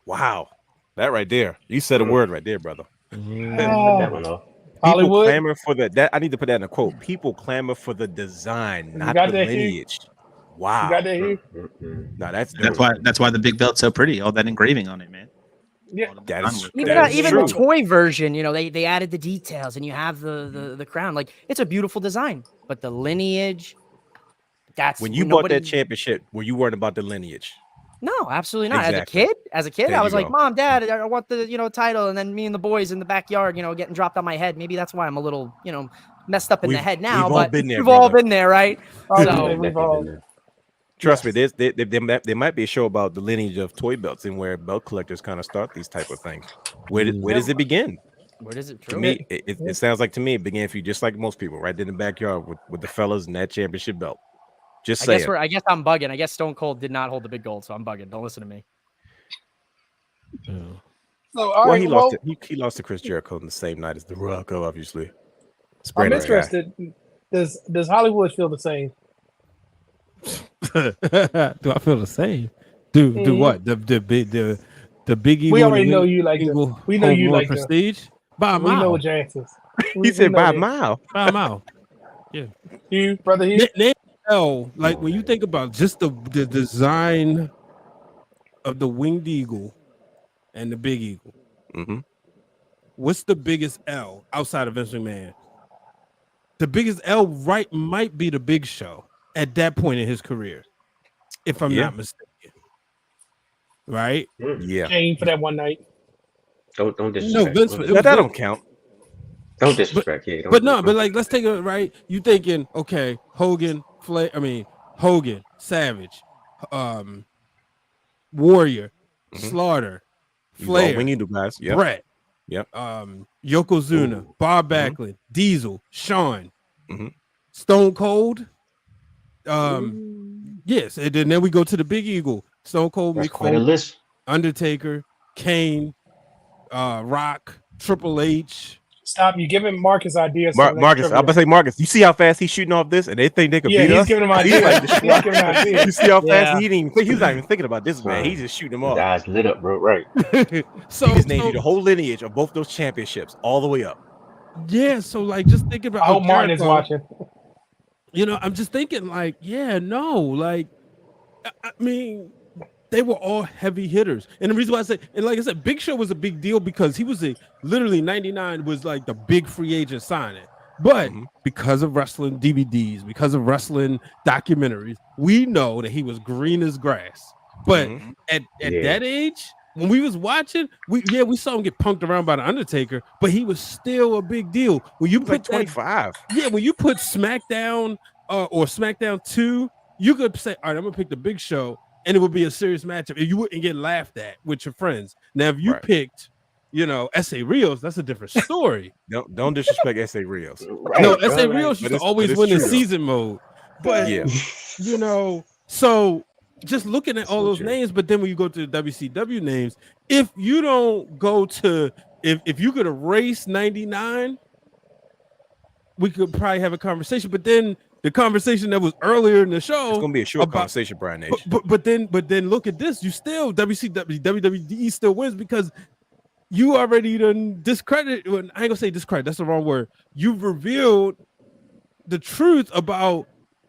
Wow. That right there. You said a word right there, brother. That one off. Hollywood. People clamor for that. I need to put that in a quote. People clamor for the design, not the lineage. Wow. You got that here? No, that's why the big belt's so pretty. All that engraving on it, man. Yeah, that is even true. the toy version, they added the details, and you have the crown. Like, it's a beautiful design, but the lineage. That's when you bought that championship. Were you worried about the lineage? No, absolutely not. Exactly. As a kid, There I was like, go. Mom, Dad, I want the title, and then me and the boys in the backyard, getting dropped on my head. Maybe that's why I'm a little messed up in the head now. We've all been there, we've all been there, right? So, Trust me, there might be a show about the lineage of toy belts and where belt collectors kind of start these type of things. Where does it begin? Where does it? To me, it sounds like to me it began for you, just like most people, right in the backyard with the fellas and that championship belt. Just saying. I guess I'm bugging. I guess Stone Cold did not hold the big gold, so I'm bugging. Don't listen to me. So, he lost to Chris Jericho on the same night as The Rock, obviously. I'm interested. Does Hollywood feel the same? Do I feel the same? Do what? The big Eagle. We already know you like the. We know you like Prestige. By a mile. We know what your answers. He said by a mile. By a mile. Yeah. You, brother, Hugh? Like when you think about just the design of the Winged Eagle and the Big Eagle, what's the biggest L outside of Vince McMahon? The biggest L might be the Big Show at that point in his career, if I'm not mistaken. Right? Yeah. Shane for that one night. Don't disrespect. No, Vince, that don't count. Don't disrespect. But like, let's take it right. You thinking, okay, Hogan, Savage, Warrior, Slaughter, Flair, we need to guys. Yep. Brett, Yokozuna, Bob Backlund, Diesel, Shawn, Stone Cold. Yes, and then we go to the Big Eagle, Stone Cold, That's quite a list. Undertaker, Kane, Rock, Triple H. Stop! You giving Marcus ideas. Marcus, I'm about to say Marcus. You see how fast he's shooting off this, and they think they could beat us. He's giving him ideas. You see how fast he didn't even think. He's not even thinking about this, man. He's just shooting them off. Guys lit up, bro. Right. So he just named you the whole lineage of both those championships, all the way up. Yeah. So like, just thinking about. I hope Martin is watching. I'm just thinking like, I mean, they were all heavy hitters. And the reason why I say, and like I said, Big Show was a big deal because he was literally 99 was like the big free agent signing. But because of wrestling DVDs, because of wrestling documentaries, we know that he was green as grass. But at that age, when we was watching, we saw him get punked around by the Undertaker, but he was still a big deal. When you put like 25, when you put SmackDown or SmackDown 2, you could say, all right, I'm gonna pick the Big Show, and it would be a serious matchup, and you wouldn't get laughed at with your friends. Now, if you picked, S.A. Rios, that's a different story. don't disrespect S.A. Rios. No, S.A. Rios used to always win in season mode. But so just looking at all those names, but then when you go to the WCW names, if you don't go to if you could erase 99, we could probably have a conversation. But then the conversation that was earlier in the show, it's gonna be a short conversation, Brian H. But then look at this. You still WWE still wins because you already done discredit. I ain't gonna say discredit. That's the wrong word. You've revealed the truth about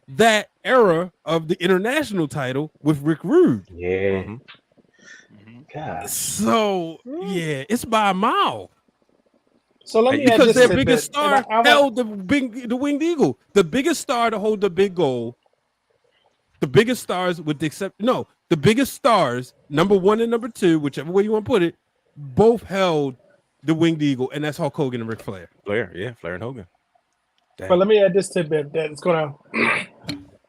that era of the international title with Rick Rude. Yeah. God. So it's by a mile. So let me because their biggest star held the Winged Eagle. The biggest star to hold the big goal. The biggest stars, with the the biggest stars, number 1 and number 2, whichever way you want to put it, both held the Winged Eagle, and that's Hulk Hogan and Ric Flair. Flair and Hogan. Damn. But let me add this tidbit that it's gonna.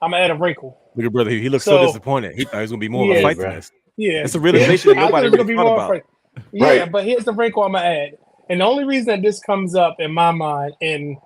I'm gonna add a wrinkle. Look at brother. He looks so disappointed. He thought it was gonna be more of a fight than this. Yeah, it's a realization that nobody really thought about. Yeah, but here's the wrinkle I'm gonna add, and the only reason that this comes up in my mind in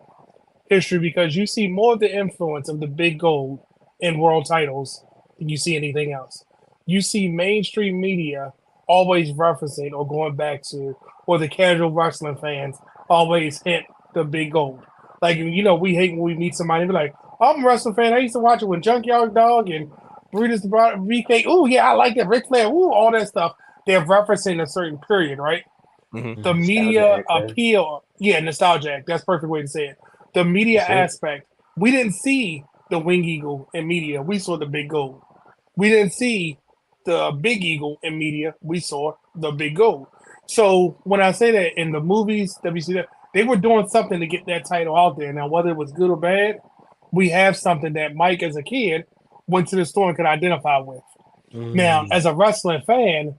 history because you see more of the influence of the big gold in world titles than you see anything else. You see mainstream media always referencing or going back to, or the casual wrestling fans always hit the big gold. Like, we hate when we meet somebody and be like, I'm a wrestling fan. I used to watch it with Junkyard Dog and Brutus the BK. Oh, yeah, I like that. Ric Flair. Ooh, all that stuff. They're referencing a certain period, right? The media appeal. Yeah, nostalgia. That's a perfect way to say it. The media aspect. We didn't see the Wing Eagle in media. We saw the big gold. We didn't see the Big Eagle in media. We saw the big gold. So when I say that in the movies, WCW, they were doing something to get that title out there. Now, whether it was good or bad, we have something that Mike, as a kid, went to the store and could identify with. Now, as a wrestling fan,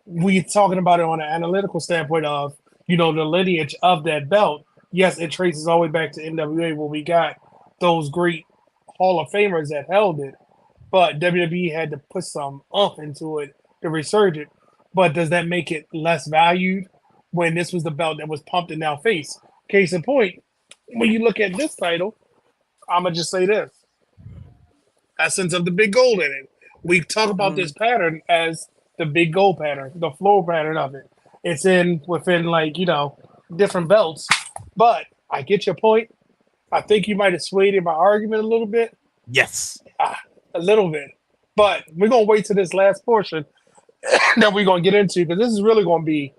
we talking about it on an analytical standpoint of, the lineage of that belt. Yes, it traces all the way back to NWA where we got those great Hall of Famers that held it. But WWE had to put some oomph into it to resurge it. But does that make it less valued when this was the belt that was pumped in our face? Case in point, when you look at this title, I'm going to just say this. Essence of the big gold in it. We talk about this pattern as the big gold pattern, the flow pattern of it. It's within different belts. But I get your point. I think you might have swayed in my argument a little bit. Yes. A little bit. But we're going to wait to this last portion that we're going to get into because this is really going to be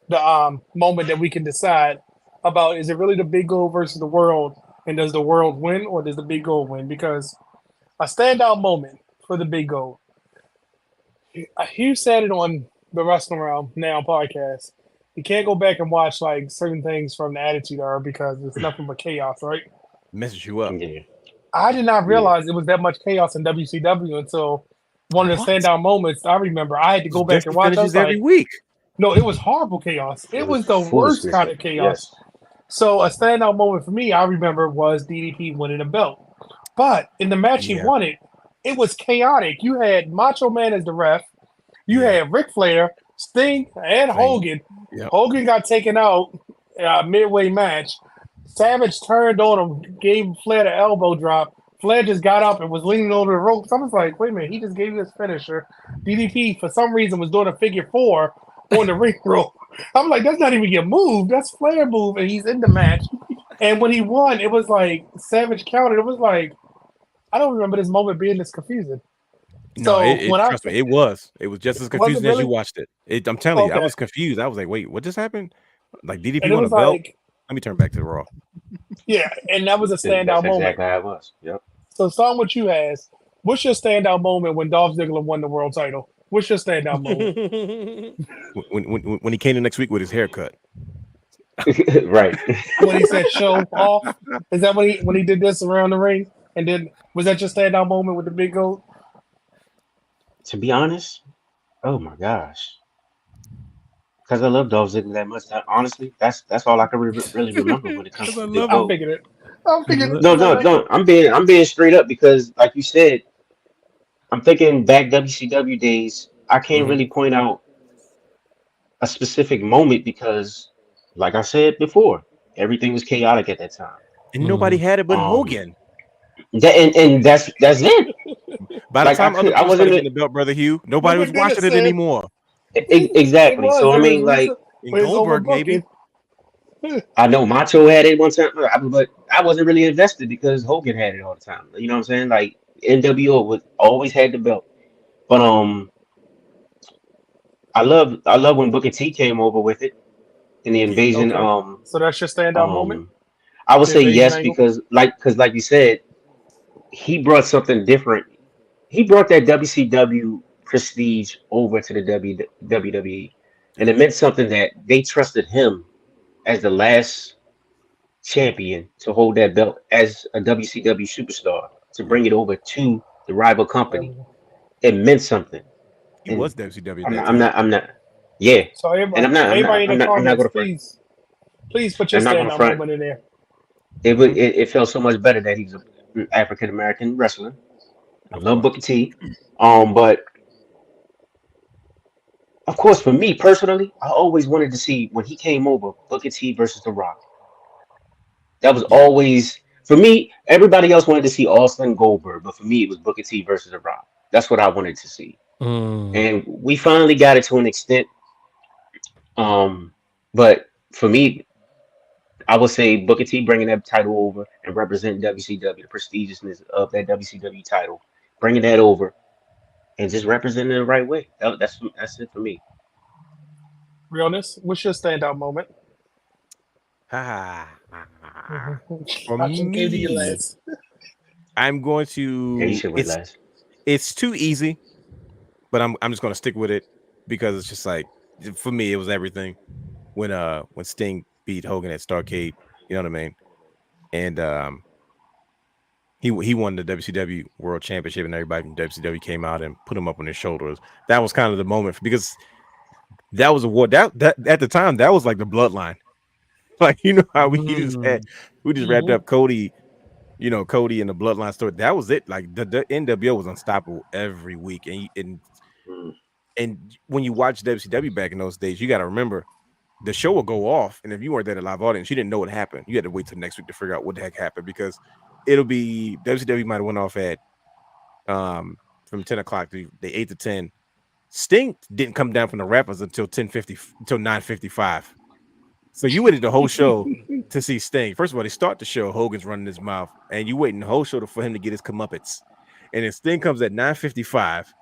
the moment that we can decide about, is it really the big gold versus the world, and does the world win or does the big gold win? Because a standout moment for the big gold, Hugh said it on the Wrestling Around Now podcast. You can't go back and watch certain things from the Attitude Era because it's nothing but chaos, right? Messes you up. I did not realize it was that much chaos in WCW until one of the standout moments I remember. I had to go back and watch it every week. No, it was horrible chaos. It was the worst kind of chaos. Yes. So a standout moment for me, I remember, was DDP winning a belt. But in the match he won it, it was chaotic. You had Macho Man as the ref. You had Ric Flair, Sting, and Hogan. Yep. Hogan got taken out midway match. Savage turned on him, gave Flair the elbow drop. Flair just got up and was leaning over the ropes. I was like, wait a minute, he just gave you his finisher. DDP, for some reason, was doing a figure 4 on the ring rope. I'm like, that's not even your move. That's Flair move, and he's in the match. And when he won, it was like Savage counted. It was like, I don't remember this moment being this confusing. No, trust me, it was. It was just as confusing as you watched it. I'm telling you, I was confused. I was like, wait, what just happened? Like DDP won a belt? Let me turn back to the Raw. Yeah, and that was a standout moment. Exactly how it was. Yep. So, starting with you, Has, what's your standout moment when Dolph Ziggler won the world title? What's your standout moment? when he came the next week with his haircut. Right. when he said show off? Is that when he did this around the ring? And then was that your standout moment with the big goat? To be honest, oh my gosh, because I love Dolph Ziggler that much. Honestly, that's all I can really remember when it comes Because to I the big love I him. goat. figured it. I figured it No, because I no, like it. no. I'm being straight up because, like you said, I'm thinking back WCW days. I can't Mhm. really point out a specific moment because, like I said before, everything was chaotic at that time. And nobody had it but Um, Hogan. that and that's it. By the Like time other I people started wasn't getting the belt, brother Hugh, Look nobody was what Dennis watching it said. anymore. It exactly. was. So I It was mean, like And with his Goldberg, maybe. overbooking. I know Macho had it one time, but I wasn't really invested because Hogan had it all the time. You know what I'm saying? Like NWO was always had the belt, but I love when Booker T came over with it in the Yeah. invasion. Okay. So that's your standout moment? I would The say invasion yes angle? because like you said, he brought something different. He brought that WCW prestige over to the WWE, and it meant something that they trusted him as the last champion to hold that belt as a WCW superstar to bring it over to the rival company. It meant something, He and was WCW at I'm that not, I'm time. not, I'm not, yeah, So and everybody, I'm not, I'm not, everybody in the I'm not, I'm not comments, going to front. please put your I'm not going to standout front. moment in there. It felt so much better that he's an African American wrestler. I Of love course. Booker T, but of course, for me personally, I always wanted to see when he came over Booker T versus The Rock. That was Yeah. always for me. Everybody else wanted to see Austin Goldberg, but for me, it was Booker T versus The Rock. That's what I wanted to see, and we finally got it to an extent. Um, but for me, I would say Booker T bringing that title over and representing WCW, the prestigiousness of that WCW title, bringing that over and just representing it the right way. That's it for me. Realness, what's your standout moment? For I just gave you your me, last. I'm going Yeah, you to. should win last. It's too easy, but I'm just going to stick with it because it's just like for me, it was everything when Sting beat Hogan at Starrcade. You know what I mean? And he won the WCW World Championship, and everybody from WCW came out and put him up on his shoulders. That was kind of the moment because that was a war that at the time that was like the bloodline. Like you know how we just wrapped up Cody, you know, Cody and the bloodline story. That was it. Like the NWO was unstoppable every week, Mm, and when you watch WCW back in those days, you got to remember the show will go off, and if you weren't there at a live audience, you didn't know what happened. You had to wait till next week to figure out what the heck happened because it'll be WCW might have went off at from 10 o'clock to the 8 to 10. Sting didn't come down from the rappers until 10:50 until 9:55. So you waited the whole show to see Sting. First of all, they start the show, Hogan's running his mouth, and you waiting the whole show for him to get his comeuppance. And then Sting comes at 9:55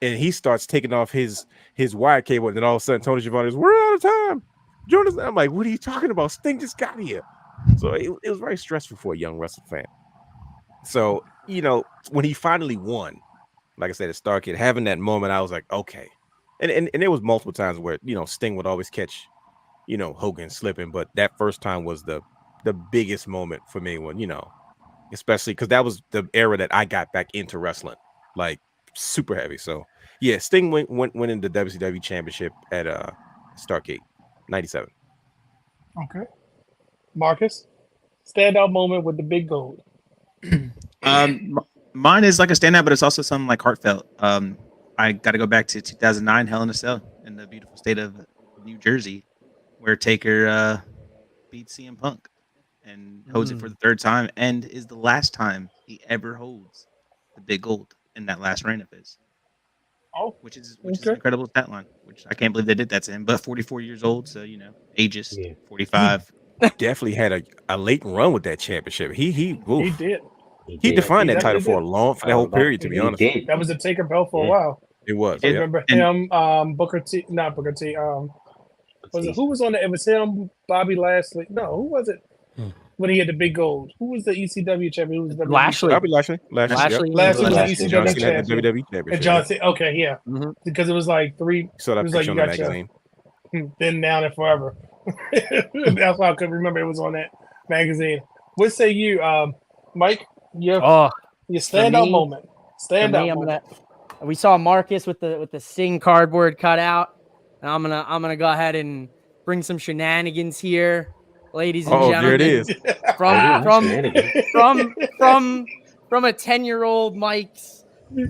and he starts taking off his wire cable, and then all of a sudden Tony Schiavone is, we're out of time. Jonas, I'm like, what are you talking about? Sting just got here. So it was very stressful for a young wrestling fan. So, you know, when he finally won, like I said, at Starrcade, having that moment, I was like, okay. And there was multiple times where, you know, Sting would always catch, you know, Hogan slipping, but that first time was the biggest moment for me when, you know, especially because that was the era that I got back into wrestling, like super heavy. So yeah, Sting winning the WCW championship at Starrcade, 97. Okay. Marcus, standout moment with the big gold. Mine is like a standout, but it's also something like heartfelt. I got to go back to 2009 Hell in a Cell in the beautiful state of New Jersey, where Taker beats CM Punk and holds it for the third time, and is the last time he ever holds the big gold in that last reign of his, Oh, which is an okay. incredible stat line. Which I can't believe they did that to him. But 44 years old, so you know, ageist, yeah, 45. Definitely had a late run with that championship. He He oof. did. he He did. defined He that title definitely for did. that I was whole about to period, to say be he honest. did. That was a Taker belt for a Yeah, while. It He was, I did, yeah. remember and him, Booker T, not Booker T. Was it who Batista. was on the? It was him, Bobby Lashley. No, who was it? When he had the big gold, who was the ECW champion? Who was the WWE Lashley. Bobby champion? Lashley, yep. Lashley was the Lashley. John ECW Cena had the champion, WWE and championship, John yep. Cena. Okay, yeah, Mhm. because it was like three. You saw It that was like picture you on the got your magazine. then, now, and forever. That's why I couldn't remember it was on that magazine. What say you, Mike? Your Oh, standout me- moment. for Standout me, I'm moment. gonna. We saw Marcus with the Sing cardboard cutout, and I'm gonna go ahead and bring some shenanigans here, ladies and Oh, there it gentlemen. is. From Shenanigans. from a 10-year-old Mike's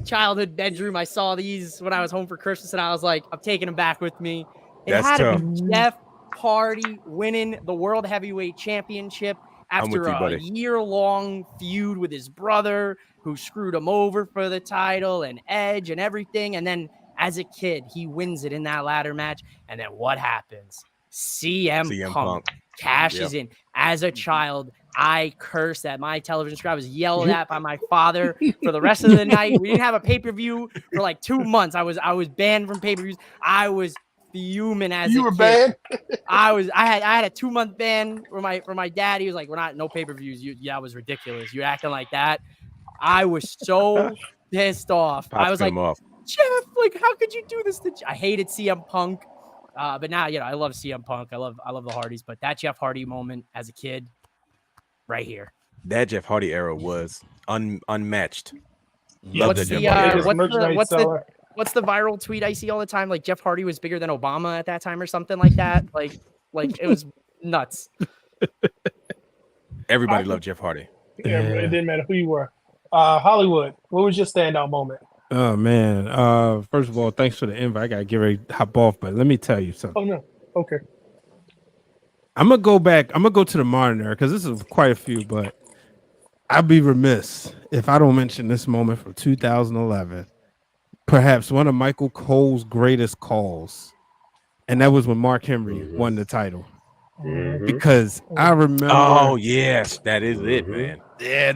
childhood bedroom. I saw these when I was home for Christmas, and I was like, I'm taking them back with me. It That's had to tough. be Jeff Hardy winning the World Heavyweight Championship I'm with after you, a buddy. year-long feud with his brother, who screwed him over for the title and Edge and everything. And then as a kid, he wins it in that ladder match. And then what happens? CM Punk cashes in. As a child, I cursed at my television screen. I was yelled at by my father for the rest of the night. We didn't have a pay-per-view for like 2 months. I was banned from pay-per-views. I was fuming as You a were kid. bad. I had a 2-month ban from my dad. He was like, "We're not no pay-per-views." Yeah, it was ridiculous. You're acting like that. I was so pissed off. I was like, off. Jeff, like, how could you do this to I hated CM Punk. But now, I love CM Punk. I love the Hardys, but that Jeff Hardy moment as a kid, right here. That Jeff Hardy era was unmatched. Yeah, Love What's that the Jeff Hardy biggest era. merchandise seller. what's the viral tweet I see all the time? Like Jeff Hardy was bigger than Obama at that time or something like that. Like it was nuts. Everybody loved Jeff Hardy. Yeah, it didn't matter who you were. Hollywood, what was your standout moment? Oh man. First of all, thanks for the invite. I gotta get ready to hop off, but let me tell you something. Oh no. Okay. I'm gonna go back. I'm gonna go to the modern era because this is quite a few, but I'd be remiss if I don't mention this moment from 2011. Perhaps one of Michael Cole's greatest calls, and that was when Mark Henry won the title. Because I remember. Oh yes, that is it, man. Yeah,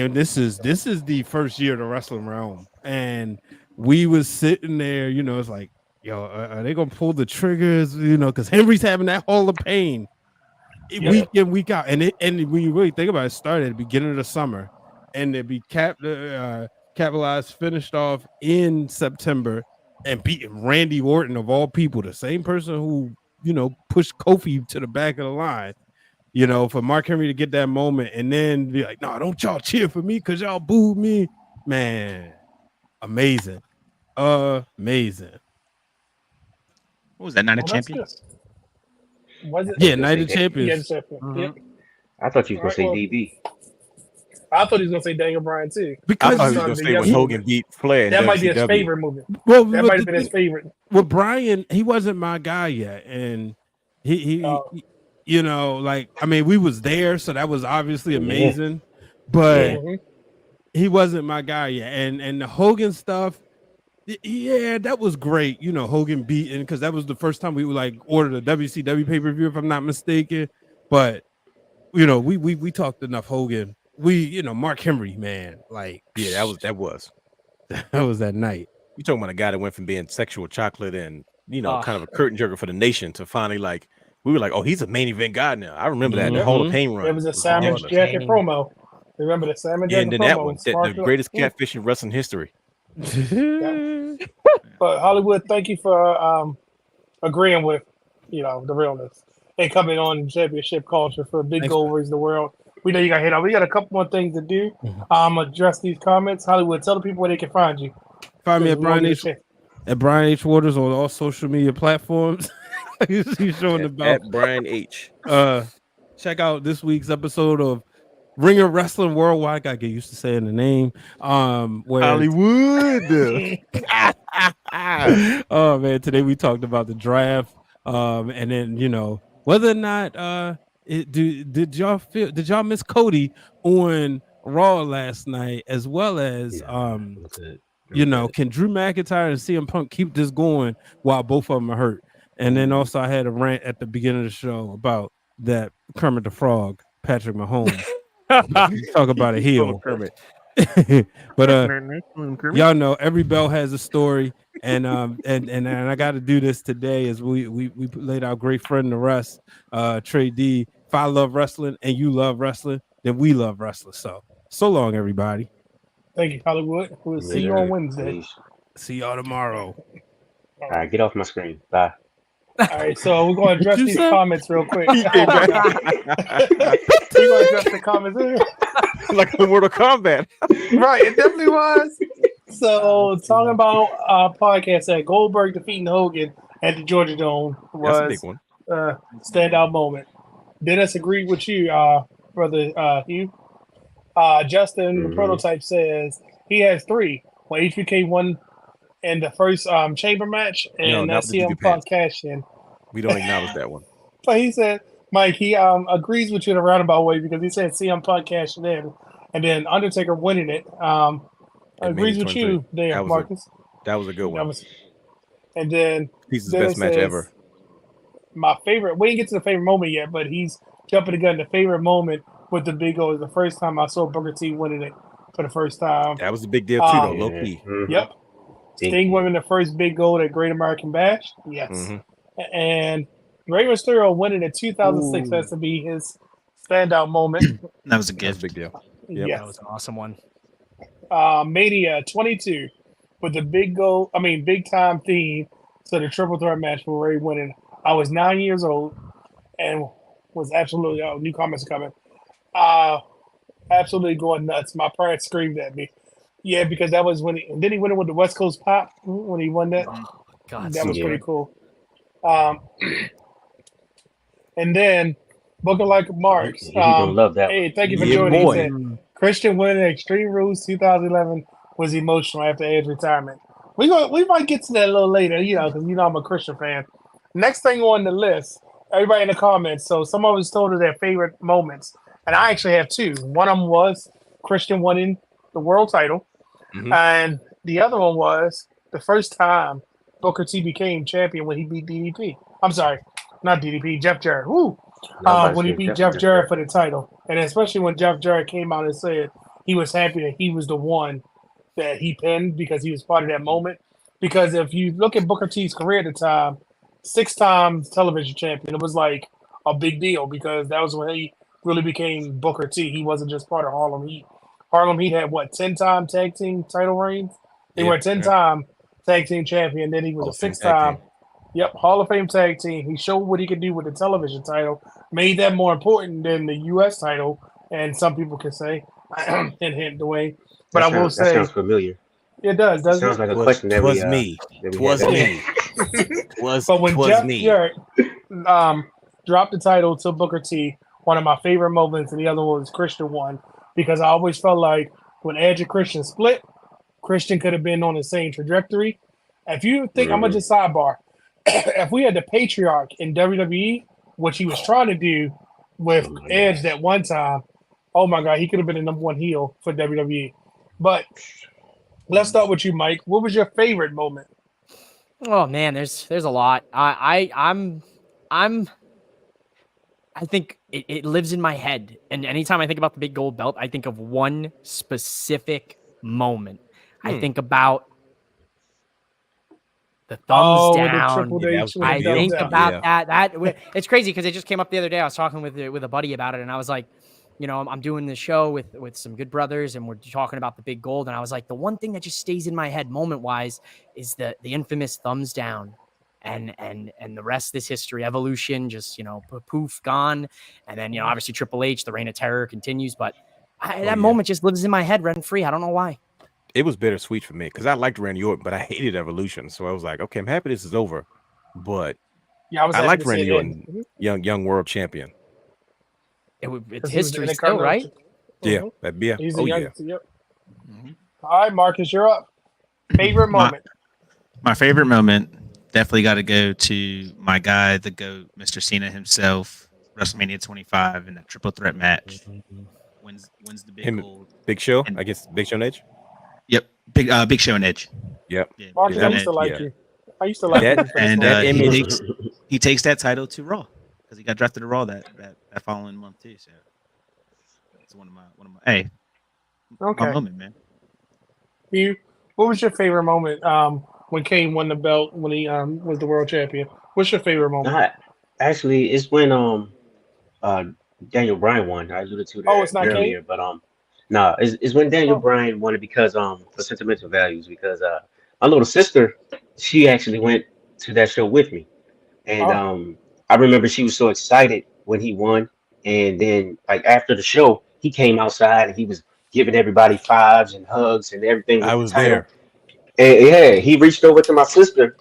this is the first year of the wrestling realm, and we was sitting there. It's like, yo, are they gonna pull the triggers? Because Henry's having that Hall of Pain week in, week out, and when you really think about it, it started at the beginning of the summer, and it be capitalized, finished off in September, and beating Randy Orton of all people, the same person who pushed Kofi to the back of the line. For Mark Henry to get that moment and then be like, no, don't y'all cheer for me because y'all booed me. Man, amazing. Amazing. What was that? Night of Champions? Was it? Yeah, Night of Champions. Yep. I thought you were going to say DB. I thought he was going to say Daniel Bryan too. Because I thought he was going to say when Hogan beat Flair in that might be his WCW. favorite movie. Well, That might have been his favorite. Well, Bryan, he wasn't my guy yet. And he we was there, so that was obviously amazing. But he wasn't my guy yet. And the Hogan stuff, yeah, that was great. Hogan beating, because that was the first time we ordered a WCW pay-per-view, if I'm not mistaken. But we talked enough Hogan. Mark Henry, man, that was that was that night. You talking about a guy that went from being sexual chocolate and kind of a curtain jerker for the nation to finally we were like, oh, he's a main event guy now. I remember that the Hall of Pain run. It was a sandwich jacket promo. Remember the sandwich jacket and then promo? that one, the greatest catfish in wrestling history. But Hollywood, thank you for agreeing with the realness and coming on championship culture for Big Gold versus the World. We know you got hit on. We got a couple more things to do. Address these comments. Hollywood, tell the people where they can find you. Find me at Brian H. Waters on all social media platforms. He's showing at Brian H. Check out this week's episode of Ringer Wrestling Worldwide. I gotta get used to saying the name. Where Hollywood. Oh man, today we talked about the draft. And then whether or not did y'all miss Cody on Raw last night, as well as can Drew McIntyre and CM Punk keep this going while both of them are hurt? And then also I had a rant at the beginning of the show about that Kermit the Frog, Patrick Mahomes. Talk about a heel. Kermit. But y'all know every bell has a story, and I got to do this today as we laid our great friend the rest, Trey D. If I love wrestling and you love wrestling, then we love wrestling. So long, everybody. Thank you, Hollywood. We'll see you on Wednesday. See y'all tomorrow. All right, get off my screen. Bye. All right, so we're going to address you these say? comments real quick. He came back We're going to address the comments. like the Mortal Kombat. Right, it definitely was. So, talking about podcast that Goldberg defeating Hogan at the Georgia Dome That's a big was one. standout moment. Dennis agreed with you, brother Hugh. Justin, the prototype, says he has 3. When HBK won in the first chamber match, No, and not that the CM DDP. Punk cash in. We don't acknowledge that one. But he said, Mike, he agrees with you in a roundabout way because he said CM Punk cashing in, and then Undertaker winning it. Agrees with you there, Marcus. That was a good one. And then Pieces Dennis best match says, ever. My favorite. We didn't get to the favorite moment yet, but he's jumping the gun. The favorite moment with the Big O is the first time I saw Booker T winning it for the first time. That was a big deal too, though. Low key. Yep. Sting winning the first Big Gold at Great American Bash. Yes. And Rey Mysterio winning in 2006 has to be his standout moment. That was a gift. Big deal. That Yes. was an awesome one. Mania 22 with the big time theme. So the triple threat match for Ray winning. I was 9 years old and was absolutely new comments are coming. Absolutely going nuts. My parents screamed at me. Yeah, because that was when and then he went in with the West Coast Pop when he won that. Oh, God, that was pretty cool. And then Booker like Marks. He gonna love that. Hey, thank you for Yeah, joining. boy. He said, Christian winning Extreme Rules 2011 was emotional after Edge's retirement. We might get to that a little later, because I'm a Christian fan. Next thing on the list, everybody in the comments. So some of us told us their favorite moments, and I actually have 2. One of them was Christian winning the world title, and the other one was the first time Booker T became champion when he beat DDP. I'm sorry, not DDP, Jeff Jarrett. Woo! When he beat Jeff Jarrett for the title, and especially when Jeff Jarrett came out and said he was happy that he was the one that he pinned because he was part of that moment. Because if you look at Booker T's career at the time, 6 times television champion, it was like a big deal because that was when he really became Booker T. He wasn't just part of Harlem Heat. Harlem Heat had 10-time tag team title reigns. They were a 10-time tag team champion. Then he was a 6-time. Yep, Hall of Fame tag team. He showed what he could do with the television title. Made that more important than the U.S. title, and some people can say, hint, hint, Dwayne. But I will say, that sounds familiar. It does, doesn't it? Sounds like a question that was me. Was me. But when Jeff Jarrett dropped the title to Booker T, one of my favorite moments, and the other one was Christian one, because I always felt like when Edge and Christian split, Christian could have been on the same trajectory. If you think, I'm going to just sidebar, if we had the Patriarch in WWE, which he was trying to do with Edge that one time, oh my God, he could have been the number 1 heel for WWE. But let's start with you, Mike. What was your favorite moment? Oh man, there's a lot. I think it lives in my head, and anytime I think about the big gold belt, I think of one specific moment. I think about the thumbs down. I think about that. It's crazy because it just came up the other day. I was talking with a buddy about it, and I was like, I'm doing this show with some good brothers, and we're talking about the big gold. And I was like, the one thing that just stays in my head moment wise is the infamous thumbs down, and the rest is history. Evolution, just poof, gone. And then obviously Triple H, the reign of terror continues. But that moment just lives in my head rent free. I don't know why. It was bittersweet for me because I liked Randy Orton, but I hated Evolution. So I was like, okay, I'm happy this is over. But I liked Randy Orton, young world champion. It's history still, right? Yeah, that'd be He's yep. All right, Marcus, you're up. Favorite moment? My favorite moment definitely got to go to my guy, the GOAT, Mr. Cena himself, WrestleMania 25 in that triple threat match. Wins the big gold. Big Show, I guess. Big Show and Edge. Yep, Big Show and Edge. Yep. Yeah, Marcus, I used to like you. I used to like you. And he takes that title to Raw because he got drafted to Raw that following month too. So it's one of my my moment, man. You, what was your favorite moment when Kane won the belt when he was the world champion? What's your favorite moment? Actually, it's when Daniel Bryan won. I alluded to that it's not earlier, Kane? but no, it's when Daniel Bryan won it because for sentimental values, because my little sister, she actually went to that show with me, And I remember she was so excited when he won. And then like after the show, he came outside and he was giving everybody fives and hugs and everything I with the was title. there. And yeah, he reached over to my sister,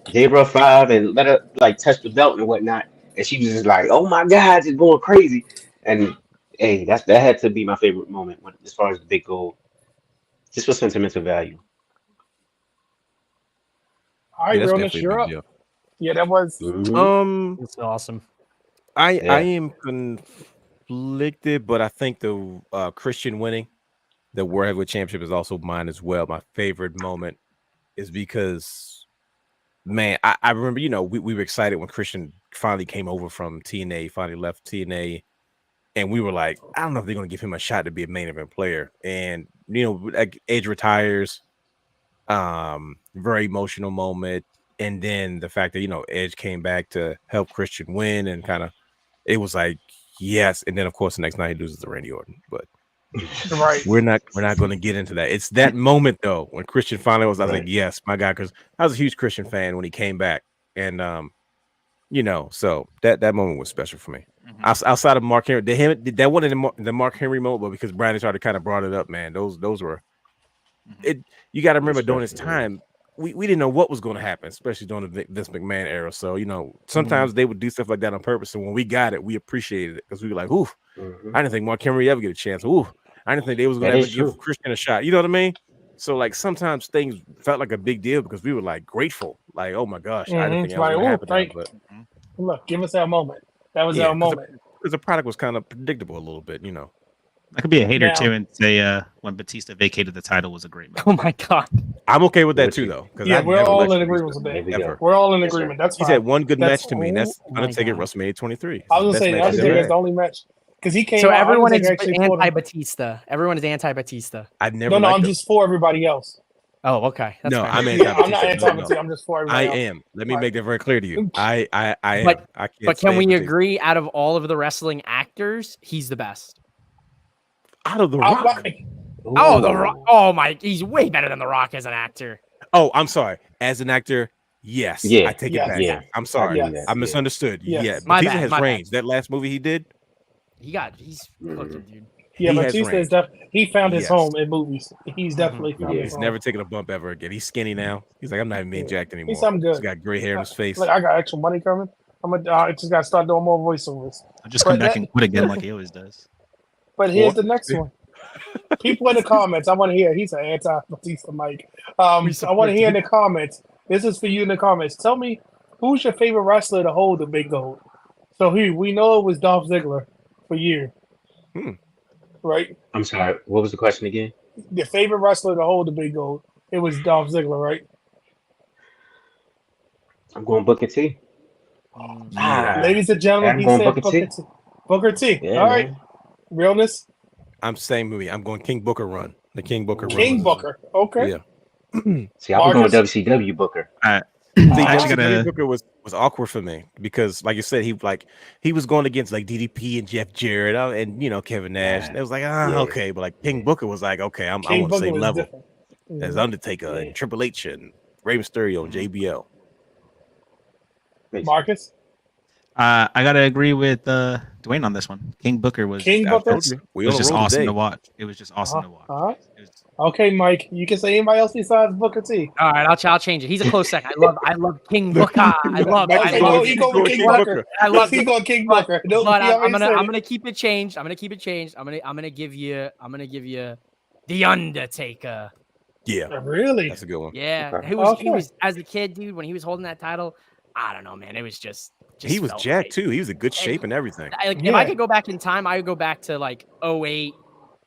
gave her a five, and let her like touch the belt and whatnot. And she was just like, "Oh my God, just going crazy." And hey, that had to be my favorite moment as far as the big goal, just for sentimental value. All Yeah, right, that's realness, definitely a you're big up. deal. Yeah, that was. Mhm. That's awesome. I Yeah. am conflicted, but I think the Christian winning the World Heavyweight Championship is also mine as well. My favorite moment is because, man, I remember, we were excited when Christian finally came over from TNA, finally left TNA, and we were like, I don't know if they're going to give him a shot to be a main event player. And, like Edge retires, very emotional moment. And then the fact that, Edge came back to help Christian win and kind of, it was like, yes. And then, of course, the next night he loses to Randy Orton. But Right. we're not going to get into that. It's that moment though when Christian finally was. I was Right. like, yes, my God, because I was a huge Christian fan when he came back, and so that moment was special for me. Outside of Mark Henry, that wasn't the Mark Henry moment, but because Brandon started kind of brought it up, man. Those were it. You got to remember during this Special, yeah. time. We didn't know what was going to happen, especially during the Vince McMahon era. So sometimes they would do stuff like that on purpose, and when we got it, we appreciated it because we were like, "Ooh, Mhm. I didn't think Mark Henry ever get a chance. Ooh, I didn't think they was going That to ever is give true. Christian a shot." You know what I mean? So like sometimes things felt like a big deal because we were like grateful, like, "Oh my gosh, I didn't think that was Like, going to oh, happen." thank. But Look, give us that moment. That was yeah, our moment. because the product was kind of predictable a little bit. I could be a hater Now- too and say when Batista vacated the title was a great Oh moment. my God. I'm okay with that With too, you. though. Because Yeah, I've we're never all liked in Batista agreement with that. There we ever. go. We're all in Yes, agreement. sir. That's He's fine. had one good That's- match to me, and that's oh my Undertaker at God. WrestleMania 23. I was gonna Best say match That's he's Undertaker ever is the had. only match because he came So out. everyone is Undertaker actually fought him. anti-Batista. Everyone is anti-Batista. I've never No, liked I'm him. just for everybody else. Oh, okay. That's No, fair. I'm Yeah, I'm not anti-Batista. No, anti-Batista. I'm just for I everybody else. am. Let me Right. make that very clear to you. I am. But- I can't. But can stand we Batista. agree out of all of the wrestling actors, he's the best? Out of the I Rock? like- Oh, The Ooh. Rock. Oh my, he's way better than The Rock as an actor. Oh, I'm sorry. As an actor, yes. Yeah. I take Yes. it back. Yeah. I'm I sorry. give you Yes. that. I misunderstood. Yes. Yeah. My Batista bad, has my bad. range. That last movie he did, He's Mhm. cooking, dude. Yeah, he has Batista range. is he found his Yes. home in movies. He's Mhm. definitely found Yeah. his He's home. never taken a bump ever again. He's skinny now. He's like, I'm not even being jacked anymore. He's something good. He's got gray hair in his face. Look, I got extra money coming. I just got to start doing more voiceovers. I'll just come But back that- and quit again like he always does. But here's Or- the next one. People in the comments, I want to hear. He's an anti-Batista, Mike. I want to hear in the comments. This is for you in the comments. Tell me, who's your favorite wrestler to hold the big gold? So we know it was Dolph Ziggler for years, right? I'm sorry. What was the question again? Your favorite wrestler to hold the big gold? It was Dolph Ziggler, right? I'm going Booker T. Yeah. Ladies and gentlemen, I'm he going said Booker Booker T. T. Booker T. Yeah, All right, man. realness. I'm same movie. I'm going King Booker run. The King Booker run. King was- Booker. Okay. Yeah. See, I was going Marcus? WCW Booker. See, I actually WCW gotta- Booker was awkward for me because, like you said, he was going against like DDP and Jeff Jarrett and Kevin Nash. Yeah. It was like Yeah. okay, but like King Booker was like okay, I King want the Booker same was level different. as Mhm. Undertaker Yeah. and Triple H and Rey Mysterio and JBL. Makes Marcus? I gotta agree with Dwayne on this one. King Booker was King I Booker? told you, we it was on a just roll awesome today. to watch. It was just awesome to watch. Uh-huh. It was- Okay, Mike. You can say anybody else besides Booker T. All right, I'll change it. He's a close second. I love King Booker. I love. Mike's Okay, I no, love. he he's going with going King King Booker. I love. He going King But, Booker. No, but he I'm already gonna said I'm it. gonna keep it changed. I'm gonna give you the Undertaker. Yeah, Really? that's a good one. Yeah, Okay. he was as a kid, dude. When he was holding that title, I don't know, man. It was just He was felt jacked right. too. He was in good shape and everything. If Yeah. I could go back in time, I would go back to like 08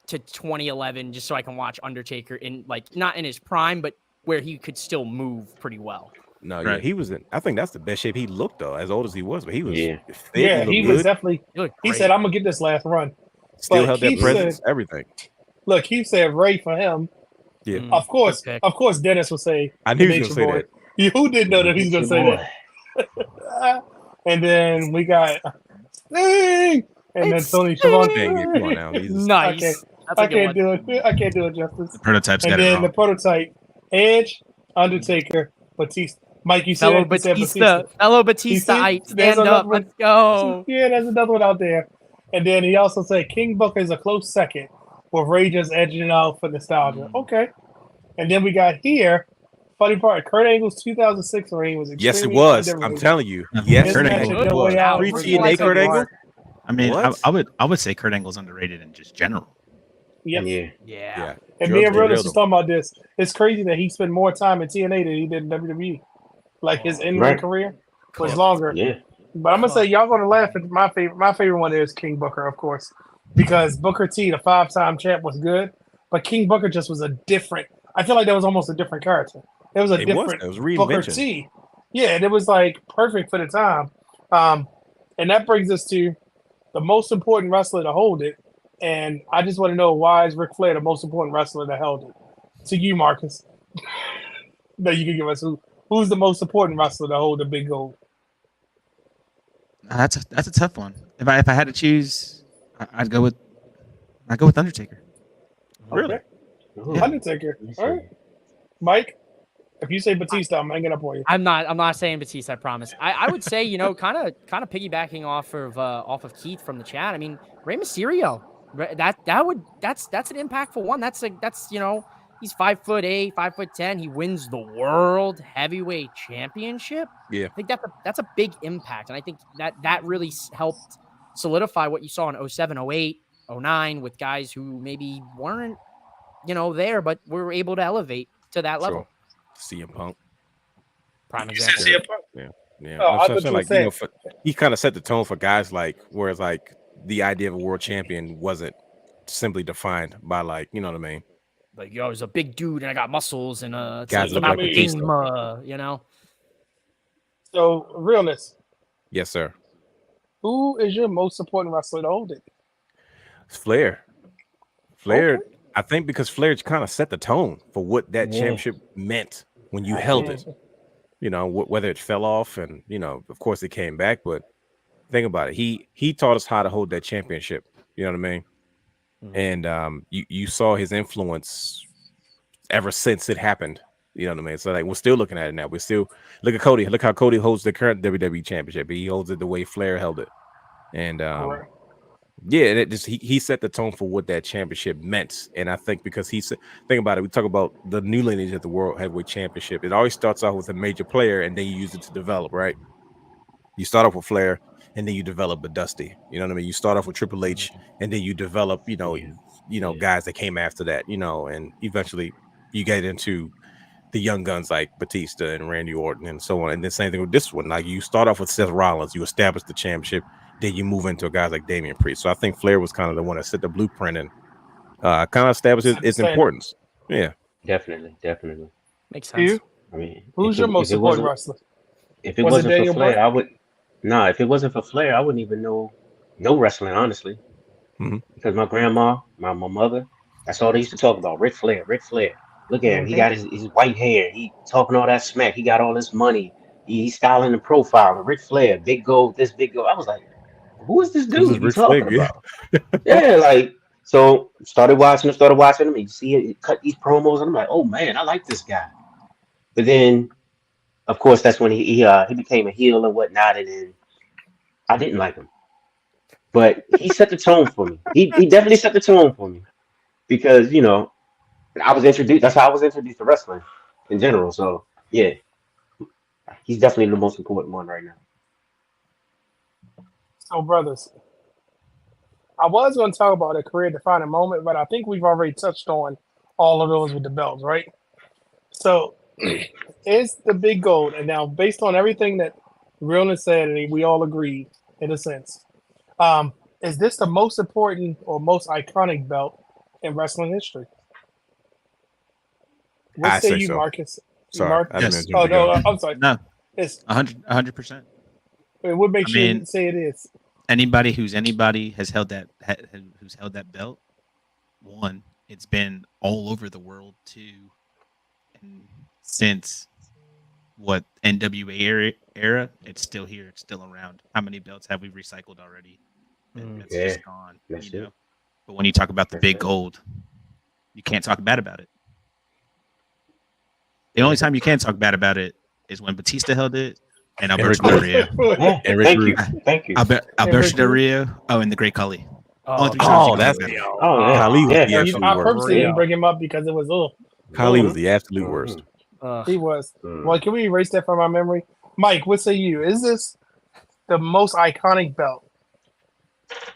to 2011 just so I can watch Undertaker in like not in his prime, but where he could still move pretty well. No, yeah, Right. he was in. I think that's the best shape he looked though, as old as he was. But he was Yeah. fit. Yeah, he looked was good. definitely. He looked He great. said, "I'm gonna get this last run." Still but held that he presence. said- Everything. Look, he said Ray for him. Yeah. Mm, Of course, good pick. Dennis would say. I knew he Nature was gonna say Boy. that. You who didn't know that he was gonna say Boy. that? And then we got Sting, and then It's Tony Schiavone. Dang it, come on now. Jesus. Nice. Okay. That's a I good can't one. do it. I can't do it justice. the prototypes And got it then wrong. the prototype: Edge, Undertaker, Batista. Mike, you Fellow said you said Batista, fellow Batista, there's stand another up. one. Let's go. Yeah, there's another one out there. And then he also said King Booker is a close second, with Ray just edging out for nostalgia. Okay. And then we got here. Funny part, Kurt Angle's 2006 reign was extremely Yes, it was. I'm underrated. telling you. Uh-huh. Yes, His Kurt match Angle at No was. Way Out Pre was TNA like Kurt legendary. Angle. I mean, What? I would say Kurt Angle's underrated in just general. Yep. Yeah. Yeah. Yeah. And me and Drugs Realist derailed was him. talking about this. It's crazy that he spent more time in TNA than he did in WWE. Like his in-ring Right. career was Cool. longer. Yeah. But I'm gonna say y'all gonna laugh at my favorite. My favorite one is King Booker, of course, because Booker T, the 5-time champ, was good, but King Booker just was a different. I feel like that was almost a different character. It was a It was. different It was Booker reinvention. T. Yeah, and it was like perfect for the time. And that brings us to the most important wrestler to hold it. And I just want to know, why is Ric Flair the most important wrestler that held it? To you, Marcus. That you can give us who's the most important wrestler to hold the big gold? That's a tough one. If I had to choose, I'd go with Undertaker. Really? Ooh. Yeah. Undertaker. Let me see. All right. Mike, if you say Batista, I'm hanging up on you. I'm not saying Batista, I promise. I would say, kind of piggybacking off of Keith from the chat. I mean, Rey Mysterio. That's an impactful one. That's he's 5'8", 5'10". He wins the world heavyweight championship. Yeah. I think that's a big impact. And I think that really helped solidify what you saw in 07, 08, 09 with guys who maybe weren't, there, but were able to elevate to that level. CM Punk. Prime You said example. CM Punk. Yeah. Oh, I So thought you were like, saying. he kind of set the tone for guys like, whereas like the idea of a world champion wasn't simply defined by like, you know what I mean? Like, yo, I was a big dude and I got muscles and it's Guys like look about like the Batista. game, So, realness. Yes, sir. Who is your most important wrestler to hold it? Flair. Flair, Okay. I think because Flair kind of set the tone for what that Yeah. championship meant when you held Yeah. it. Whether it fell off and, of course it came back, but think about it. He taught us how to hold that championship. You know what I mean? Mhm. And you saw his influence ever since it happened. You know what I mean? So like we're still looking at it now. We're still look at Cody. Look how Cody holds the current WWE championship. He holds it the way Flair held it. And Correct. yeah, and it just he set the tone for what that championship meant. And I think because he said, think about it, we talk about the new lineage of the World Heavyweight Championship. It always starts off with a major player, and then you use it to develop, right? You start off with Flair, and then you develop a Dusty. You know what I mean? You start off with Triple H, and then you develop, guys that came after that, and eventually you get into the young guns like Batista and Randy Orton and so on. And the same thing with this one. Like you start off with Seth Rollins, you establish the championship, then you move into guys like Damian Priest. So I think Flair was kind of the one that set the blueprint and kind of established its importance. Yeah. Definitely. Makes sense. You? I mean, Who's your most important wrestler? if it Was it wasn't for Daniel Flair, Bryan? I would. Nah, if it wasn't for Flair, I wouldn't even know no wrestling, honestly. Mhm. Because my grandma, my mother, that's all they used to talk about. Ric Flair. Look at him. He got his white hair. He talking all that smack. He got all this money. He's styling the profile. Ric Flair, big gold, this big gold. I was like, who is this Who's dude this you Ric Flair? talking about? Yeah, like, so started watching him. You see it cut these promos, and I'm like, oh man, I like this guy. But then, of course, that's when he became a heel and whatnot, and then I didn't like him. But he set the tone for me. He definitely set the tone for me because I was introduced. That's how I was introduced to wrestling in general. So yeah, he's definitely the most important one right now. So, brothers, I was going to talk about a career-defining moment, but I think we've already touched on all of those with the belts, right? So, is the big gold, and now based on everything that Realness said, and we all agreed in a sense, is this the most important or most iconic belt in wrestling history? What I say say you, so. Marcus? Sorry. Marcus? I didn't Yes. mean to Oh, jump the no, gun. I'm sorry. No, It's, 100%. what makes I mean- you say it is? Anybody has held who's held that belt. One, it's been all over the world. Two, and since what NWA era, it's still here. It's still around. How many belts have we recycled already? That's Yeah, just gone. that's it. But when you talk about the That's big it. gold, you can't talk bad about it. The only time you can talk bad about it is when Batista held it, and Rick Alberto Del Rio. Yeah, And Rick thank you, Rude. thank you. Alberto Del Rio. Oh, and the Great Khali. Only three times Oh, you can that's have that. Oh yeah, Khali was yeah. the absolute I worst. purposely didn't bring him up because it was Khali was the absolute worst. he was. Mm. Well, can we erase that from my memory? Mike, what say you? Is this the most iconic belt?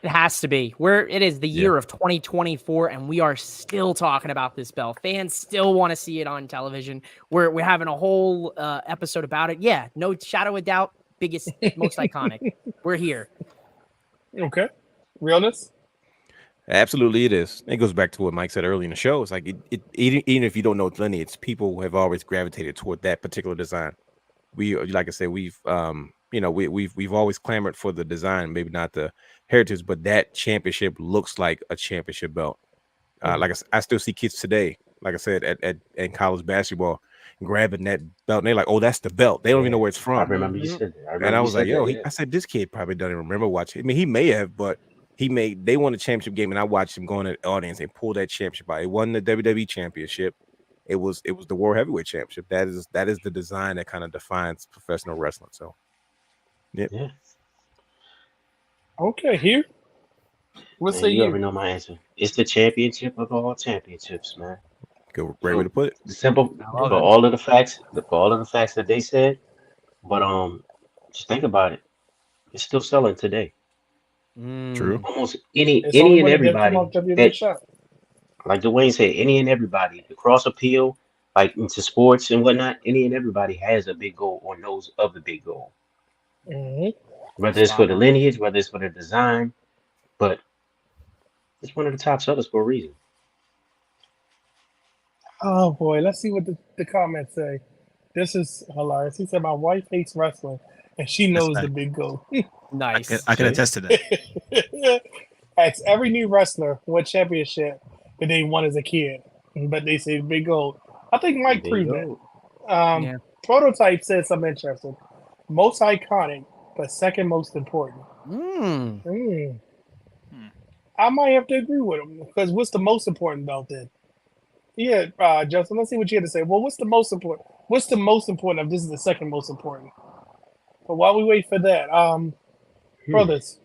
It has to be. It is the year of 2024, and we are still talking about this belt. Fans still want to see it on television. We're having a whole episode about it. Yeah, no shadow of doubt. Biggest, most iconic. We're here. Okay. Realness? Absolutely, it is. It goes back to what Mike said earlier in the show. It's like even if you don't know its lineage, people have always gravitated toward that particular design. Like I said, we've always clamored for the design, maybe not the heritage, but that championship looks like a championship belt. Like I still see kids today, like I said, at college basketball, grabbing that belt, and they're like, "Oh, that's the belt." They don't even know where it's from. I remember you said that. And I was like, "Yo," I said, "This kid probably doesn't remember watching." I mean, he may have, but they won a championship game, and I watched him go in the audience and pull that championship out. It wasn't the WWE championship. It was the World Heavyweight Championship. That is the design that kind of defines professional wrestling. So, Yeah. Okay, here. What Man, say you you? already know my answer. It's the championship of all championships, man. great way to put it. Simple for all of the facts that they said. But just think about it. It's still selling today. True. Almost any It's only and when it didn't come everybody off WWE that, shop. like Dwayne said, any and everybody, the cross appeal, like into sports and whatnot, any and everybody has a big goal or knows of the big goal. Mhm. Whether it's for the lineage, whether it's for the design, but it's one of the top sellers for a reason. Oh boy, let's see what the comments say. This is hilarious. He said, "My wife hates wrestling, and she knows the fact. big goal." Nice. I can attest to that. That's every new wrestler what championship that they won as a kid, but they say big gold. I think Mike There you proved it. go. Yeah. Prototype said something interesting. Most iconic, but second most important. I might have to agree with him because what's the most important belt then? Yeah, Justin. Let's see what you had to say. Well, what's the most important? What's the most important? If this is the second most important. But while we wait for that, brothers,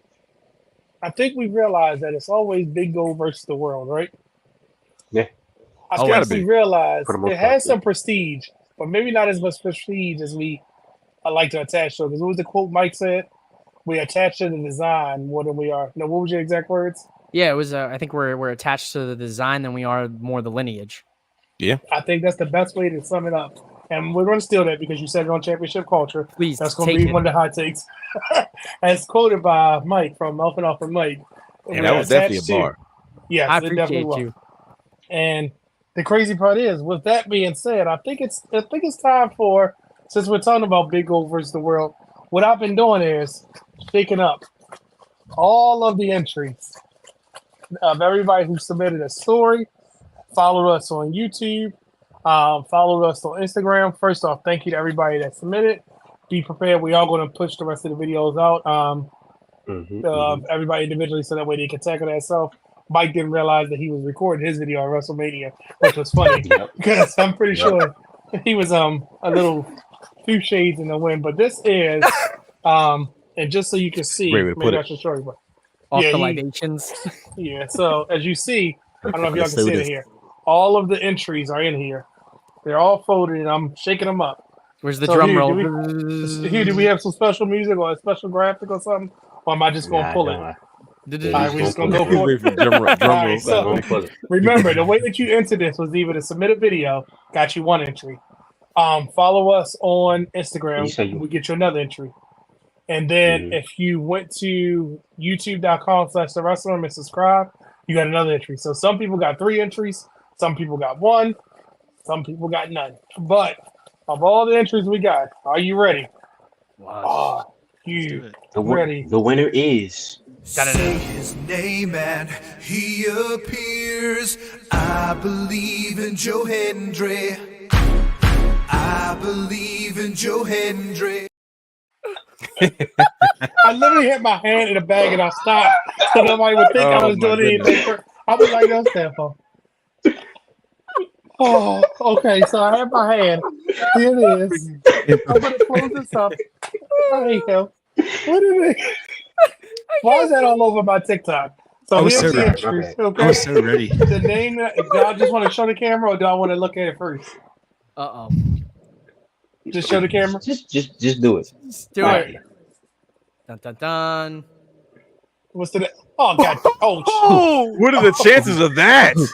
I think we realized that it's always Big Gold versus the world, right? Yeah. I gotta think we be. realized For the most it part, has yeah. some prestige, but maybe not as much prestige as we like to attach to it. Because what was the quote Mike said? We attach to the design more than we are. No, what was your exact words? Yeah, it was. I think we're attached to the design than we are more the lineage. I think that's the best way to sum it up. And we're going to steal that because you said it on Championship Culture. Please That's going to take be it. one of the hot takes. As quoted by Mike from Elfin Off from Mike. And that was definitely a bar. Yes, I it definitely appreciate was. you. And the crazy part is, with that being said, I think it's time for, since we're talking about Big Gold versus the world, what I've been doing is shaking up all of the entries of everybody who submitted a story, followed us on YouTube, followed us on Instagram. First off, thank you to everybody that submitted. Be prepared. We are going to push the rest of the videos out. Everybody individually so that way they can tackle that self. Mike didn't realize that he was recording his video on WrestleMania, which was funny because I'm pretty sure he was a little few shades in the wind. But this is and just so you can see, Great way to put maybe I it. should show you. But Off Yeah, the he- libations. yeah, so as you see, I don't know if y'all Let's can do see it this. here. All of the entries are in here. They're all folded, and I'm shaking them up. Where's the So drum here, roll? do we have some special music or a special graphic or something? Or am I just going to pull it? All right, we're just going to go for Wait it. for drum All right, rolls. so remember, the way that you entered this was either to submit a video, got you one entry. Follow us on Instagram, we get you another entry. And then if you went to youtube.com/thewrestleroom and subscribe, you got another entry. So some people got 3 entries, some people got 1, some people got none. But of all the entries we got, are you ready? Are you ready? The winner is Say his name and he appears. I believe in Joe Hendry. I believe in Joe Hendry. I literally hit my hand in a bag and I stopped so nobody would think I was doing anything. I was like, "That's that phone." Oh, okay. So I have my hand. Here it is. I'm gonna close this up. There you go. What is it? Why is that all over my TikTok? I So was here's so the ready. entries. I Okay. was so ready. The name. Do I just want to show the camera, or do I want to look at it first? Uh-oh. Just show the camera. Just do it. Let's do it. Dun, dun, dun. What's the? Oh God! Oh, Oh! What are the chances of that? oh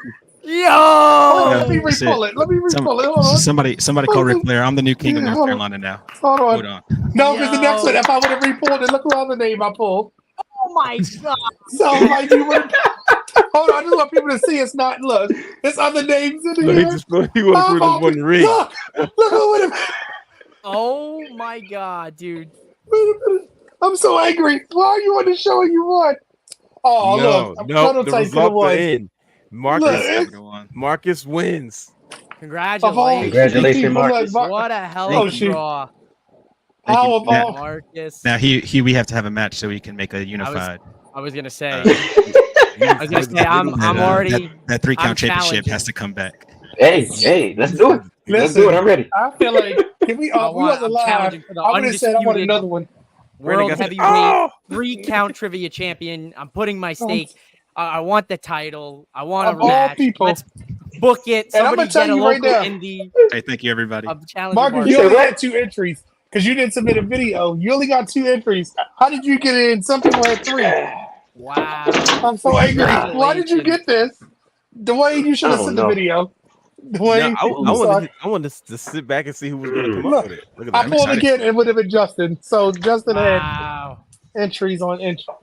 Yo! let me That's it. re-pull it. Let me re-pull it. Hold on. Somebody call Ric Flair. I'm the new king of North Hold on. Carolina now. Hold on. Hold on. No, because the next Yo. one, if I would have re-pulled it, look what other name I pulled. Oh my God! So like you would. Hold on, I just want people to see it's not. Look, there's other names in Look, he here. just he went through this one ring. Look who would have. Oh my God, dude! I'm so angry. Why are you on the show and you won? Oh, look. No, the Prototype result could have the won. end. Marcus, Look, Marcus wins. Congratulations! Congratulations, Marcus. What a hell Oh, of a shoot. draw, Thank How you. about Marcus. Now he we have to have a match so we can make a unified. I was gonna say. I I was gonna say I'm already. that 3 count I'm championship challenging. has to come back. Hey, let's do it. Let's Listen, do it. I'm ready. I feel like if we I we want- wasn't I'm live, challenging for the I would have said I want undisputed another one. World Brandon got heavyweight oh! 3-count trivia champion. I'm putting my stake. I want the title. I want Of a all match. people. Let's book it. And I'm Somebody gonna tell get a you right local now. indie Hey, thank you everybody. of Challenger Marcus, Market. you said only what? had 2 entries because you didn't submit a video. You only got 2 entries. How did you get it in? Some people had 3. Wow. I'm so angry. Why did you get this? Dwayne, you should have I don't sent the know. video. No, Dwayne, I wanted to sit back and see who was going to come up Look, with it. Look at I that. pulled excited. again. It would have been Justin. So Justin had Wow. entries on entry.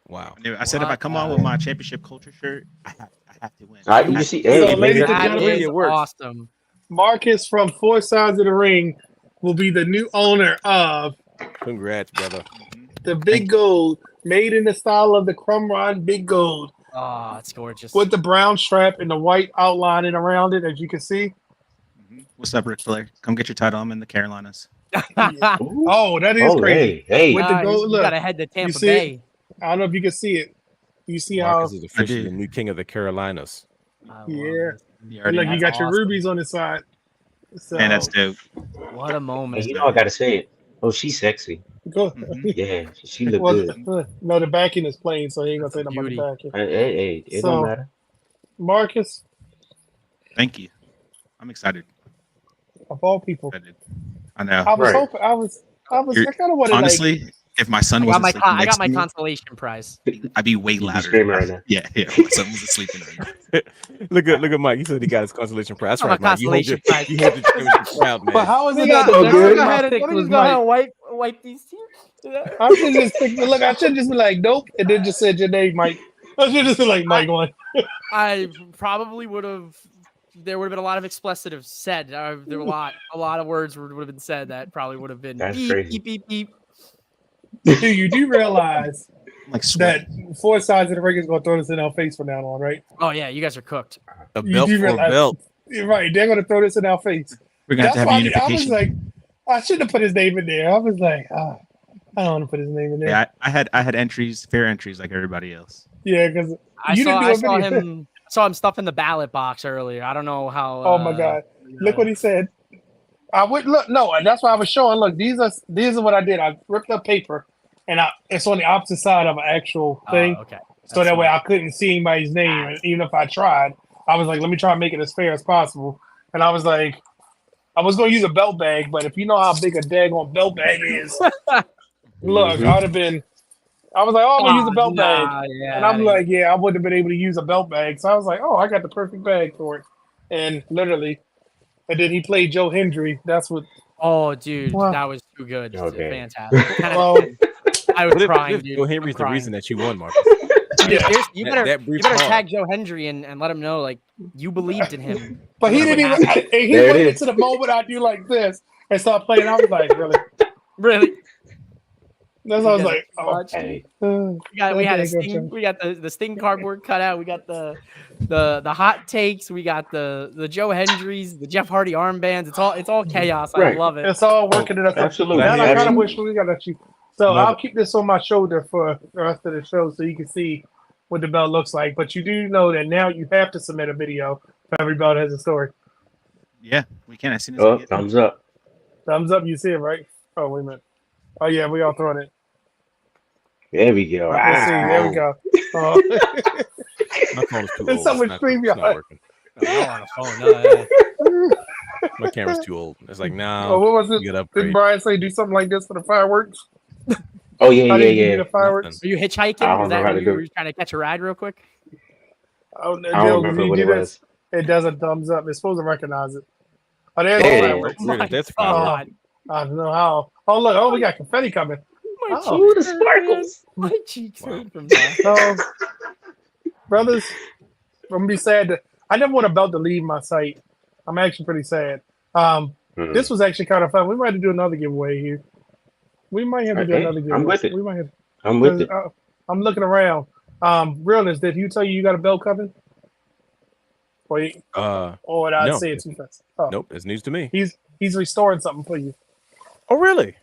Wow. I said if I come on with my championship culture shirt, I have to win. All right, you see, hey, So, maybe ladies and that's That gentlemen, is it works. awesome. Marcus from 4 Sides of the Ring will be the new owner of Congrats, brother. the Big Gold, made in the style of the Crumb Run Big Gold, Oh, it's gorgeous. with the brown strap and the white outlining around it, as you can see. What's up, Ric Flair? Come get your title. I'm in the Carolinas. Oh, that is Oh, crazy. hey. With the Ah, gold, you look, gotta head to Tampa see Bay. I don't know if you can see it. You see Marcus how? is officially do. the new king of the Carolinas. I love Yeah. it. You And already look, know. you That's got your awesome. rubies on the side. So Man, that's dope. What a And moment. you know I gotta say it. Oh, she's sexy. go. Mhm. Yeah, she look Well, good. no, the backing is plain, so he ain't gonna That's say a nothing about the beauty. backing. Hey, it So- don't matter. Marcus, Thank you. I'm excited. of all people, I know. I was Right. hoping. I You're- kind of wanted Honestly, if my son I wasn't got sleeping my next to me, consolation prize. I'd be way You be louder. screaming right now. Yeah. My son wasn't sleeping right now. Look at Mike. He said he got his consolation prize. That's Oh, right, my Mike. You hold your consolation you hold your championship proud, But man. how is We it got, that so the good. go my ahead and pick let me was just go ahead Mike? and wipe these tears. I should just look. I should just be like, nope, and then just said your name, Mike. I should just be like Mike one. I probably would have. There would have been a lot of expletives said. There were a lot of words would have been said that probably would have been That's beep, crazy. beep, beep, beep. Do you do realize I'm like that sweating. 4 Sides of the Ring is gonna throw this in our face from now on, right? Oh yeah, you guys are cooked. A You belt do for a realize- belt. You're right, they're gonna throw this in our face. We're gonna have That's to have why a I was unification. like, I shouldn't have put his name in there. I was like, I don't want to put his name in there. Yeah, I had entries, fair entries like everybody else. Yeah, because I you didn't do I a saw video. him stuffing the ballot box earlier. I don't know how. Oh my god! Look what he said. I would look. No, and that's why I was showing. Look, these are what I did. I ripped up paper, and it's on the opposite side of an actual thing, Okay. so that way I couldn't see anybody's name. And even if I tried, I was like, let me try and make it as fair as possible. And I was like, I was going to use a belt bag, but if you know how big a daggone belt bag is, look, I'd have been. I was like, oh, I'm gonna use a belt bag. And I'm like, yeah, I wouldn't have been able to use a belt bag. So I was like, oh, I got the perfect bag for it. And literally, and then he played Joe Hendry. That's what. oh, dude, Wow. that was too good. Okay. Fantastic. 10 out of Well, 10. I was crying, dude. Joe Henry's I'm the crying. reason that you won, Marcus. Dude, seriously, you That- better, that you brief better pause. tag Joe Hendry and let him know, like, you believed in him. But he didn't even. And he There it waited is. to the moment I do like this and start playing. I was like, really? Really? That's why I was You like, guys oh. watched- Hey, we had a Okay, Sting, gotcha. we got the Sting cardboard cutout. We got the hot takes. We got the Joe Hendrys, the Jeff Hardy armbands. It's all chaos. I Right. love it. It's all working it up. Absolutely. Now I kind of Absolutely. wish we got you. So Love I'll it. keep this on my shoulder for the rest of the show so you can see what the belt looks like. But you do know that now you have to submit a video for every belt has a story. Yeah, we can. As soon as oh, we get thumbs up. Thumbs up. You see it, right? Oh, wait a minute. Oh, yeah, we all throwing it. There we go. Let's see. There we go. Oh. My phone is too There's old. so It's much not, stream it's not behind. working. Y'all on a phone. No, My camera's too old. It's like, Oh, no, what was it? you got Did upgrade. Brian say do something like this for the fireworks? Oh yeah, How yeah, did you do yeah. the fireworks? Are you hitchhiking? I don't Was that know how were to you, do were it. you trying to catch a ride real quick? Oh, I don't remember when what you it do was. this, it does a thumbs up. It's supposed to recognize it. Oh, there's There the it is. fireworks. my That's Oh, fine. God. I don't know how. Oh, look. Oh, we got confetti coming. My Oh. Ooh, the cheeks hurt, man. sparkles. My cheeks Wow. hurt from that. So, brothers, I'm gonna be sad. I never want a belt to leave my sight. I'm actually pretty sad. This was actually kind of fun. We might have to do another giveaway here. We might have to do Okay, another giveaway. I'm with it. We might have. I'm with it. I'm looking around. Realness, did you tell you got a belt coming? Wait, or did I No. say it too fast? Oh, Nope, it's news to me. he's restoring something for you. Oh, really?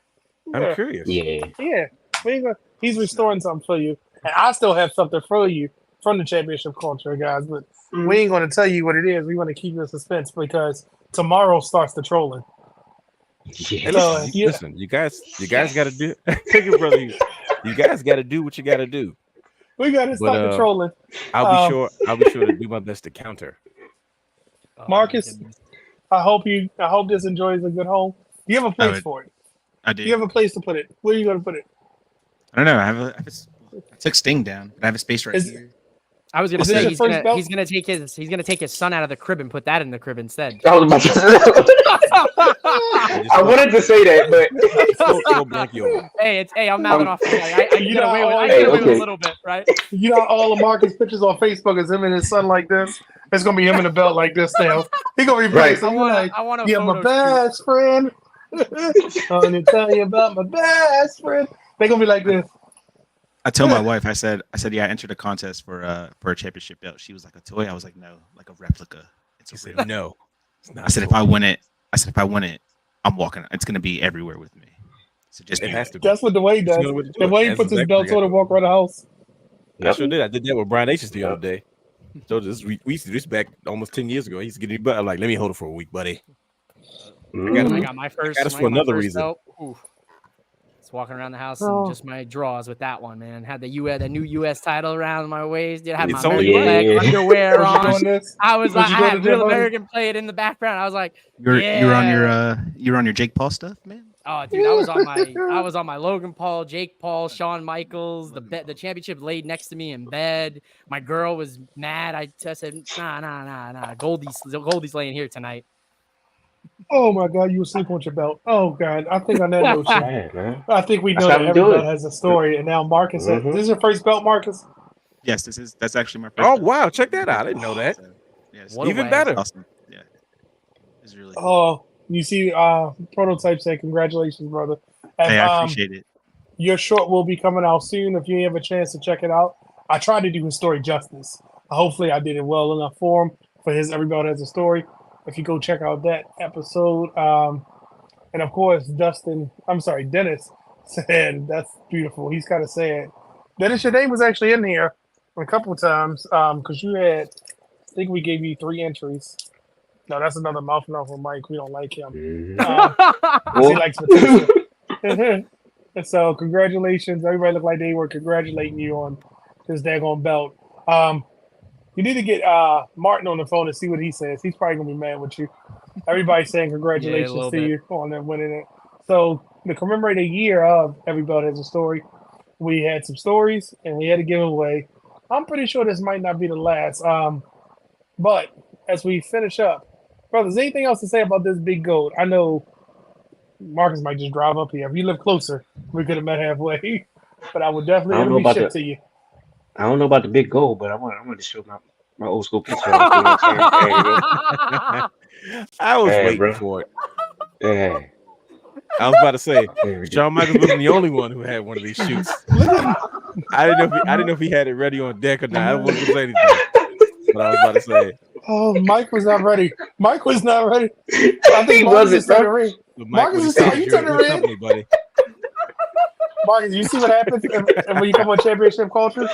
Yeah. I'm curious. Yeah. Yeah, he's restoring something for you, and I still have something for you from the championship culture, guys. But we ain't going to tell you what it is. We want to keep you in suspense because tomorrow starts the trolling. Hey, Yeah. listen, yeah. listen, you guys got to do. Take it, brother. You guys got to do what you got to do. We got to start the trolling. I'll be sure to do my best to counter. Oh, Marcus, my goodness. I hope this enjoys a good home. Do you have a place for it? I Do do. you have a place to put it? Where are you going to put it? I don't know. I took Sting down, but I have a space right Is- here. I was gonna Is this say your he's first gonna belt? he's gonna take his son out of the crib and put that in the crib instead. I was about to say. I wanted to say that, but Go blank you. Hey, I'm mouthing off. I can You get know, away with, I hey, get away with okay. a little bit, right? You know, all of Marcus' pictures on Facebook is him and his son like this. It's gonna be him in a belt like this now. He gonna be Right. placing I want a yeah, my photo shoot. best friend. I'm gonna tell you about my best friend. They gonna be like this. I told my wife, I said, yeah, I entered a contest for a championship belt. She was like, a toy. I was like, no, like a replica. It's He a said real. no. It's not I said, if I win it, I'm walking. It's gonna be everywhere with me. So just It be has to be. That's what Dwayne does. You know what to do. Dwayne That's puts his exactly belt what on I and walk around the house. I sure did. I did that with Brian H the other day. So we used to do this back almost 10 years ago. He used to get me, but I'm like, let me hold it for a week, buddy. I got my first. got us I for got my another first reason. belt. Oof. Just walking around the house Oh. and just my draws with that one, man. Had the new U.S. title around my waist. Dude, I had It's my only American right. flag underwear Was you on. doing this? I was Was like, you I doing had the Real demo? American play it in the background. I was like, you're on yeah. your Jake Paul stuff, man. Oh, dude, I was on my Logan Paul, Jake Paul, Shawn Michaels. The championship laid next to me in bed. My girl was mad. I said, nah. Goldie's laying here tonight. Oh my God, you were sleeping with your belt. Oh God, I think on that note, Yeah, man. I think we know That's how that we every do belt it. has a story, and now Marcus. Mhm. This is your first belt, Marcus. Yes, that's actually my first. Oh, belt. wow. Check that out. I didn't know that. So, yes, What a Even way. better. awesome. Yeah, it's really. Oh, you see, Prototype said, "Congratulations, brother." And, Hey, I appreciate it. your short will be coming out soon. If you have a chance to check it out, I tried to do his story justice. Hopefully, I did it well enough for him. For his every belt has a story. If you go check out that episode, and of course, Dennis said that's beautiful. He's kind of sad. Dennis, your name was actually in here a couple of times because you had. I think we gave you 3 entries. No, that's another mouth from Mike. We don't like him. Mhm. He likes Batista. And so, congratulations. Everybody looked like they were congratulating you on this daggone belt. You need to get Martin on the phone and see what he says. He's probably going to be mad with you. Everybody's saying congratulations little to bit. you on that winning it. So, to commemorate a year of Every Belt Has a Story, we had some stories and we had a giveaway. I'm pretty sure this might not be the last. But as we finish up, brothers, anything else to say about this big gold? I know Marcus might just drive up here. If you live closer, we could have met halfway. But I would definitely I don't it'll know be about shipped the- to you. I don't know about the big goal, but I want to show my old school picture. You know what I'm saying? I was Hey, waiting bro. for it. Yeah. I was about to say, There we go. Shawn Michaels wasn't the only one who had one of these shoots. I didn't know if he had it ready on deck or not. I wasn't gonna say anything, but I was about to say. Oh, Mike was not ready. Mike was not ready. I think He Marcus wasn't, is turning bro. red. But Marcus what is he said saying, is you you're in turning good red. company, buddy. Marcus, you see what happens when you come on championship culture?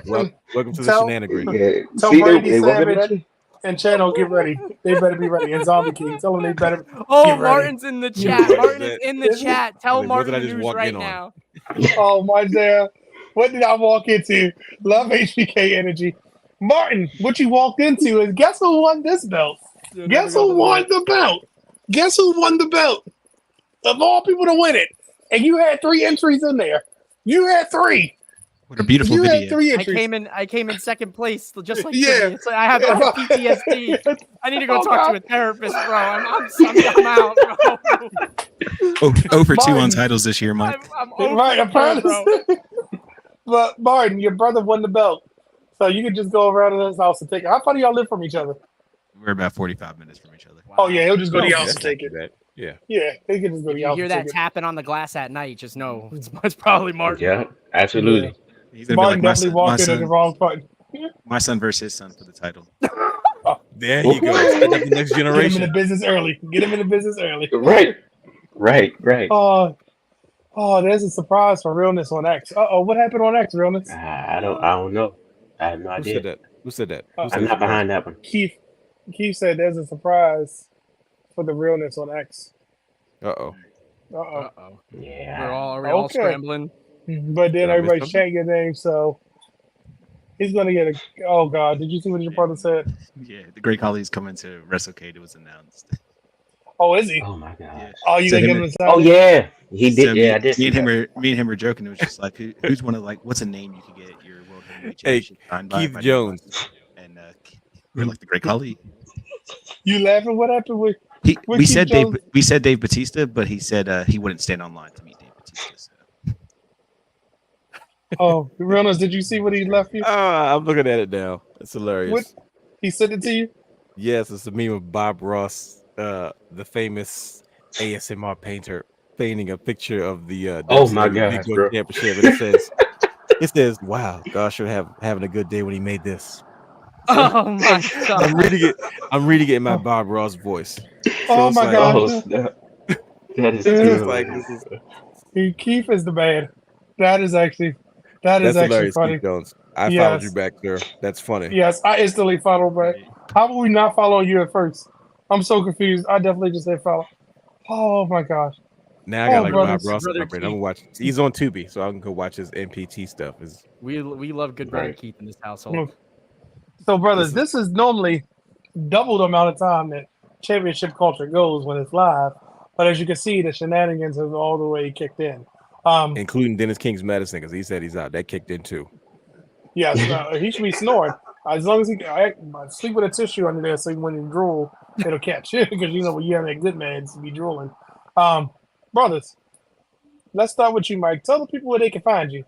Welcome to the Tell- shenanigans. Yeah. Tell See, Brady they wasn't Savage. ready. And Channel, get ready. They better be ready. And Zombie King, tell them they better Oh, get ready. Martin's in the chat. What Martin is is that? in the Is it? chat. Tell What Martin did I the just news walk right in on? now. Oh my damn. What did I walk into? Love HBK energy. Martin, what you walked into is guess who won this belt? Guess who won the belt? Guess who won the belt? Of all people to win it. And you had 3 entries in there. You had 3. What a beautiful You had video. 3 I entries. came in second place, just like Yeah. Trivia. So I have PTSD. I need to go Oh, talk God. to a therapist, bro. I'm out, bro. Oh for 2 on Martin. titles this year, Mike. I'm over Right, I the promise. bro. But Martin, your brother won the belt. So you can just go around to his house and take it. How far do y'all live from each other? We're about 45 minutes from each other. Oh yeah, he'll just go to Oh, your okay, house and that's not take too it. bad. Yeah. Yeah, he can just go If to you your house hear and that take it. tapping on the glass at night, just know it's probably Martin. Yeah, absolutely. He's gonna Martin be like definitely walked in at the wrong button. my son versus his son for the title. There you go. Setting up the next Get him in generation. the business early. Get him in the business early. Right. Oh, there's a surprise for Realness on X. What happened on X, Realness? I don't know. I have no Who idea. said that? Who said that? Who said I'm not surprise? behind that one. Keith said there's a surprise for the Realness on X. Uh-oh. Uh-oh. Yeah. Are we all Okay. scrambling? But then Did I miss everybody's something? chanting your name, so he's gonna get a. Oh God! Did you see what your brother said? Yeah, the Great Khali's coming to WrestleCade. It was announced. Oh, is he? Oh my gosh. Oh, you So gonna him give him a and- sign? Oh yeah, he did. So Yeah, I did me see and him that. were joking. It was just like who's one of what's a name you could get your World Heavyweight Hey, Championship signed by? Keith by Jones. and we're like the Great Khali. You laughing? What happened with? We Keith said Jones? Dave Batista, but he said he wouldn't stand online to meet Dave Batista. So. Oh, Realness, did you see what he left you? I'm looking at it now. It's hilarious. What? He sent it to you? Yes, it's a meme of Bob Ross, the famous ASMR painter, painting a picture of the Oh my WCW gosh, Big Gold bro. Championship, and it says, "Wow, gosh, should having a good day when he made this." Oh my god! I'm reading it in my Bob Ross voice. Oh it's my like, God. Oh snap. That is It's too like, hilarious. Keith is the man. That is actually That's actually hilarious, funny. Keith Jones. I Yes. followed you back there. That's funny. Yes, I instantly followed back. How about we not follow you at first? I'm so confused. I definitely just said follow. Oh my gosh. Now I got Oh, like brothers. Bob Ross Brother number, and I'm Keith. gonna watch. He's on Tubi, so I can go watch his NPT stuff. We love good brother Right. Keith in this household. So, brothers, Listen. this is normally double the amount of time that championship culture goes when it's live. But as you can see, the shenanigans have all the way kicked in. including Dennis King's medicine, because he said he's out. That kicked in too. Yes, he should be snoring. As long as he sleep with a tissue under there, so when you drool, it'll catch you. Because when you have that good man, to be drooling. Brothers, let's start with you, Mike. Tell the people where they can find you.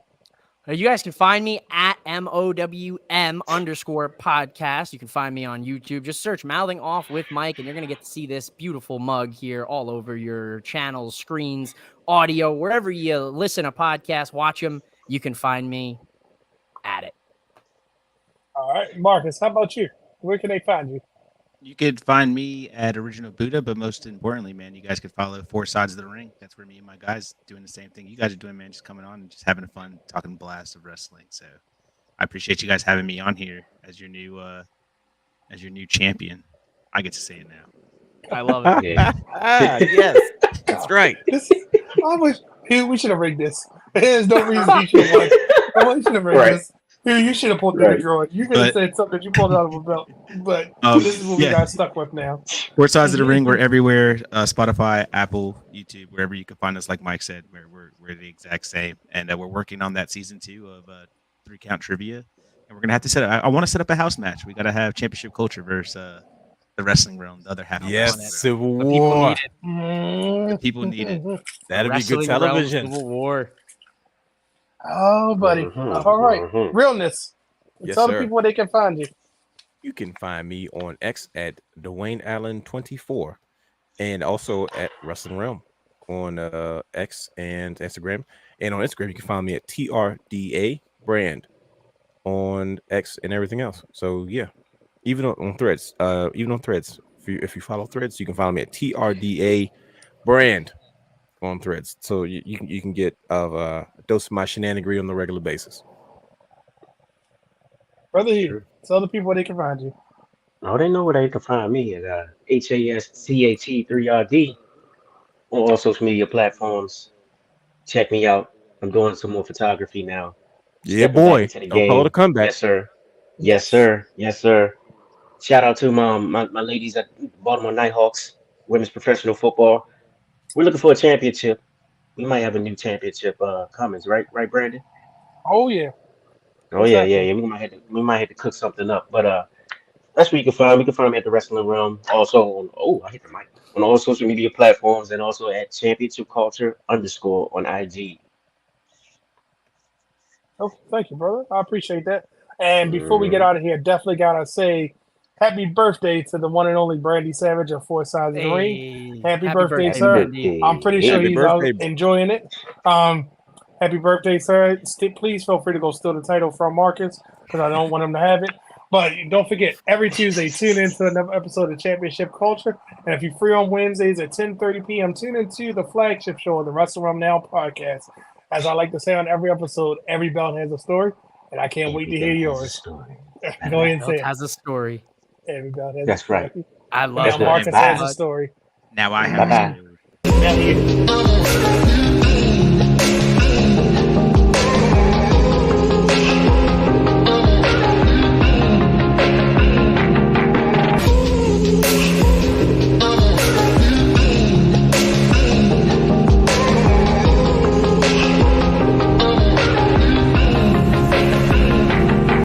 You guys can find me at MOWM_podcast. You can find me on YouTube. Just search Mouthing Off with Mike, and you're going to get to see this beautiful mug here all over your channels, screens, audio, wherever you listen to podcasts, watch them. You can find me at it. All right, Marcus, how about you? Where can they find you? You could find me at Original Buddha, but most importantly, man, you guys could follow Four Sides of the Ring. That's where me and my guys doing the same thing you guys are doing, man. Just coming on and just having fun, talking blast of wrestling. So I appreciate you guys having me on here as your new champion. I get to say it now. I love it. Yeah. Yes, that's right. I wish we should have rigged this. There's no reason he should have won. We should have rigged Right. this. You should have pulled the Right. draw. You could have But- said something that you pulled out of a belt. But this is what we got stuck with now. Four Sides of the Ring, we're everywhere. Spotify, Apple, YouTube, wherever you can find us. Like Mike said, we're the exact same, and we're working on that season 2 of 3 Count Trivia, and we're gonna have to set up. I want to set up a house match. We got to have Championship Culture versus the Wrestling Realm, the other half. of Yes, Wrestling Civil The people War. need it. The people need it. That'd be good Wrestling Realm television. Civil War. Oh, buddy. Mhm, All right. mhm. Realness. Yes, Tell the sir. people where they can find you. You can find me on X at Dwayne Allen 24, and also at Wrestling Realm on X and Instagram. And on Instagram, you can find me at TRDA Brand on X and everything else. So yeah, even on Threads, if you follow Threads, you can follow me at TRDA Brand on Threads. So you can get a dose of my shenanigery on the regular basis. Brother Hugh, tell the people where they can find you. Oh, they know where they can find me at HASCHE3RD on all social media platforms. Check me out. I'm doing some more photography now. Yeah, Stepping back boy. into the Don't call it a game. comeback. Yes, sir. Yes, Yes. sir. Yes, sir. Shout out to my ladies at Baltimore Nighthawks, women's professional football. We're looking for a championship. We might have a new championship coming, right? Right, Brandon? Oh yeah, Oh most yeah, yeah, definitely. yeah. We might have to cook something up. But that's where you can find me. You can find me at the Wrestling Realm. Also on I hit the mic. On all social media platforms and also at Championship Culture _ on IG. Oh, thank you, brother. I appreciate that. And before we get Mhm. out of here, definitely gotta say happy birthday to the one and only Brandy Savage of Four Sides of the Ring. Hey, Happy happy birthday, birthday, Happy sir. Brandy. I'm pretty sure Happy birthday. he's out birthday. enjoying it. Happy birthday, sir. Please feel free to go steal the title from Marcus because I don't want him to have it. But don't forget, every Tuesday, tune into another episode of Championship Culture. And if you're free on Wednesdays at 10:30 p.m., tune into the flagship show of the Wrestle Room Now podcast. As I like to say on every episode, every belt has a story, and I can't wait Every to hear belt has a yours. story. Go ahead and Belt say it. has a story. Every belt has a That's right. story. I Now love That's that right. Marcus so has Bye. a much. story. Now I have a Bye-bye. story. Now he